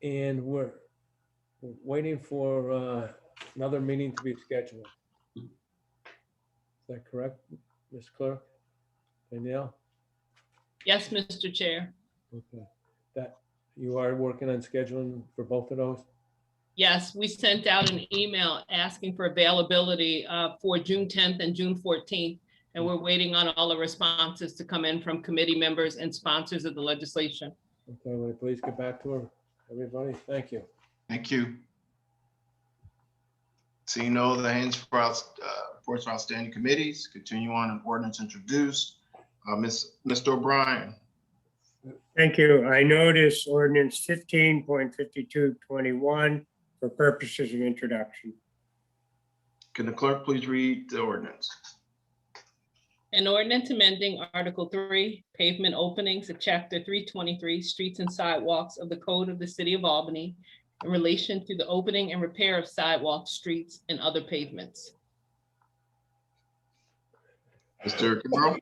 And we're waiting for another meeting to be scheduled. Is that correct, Ms. Clerk? Danielle? Yes, Mr. Chair. Okay. That you are working on scheduling for both of those? Yes, we sent out an email asking for availability for June 10th and June 14th. And we're waiting on all the responses to come in from committee members and sponsors of the legislation. Okay, will you please get back to her, everybody? Thank you. Thank you. Seeing no other hands for reports for outstanding committees, continue on an ordinance introduced. Mr. O'Brien. Thank you. I notice ordinance 15.5221 for purposes of introduction. Can the clerk please read the ordinance? An ordinance amending Article 3, pavement openings of Chapter 323, streets and sidewalks of the Code of the City of Albany in relation to the opening and repair of sidewalks, streets, and other pavements. Mr. Kimbrough?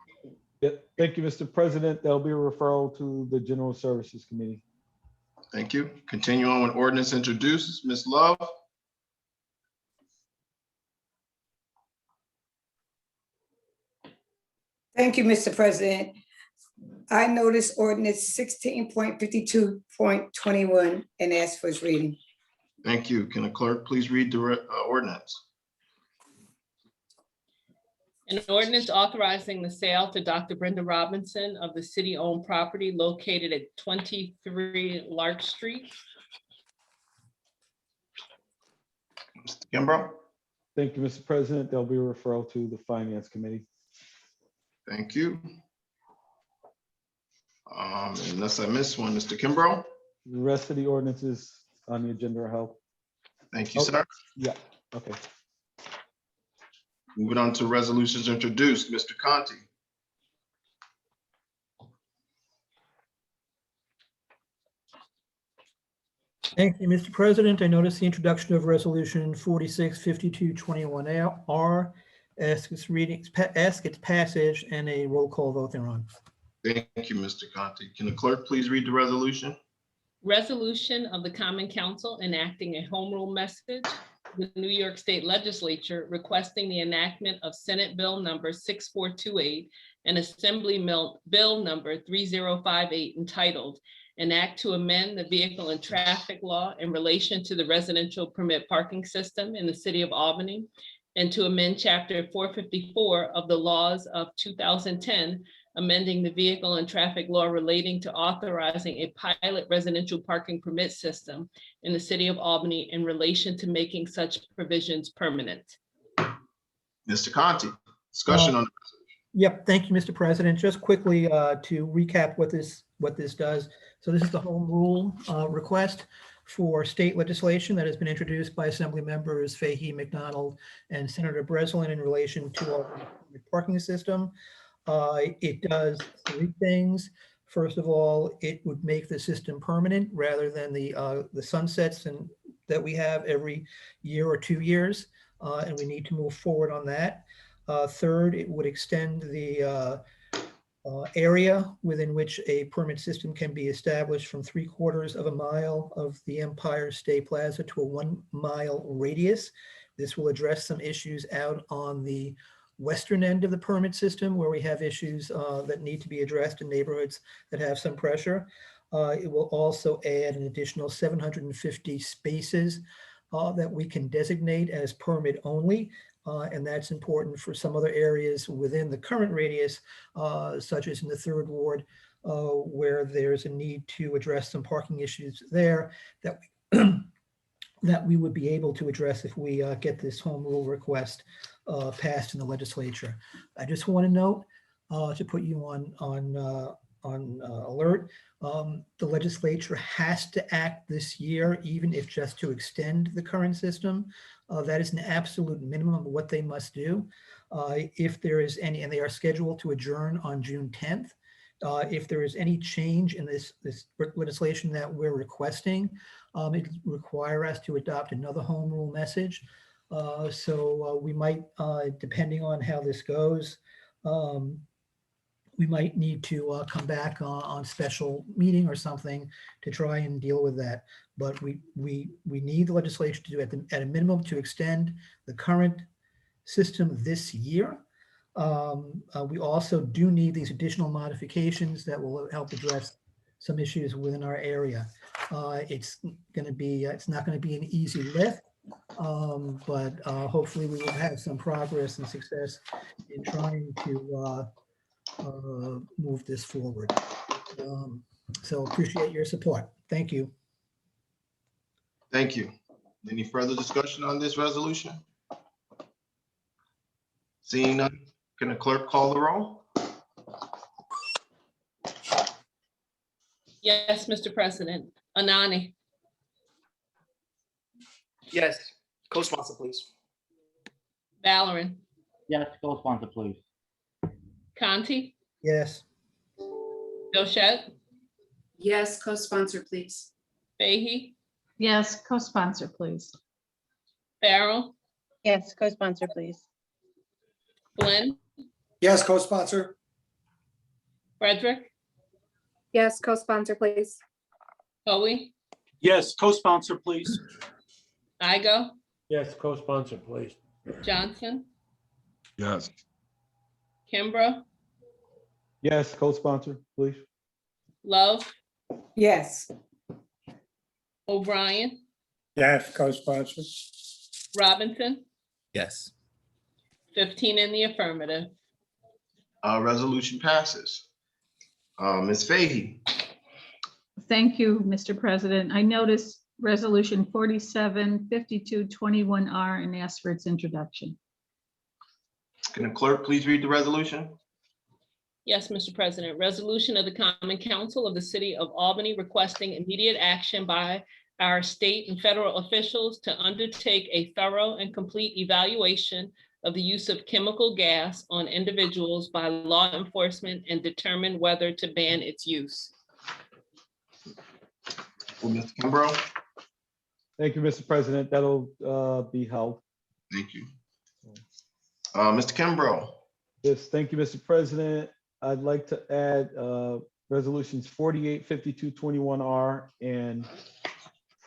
Yeah, thank you, Mr. President. There'll be a referral to the General Services Committee. Thank you. Continue on with ordinance introduced. Ms. Love? Thank you, Mr. President. I noticed ordinance 16.52.21 and ask for its reading. Thank you. Can the clerk please read the ordinance? An ordinance authorizing the sale to Dr. Brenda Robinson of the city-owned property located at 23 Lark Street. Mr. Kimbrough? Thank you, Mr. President. There'll be a referral to the Finance Committee. Thank you. Unless I missed one, Mr. Kimbrough? The rest of the ordinances on the agenda are held. Thank you, sir. Yeah, okay. Moving on to resolutions introduced, Mr. Conti. Thank you, Mr. President. I notice the introduction of Resolution 465221R. Ask its passage and a roll call vote thereon. Thank you, Mr. Conti. Can the clerk please read the resolution? Resolution of the Common Council enacting a home rule message. The New York State Legislature requesting the enactment of Senate Bill number 6428 and Assembly Bill number 3058 entitled An Act to Amend the Vehicle and Traffic Law in relation to the residential permit parking system in the city of Albany, and to amend Chapter 454 of the laws of 2010, amending the vehicle and traffic law relating to authorizing a pilot residential parking permit system in the city of Albany in relation to making such provisions permanent. Mr. Conti, discussion on. Yep, thank you, Mr. President. Just quickly to recap what this does. So this is the home rule request for state legislation that has been introduced by Assembly members Fahey, McDonald, and Senator Breslin in relation to our parking system. It does three things. First of all, it would make the system permanent rather than the sunsets that we have every year or 2 years, and we need to move forward on that. Third, it would extend the area within which a permit system can be established from 3/4 of a mile of the Empire State Plaza to a 1 mile radius. This will address some issues out on the western end of the permit system where we have issues that need to be addressed in neighborhoods that have some pressure. It will also add an additional 750 spaces that we can designate as permit only. And that's important for some other areas within the current radius, such as in the 3rd Ward, where there's a need to address some parking issues there that that we would be able to address if we get this home rule request passed in the legislature. I just want to note to put you on alert. The legislature has to act this year, even if just to extend the current system. That is an absolute minimum of what they must do. If there is any, and they are scheduled to adjourn on June 10th. If there is any change in this legislation that we're requesting, it require us to adopt another home rule message. So we might, depending on how this goes, we might need to come back on special meeting or something to try and deal with that. But we need the legislation to do at a minimum to extend the current system this year. We also do need these additional modifications that will help address some issues within our area. It's not going to be an easy lift, but hopefully we will have some progress and success in trying to move this forward. So appreciate your support. Thank you. Thank you. Any further discussion on this resolution? Seeing none, can the clerk call the roll? Yes, Mr. President. Anani, Yes. Co-sponsor, please. Valorem, Yes, co-sponsor, please. Conti, Yes. Sarchet, Yes, co-sponsor, please. Fahy, Yes, co-sponsor, please. Farrell, Yes, co-sponsor, please. Flynn, Yes, co-sponsor. Frederick, Yes, co-sponsor, please. Hoey, Yes, co-sponsor, please. Igo, Yes, co-sponsor, please. Johnson, Yes. Kimbrough, Yes, co-sponsor, please. Love, Yes. O'Brien, Yes, co-sponsor. Robinson, Yes. 15 in the affirmative. Resolution passes. Ms. Fahey, Thank you, Mr. President. I noticed Resolution 475221R and ask for its introduction. can the clerk please read the resolution? Yes, Mr. President. Resolution of the Common Council of the City of Albany requesting immediate action by our state and federal officials to undertake a thorough and complete evaluation of the use of chemical gas on individuals by law enforcement and determine whether to ban its use. Well, Mr. Kimbrough, Thank you, Mr. President. That'll be held. thank you. Mr. Kimbrough, Yes, thank you, Mr. President. I'd like to add resolutions 485221R and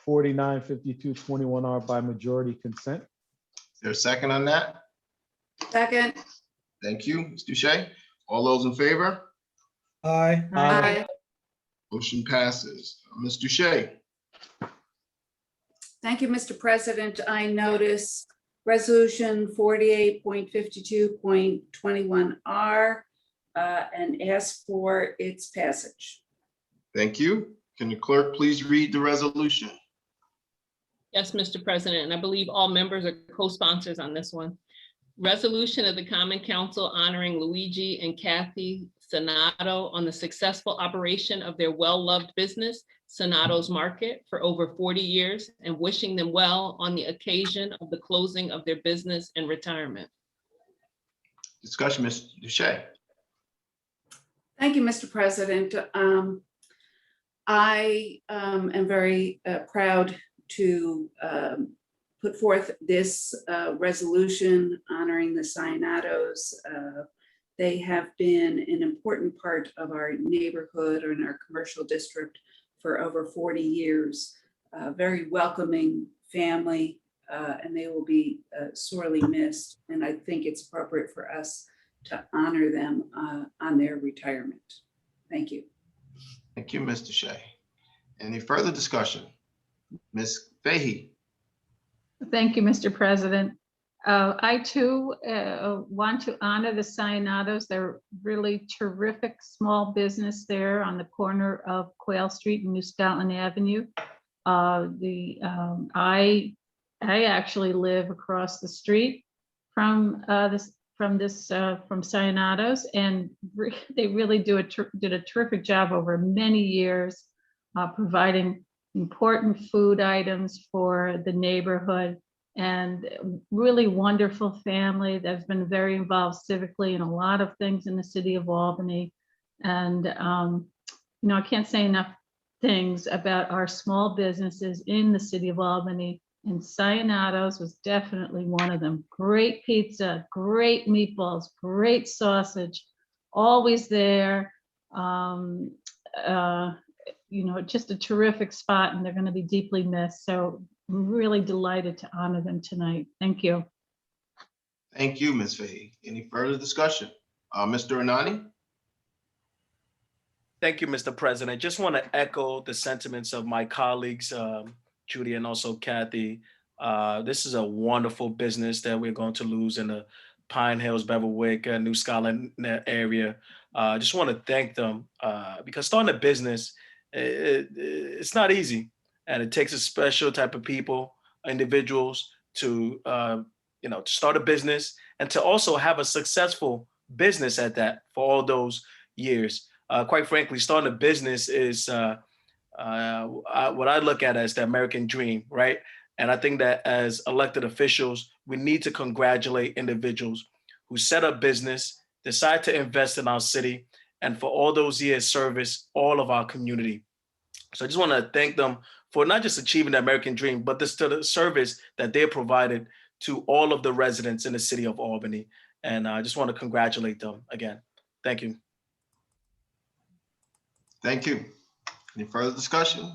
495221R by majority consent. is there a second on that? Second. Thank you, Ms. Duche. All those in favor? Aye. Aye. Motion passes. Ms. Duche, Thank you, Mr. President. I notice resolution 48.52.21R and ask for its passage. thank you. Can the clerk please read the resolution? Yes, Mr. President, and I believe all members are co-sponsors on this one. Resolution of the Common Council honoring Luigi and Kathy Sonato on the successful operation of their well-loved business, Sonato's Market, for over 40 years and wishing them well on the occasion of the closing of their business and retirement. Discussion, Ms. Duche. Thank you, Mr. President. I am very proud to put forth this resolution honoring the Sionatos. They have been an important part of our neighborhood or in our commercial district for over 40 years. Very welcoming family, and they will be sorely missed. And I think it's appropriate for us to honor them on their retirement. Thank you. Thank you, Ms. Duche. Any further discussion? Ms. Fahey, Thank you, Mr. President. I too want to honor the Sionatos. They're really terrific small business there on the corner of Quail Street and New Scotland Avenue. I actually live across the street from Sionatos, and they really did a terrific job over many years providing important food items for the neighborhood, and really wonderful family that's been very involved civically in a lot of things in the city of Albany. And I can't say enough things about our small businesses in the city of Albany, and Sionatos was definitely one of them. Great pizza, great meatballs, great sausage, always there. Just a terrific spot, and they're going to be deeply missed. So I'm really delighted to honor them tonight. Thank you. thank you, Ms. Fahey. Any further discussion? Mr. Anani? Thank you, Mr. President. Just want to echo the sentiments of my colleagues, Judy and also Kathy. This is a wonderful business that we're going to lose in the Pine Hills, Beverwyck, New Scotland area. Just want to thank them because starting a business, it's not easy, and it takes a special type of people, individuals to start a business and to also have a successful business at that for all those years. Quite frankly, starting a business is what I look at as the American dream, right? And I think that as elected officials, we need to congratulate individuals who set up business, decide to invest in our city, and for all those years service all of our community. So I just want to thank them for not just achieving the American dream, but the service that they provided to all of the residents in the city of Albany. And I just want to congratulate them again. Thank you. Thank you. Any further discussion?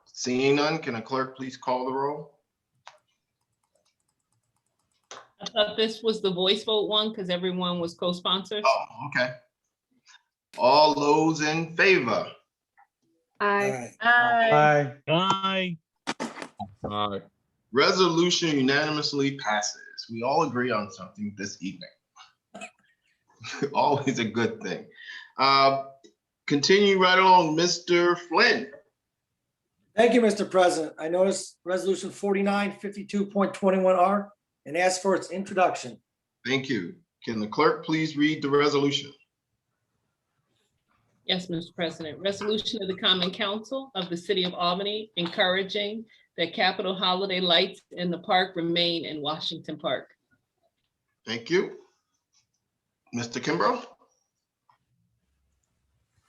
Seeing none, can a clerk please call the roll? I thought this was the voice vote one because everyone was co-sponsors. Oh, okay. All those in favor? Aye. Aye. Aye. Aye. Resolution unanimously passes. We all agree on something this evening. Always a good thing. Continue right on, Mr. Flynn. Thank you, Mr. President. I noticed Resolution 4952.21R and ask for its introduction. Thank you. Can the clerk please read the resolution? Yes, Mr. President. Resolution of the Common Council of the City of Albany encouraging that Capitol holiday lights in the park remain in Washington Park. Thank you. Mr. Kimbrough?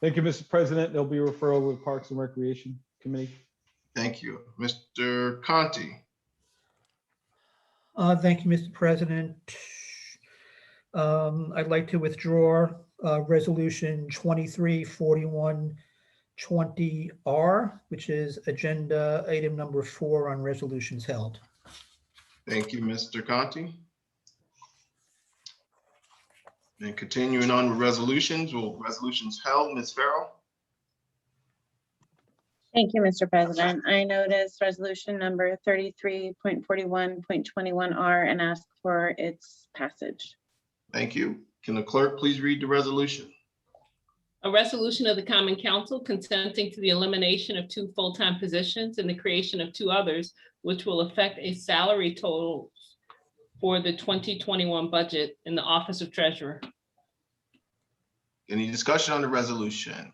Thank you, Mr. President. There'll be a referral with Parks and Recreation Committee. Thank you. Mr. Conti? Thank you, Mr. President. I'd like to withdraw Resolution 234120R, which is agenda item number 4 on resolutions held. Thank you, Mr. Conti. And continuing on with resolutions, resolutions held, Ms. Farrell? Thank you, Mr. President. I notice resolution number 33.41.21R and ask for its passage. Thank you. Can the clerk please read the resolution? A resolution of the Common Council consenting to the elimination of 2 full-time positions and the creation of 2 others, which will affect a salary total for the 2021 budget in the Office of Treasurer. Any discussion on the resolution?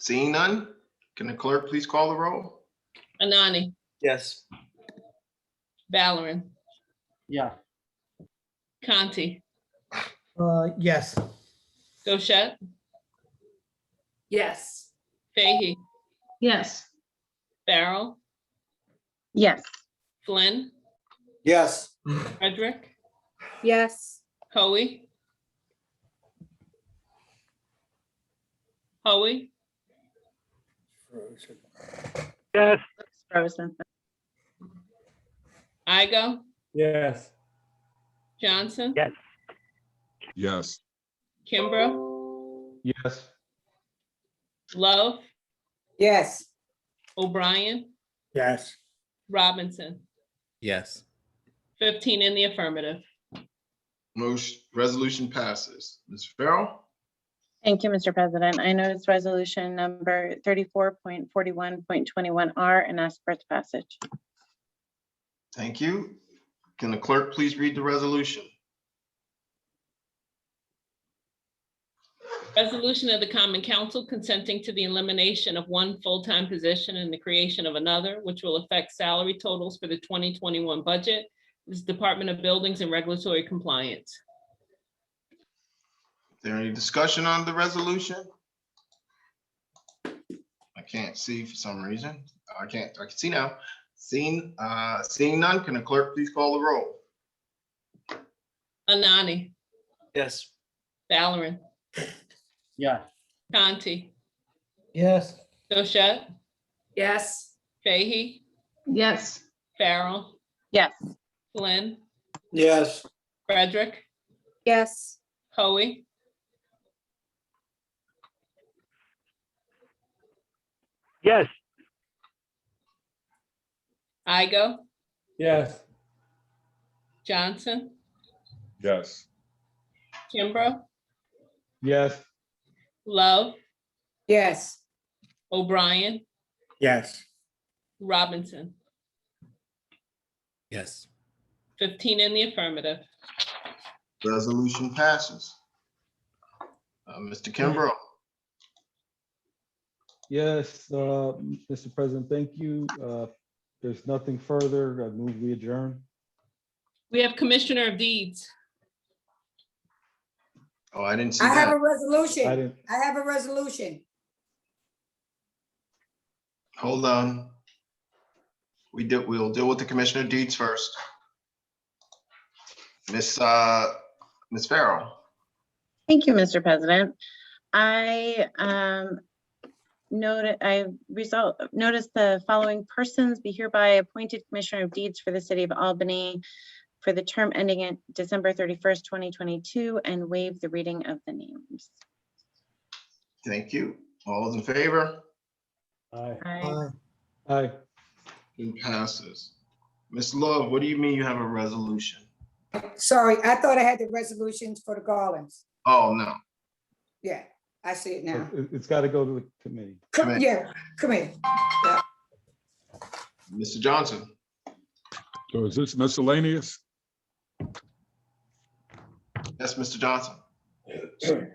Seeing none, can the clerk please call the roll? Anani, Yes. Valorem, Yes. Conti, Yes. Sarchet, Yes. Fahey, Yes. Farrell, Yes. Flynn, Yes. Frederick, Yes. Hoey. Hoey, Yes. Frozen. Igo, Yes. Johnson, Yes. Yes. Kimbrough, Yes. Love, Yes. O'Brien, Yes. Robinson, Yes. 15 in the affirmative. Motion, resolution passes. Ms. Farrell? Thank you, Mr. President. I notice resolution number 34.41.21R and ask for its passage. Thank you. Can the clerk please read the resolution? Resolution of the Common Council consenting to the elimination of 1 full-time position and the creation of another, which will affect salary totals for the 2021 budget. This is Department of Buildings and Regulatory Compliance. Is there any discussion on the resolution? I can't see for some reason. I can see now. Seeing none, can the clerk please call the roll? Anani, Yes. Valorem, Yes. Conti, Yes. Sarchet, Yes. Fahey, Yes. Farrell, Yes. Flynn, Yes. Frederick, Yes. Hoey, Yes. Igo, Yes. Johnson, Yes. Kimbrough, Yes. Love, Yes. O'Brien, Yes. Robinson, Yes. 15 in the affirmative. Resolution passes. Mr. Kimbrough? Yes, Mr. President, thank you. There's nothing further. I move we adjourn. We have Commissioner of Deeds. Oh, I didn't see I have a that. resolution. I have a resolution. Hold on. We'll deal with the Commissioner of Deeds first. Miss Farrell. Thank you, Mr. President. I noticed the following persons be hereby appointed Commissioner of Deeds for the City of Albany for the term ending at December 31st, 2022, and waive the reading of the names. Thank you. All those in favor? Aye. Aye. It passes. Ms. Love, what do you mean you have a resolution? Sorry, I thought I had the resolutions for the Garlands. Oh, no. Yeah, I see it now. It's got to go to the committee. Yeah, come in. Yeah. Mr. Johnson. So is this miscellaneous? Yes, Mr. Johnson.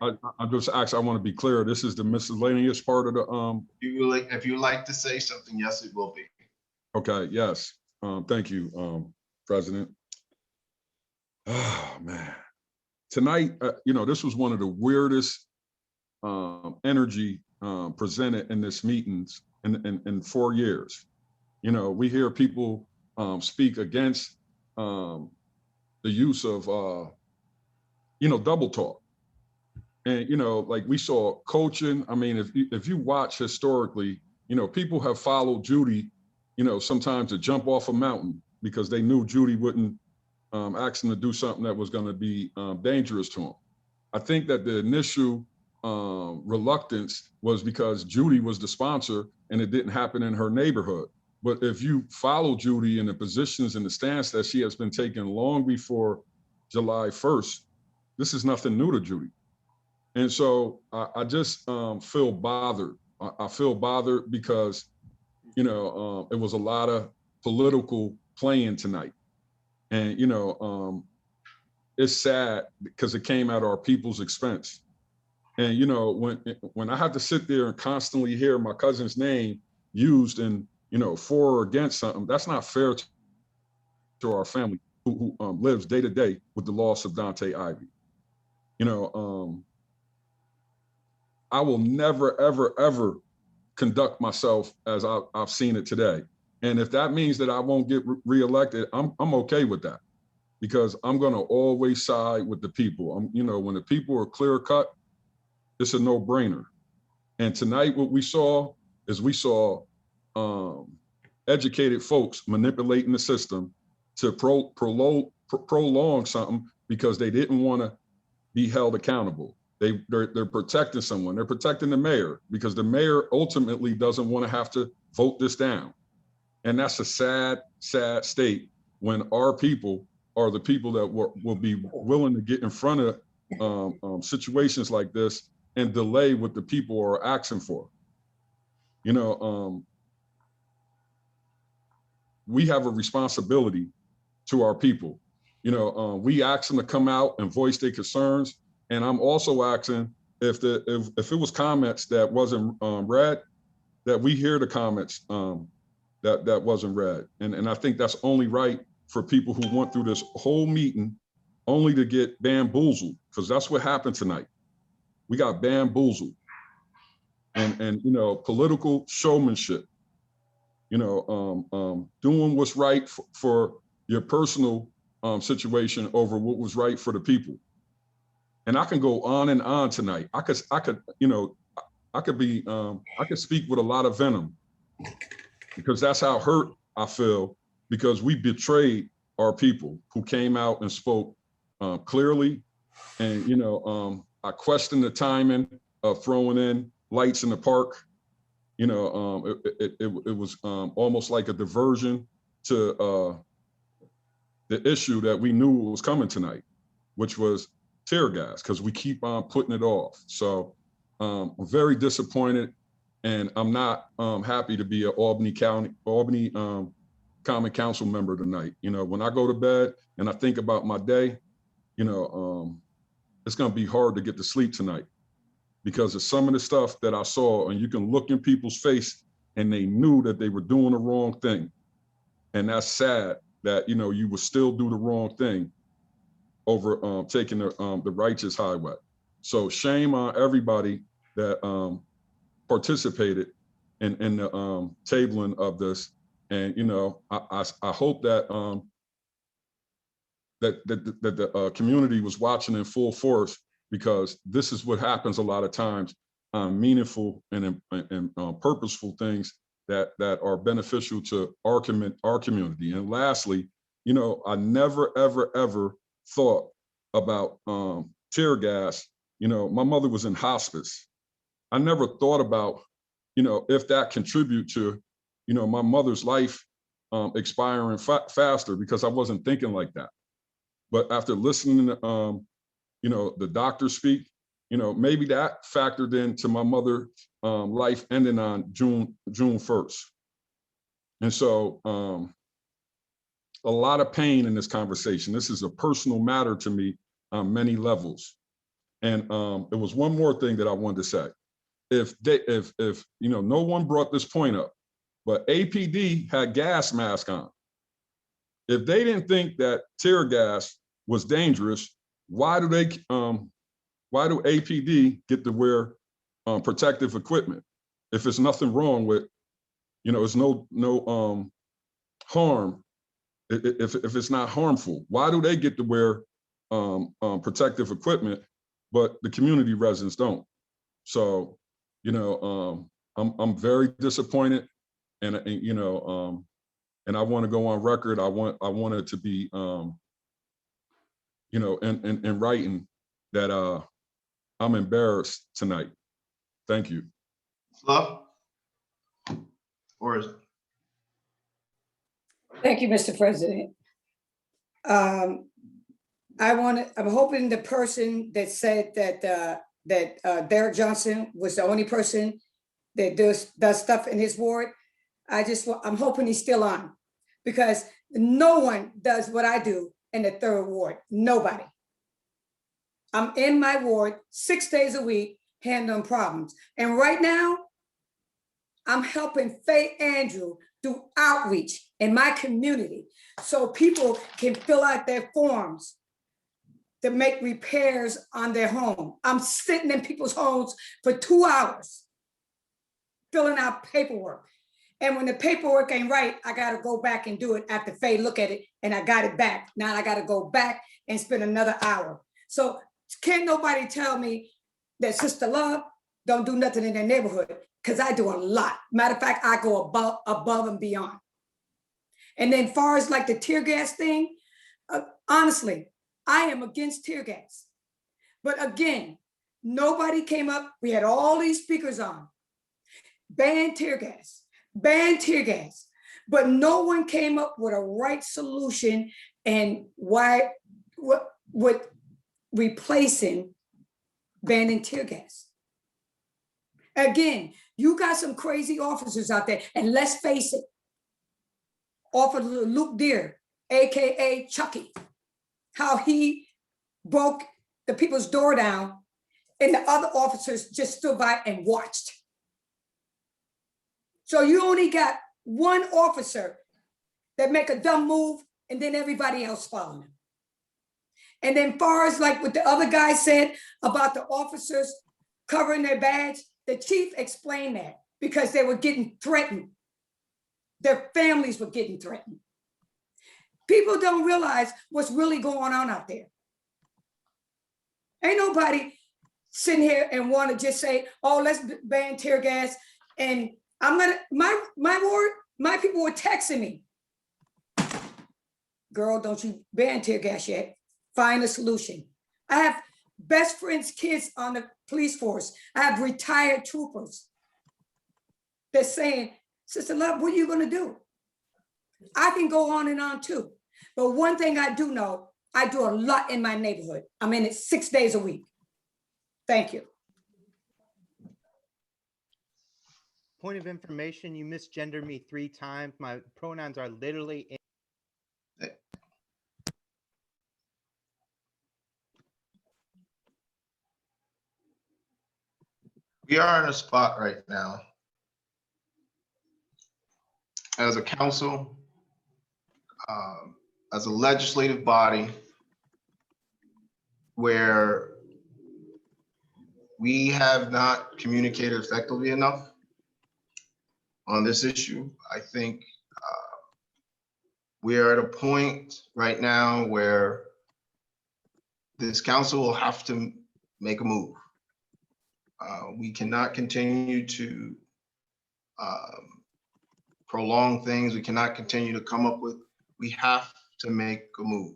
I'm just actually, I want to be clear. This is the miscellaneous part of the, If you like to say something, yes, it will be. okay, yes. Thank you, President. Oh, man. Tonight, this was one of the weirdest energy presented in this meetings in 4 years. We hear people speak against the use of, double talk. And, like we saw coaching. I mean, if you watch historically, people have followed Judy, sometimes to jump off a mountain because they knew Judy wouldn't ask them to do something that was going to be dangerous to them. I think that the initial reluctance was because Judy was the sponsor and it didn't happen in her neighborhood. But if you follow Judy in the positions and the stance that she has been taking long before July 1st, this is nothing new to Judy. And so I just feel bothered. I feel bothered because, it was a lot of political playing tonight. And, it's sad because it came at our people's expense. And, when I had to sit there and constantly hear my cousin's name used in, for or against something, that's not fair to our family who lives day to day with the loss of Dante Ivey. I will never, ever, ever conduct myself as I've seen it today. And if that means that I won't get reelected, I'm okay with that, because I'm going to always side with the people. When the people are clear cut, it's a no brainer. And tonight, what we saw is educated folks manipulating the system to prolong something because they didn't want to be held accountable. They're protecting someone. They're protecting the mayor because the mayor ultimately doesn't want to have to vote this down. And that's a sad, sad state when our people are the people that will be willing to get in front of situations like this and delay what the people are asking for. We have a responsibility to our people. We ask them to come out and voice their concerns. And I'm also asking if it was comments that wasn't read, that we hear the comments that wasn't read. And I think that's only right for people who went through this whole meeting only to get bamboozled, because that's what happened tonight. We got bamboozled and political showmanship, doing what's right for your personal situation over what was right for the people. And I can go on and on tonight. I could speak with a lot of venom, because that's how hurt I feel, because we betrayed our people who came out and spoke clearly. And, I question the timing of throwing in lights in the park. It was almost like a diversion to the issue that we knew was coming tonight, which was tear gas, because we keep on putting it off. So I'm very disappointed, and I'm not happy to be an Albany Common Council member tonight. When I go to bed and I think about my day, it's going to be hard to get to sleep tonight. because of some of the stuff that I saw, and you can look in people's face and they knew that they were doing the wrong thing. And that's sad that, you know, you would still do the wrong thing over taking the righteous highway. So shame on everybody that participated in the tabling of this. And, you know, I hope that that the community was watching in full force, because this is what happens a lot of times on meaningful and purposeful things that are beneficial to our community. And lastly, you know, I never, ever, ever thought about tear gas. You know, my mother was in hospice. I never thought about, you know, if that contribute to, you know, my mother's life expiring faster, because I wasn't thinking like that. But after listening to, you know, the doctor speak, you know, maybe that factored into my mother's life ending on June 1st. And so a lot of pain in this conversation. This is a personal matter to me on many levels. And there was one more thing that I wanted to say. If you know, no one brought this point up, but APD had gas mask on. If they didn't think that tear gas was dangerous, why do APD get to wear protective equipment? If there's nothing wrong with, you know, it's no harm, if it's not harmful, why do they get to wear protective equipment, but the community residents don't? So, you know, I'm very disappointed, and you know, and I want to go on record. I want it to be, you know, in writing that I'm embarrassed tonight. Thank you. Love? Or is it? Thank you, Mr. President. I'm hoping the person that said that Derek Johnson was the only person that does stuff in his ward, I'm hoping he's still on, because no one does what I do in the 3rd ward, nobody. I'm in my ward 6 days a week handling problems. And right now, I'm helping Faye Andrew do outreach in my community so people can fill out their forms to make repairs on their home. I'm sitting in people's homes for 2 hours, filling out paperwork. And when the paperwork ain't right, I gotta go back and do it after Faye look at it and I got it back. Now I gotta go back and spend another hour. So can't nobody tell me that Sister Love don't do nothing in their neighborhood, because I do a lot. Matter of fact, I go above and beyond. And then far as like the tear gas thing, honestly, I am against tear gas. But again, nobody came up. We had all these speakers on. Ban tear gas, ban tear gas. But no one came up with a right solution and what replacing banning tear gas. Again, you got some crazy officers out there, and let's face it, Officer Luke Deere, AKA Chucky, how he broke the people's door down and the other officers just stood by and watched. So you only got one officer that make a dumb move and then everybody else following him. And then far as like what the other guy said about the officers covering their badge, the chief explained that because they were getting threatened. Their families were getting threatened. People don't realize what's really going on out there. Ain't nobody sitting here and want to just say, oh, let's ban tear gas. And my ward, my people were texting me. Girl, don't you ban tear gas yet. Find a solution. I have best friends' kids on the police force. I have retired troopers. They're saying, Sister Love, what are you gonna do? I can go on and on too. But one thing I do know, I do a lot in my neighborhood. I'm in it 6 days a week. Thank you. Point of information, you misgendered me 3 times. My pronouns are literally in. We are in a spot right now as a council, as a legislative body, where we have not communicated effectively enough on this issue. I think we are at a point right now where this council will have to make a move. We cannot continue to prolong things. We cannot continue to come up with, we have to make a move.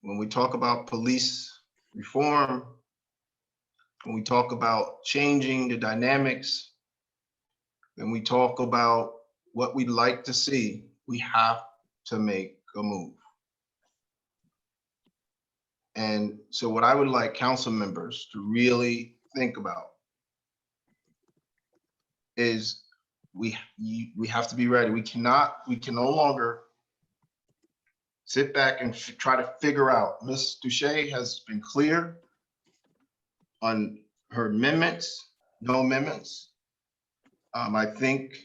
When we talk about police reform, when we talk about changing the dynamics, when we talk about what we'd like to see, we have to make a move. And so what I would like council members to really think about is we have to be ready. We can no longer sit back and try to figure out. Ms. Duche has been clear on her amendments, no amendments. I think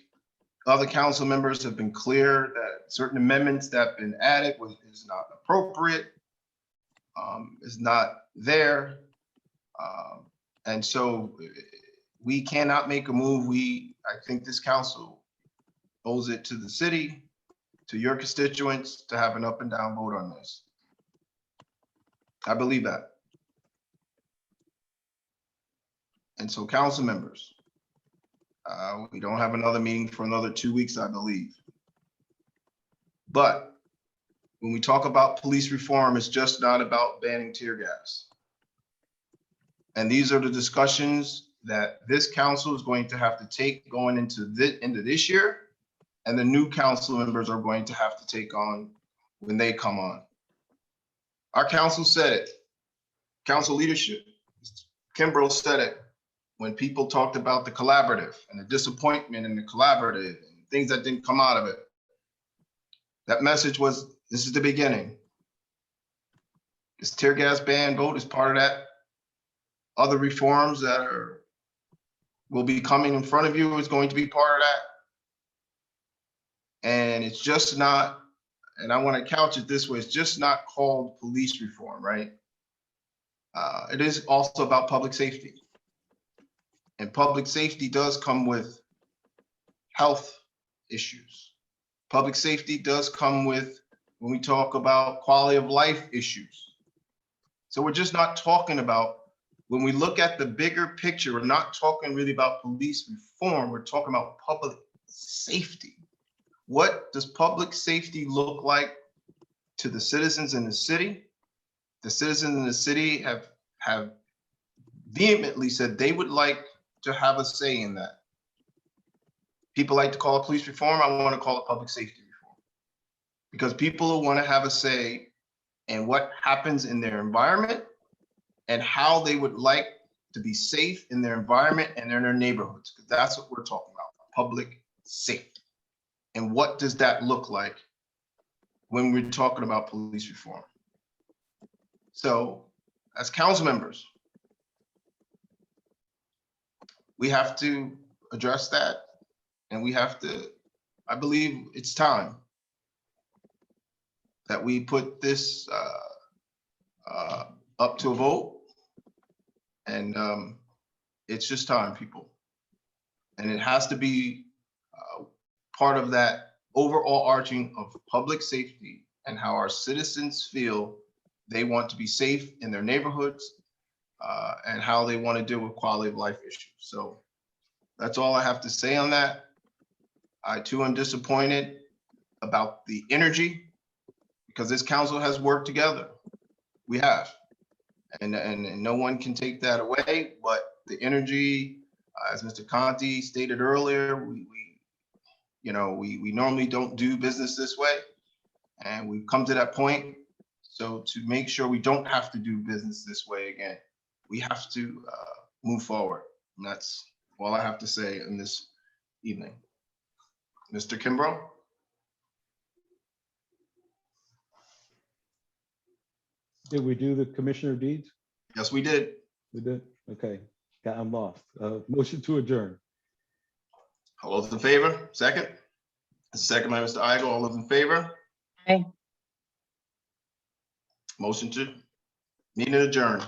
other council members have been clear that certain amendments that have been added is not appropriate, is not there. And so we cannot make a move. I think this council owes it to the city, to your constituents, to have an up and down vote on this. I believe that. And so council members, we don't have another meeting for another 2 weeks, I believe. But when we talk about police reform, it's just not about banning tear gas. And these are the discussions that this council is going to have to take going into this year, and the new council members are going to have to take on when they come on. Our council said it, council leadership, Kimbrough said it when people talked about the collaborative and the disappointment in the collaborative and things that didn't come out of it. That message was, this is the beginning. This tear gas ban vote is part of that. Other reforms that will be coming in front of you is going to be part of that. And it's just not, and I want to couch it this way, it's just not called police reform, right? It is also about public safety. And public safety does come with health issues. Public safety does come with, when we talk about quality of life issues. So we're just not talking about, when we look at the bigger picture, we're not talking really about police reform, we're talking about public safety. What does public safety look like to the citizens in the city? The citizens in the city have vehemently said they would like to have a say in that. People like to call it police reform, I want to call it public safety reform. Because people want to have a say in what happens in their environment and how they would like to be safe in their environment and in their neighborhoods. Because that's what we're talking about, public safety. And what does that look like when we're talking about police reform? So as council members, we have to address that, and we have to, I believe it's time that we put this up to a vote. And it's just time, people. And it has to be part of that overall arching of public safety and how our citizens feel they want to be safe in their neighborhoods and how they want to deal with quality of life issues. So that's all I have to say on that. I too am disappointed about the energy because this council has worked together. We have, and no one can take that away, but the energy, as Mr. Conti stated earlier, we normally don't do business this way, and we've come to that point. So to make sure we don't have to do business this way again, we have to move forward. And that's all I have to say in this evening. Mr. Kimbrough? Did we do the Commissioner of Deeds? Yes, we did. We did? Okay, I'm lost. Motion to adjourn. All those in favor? Second? Second by Mr. Igo. All those in favor? Aye. Motion to meeting adjourned.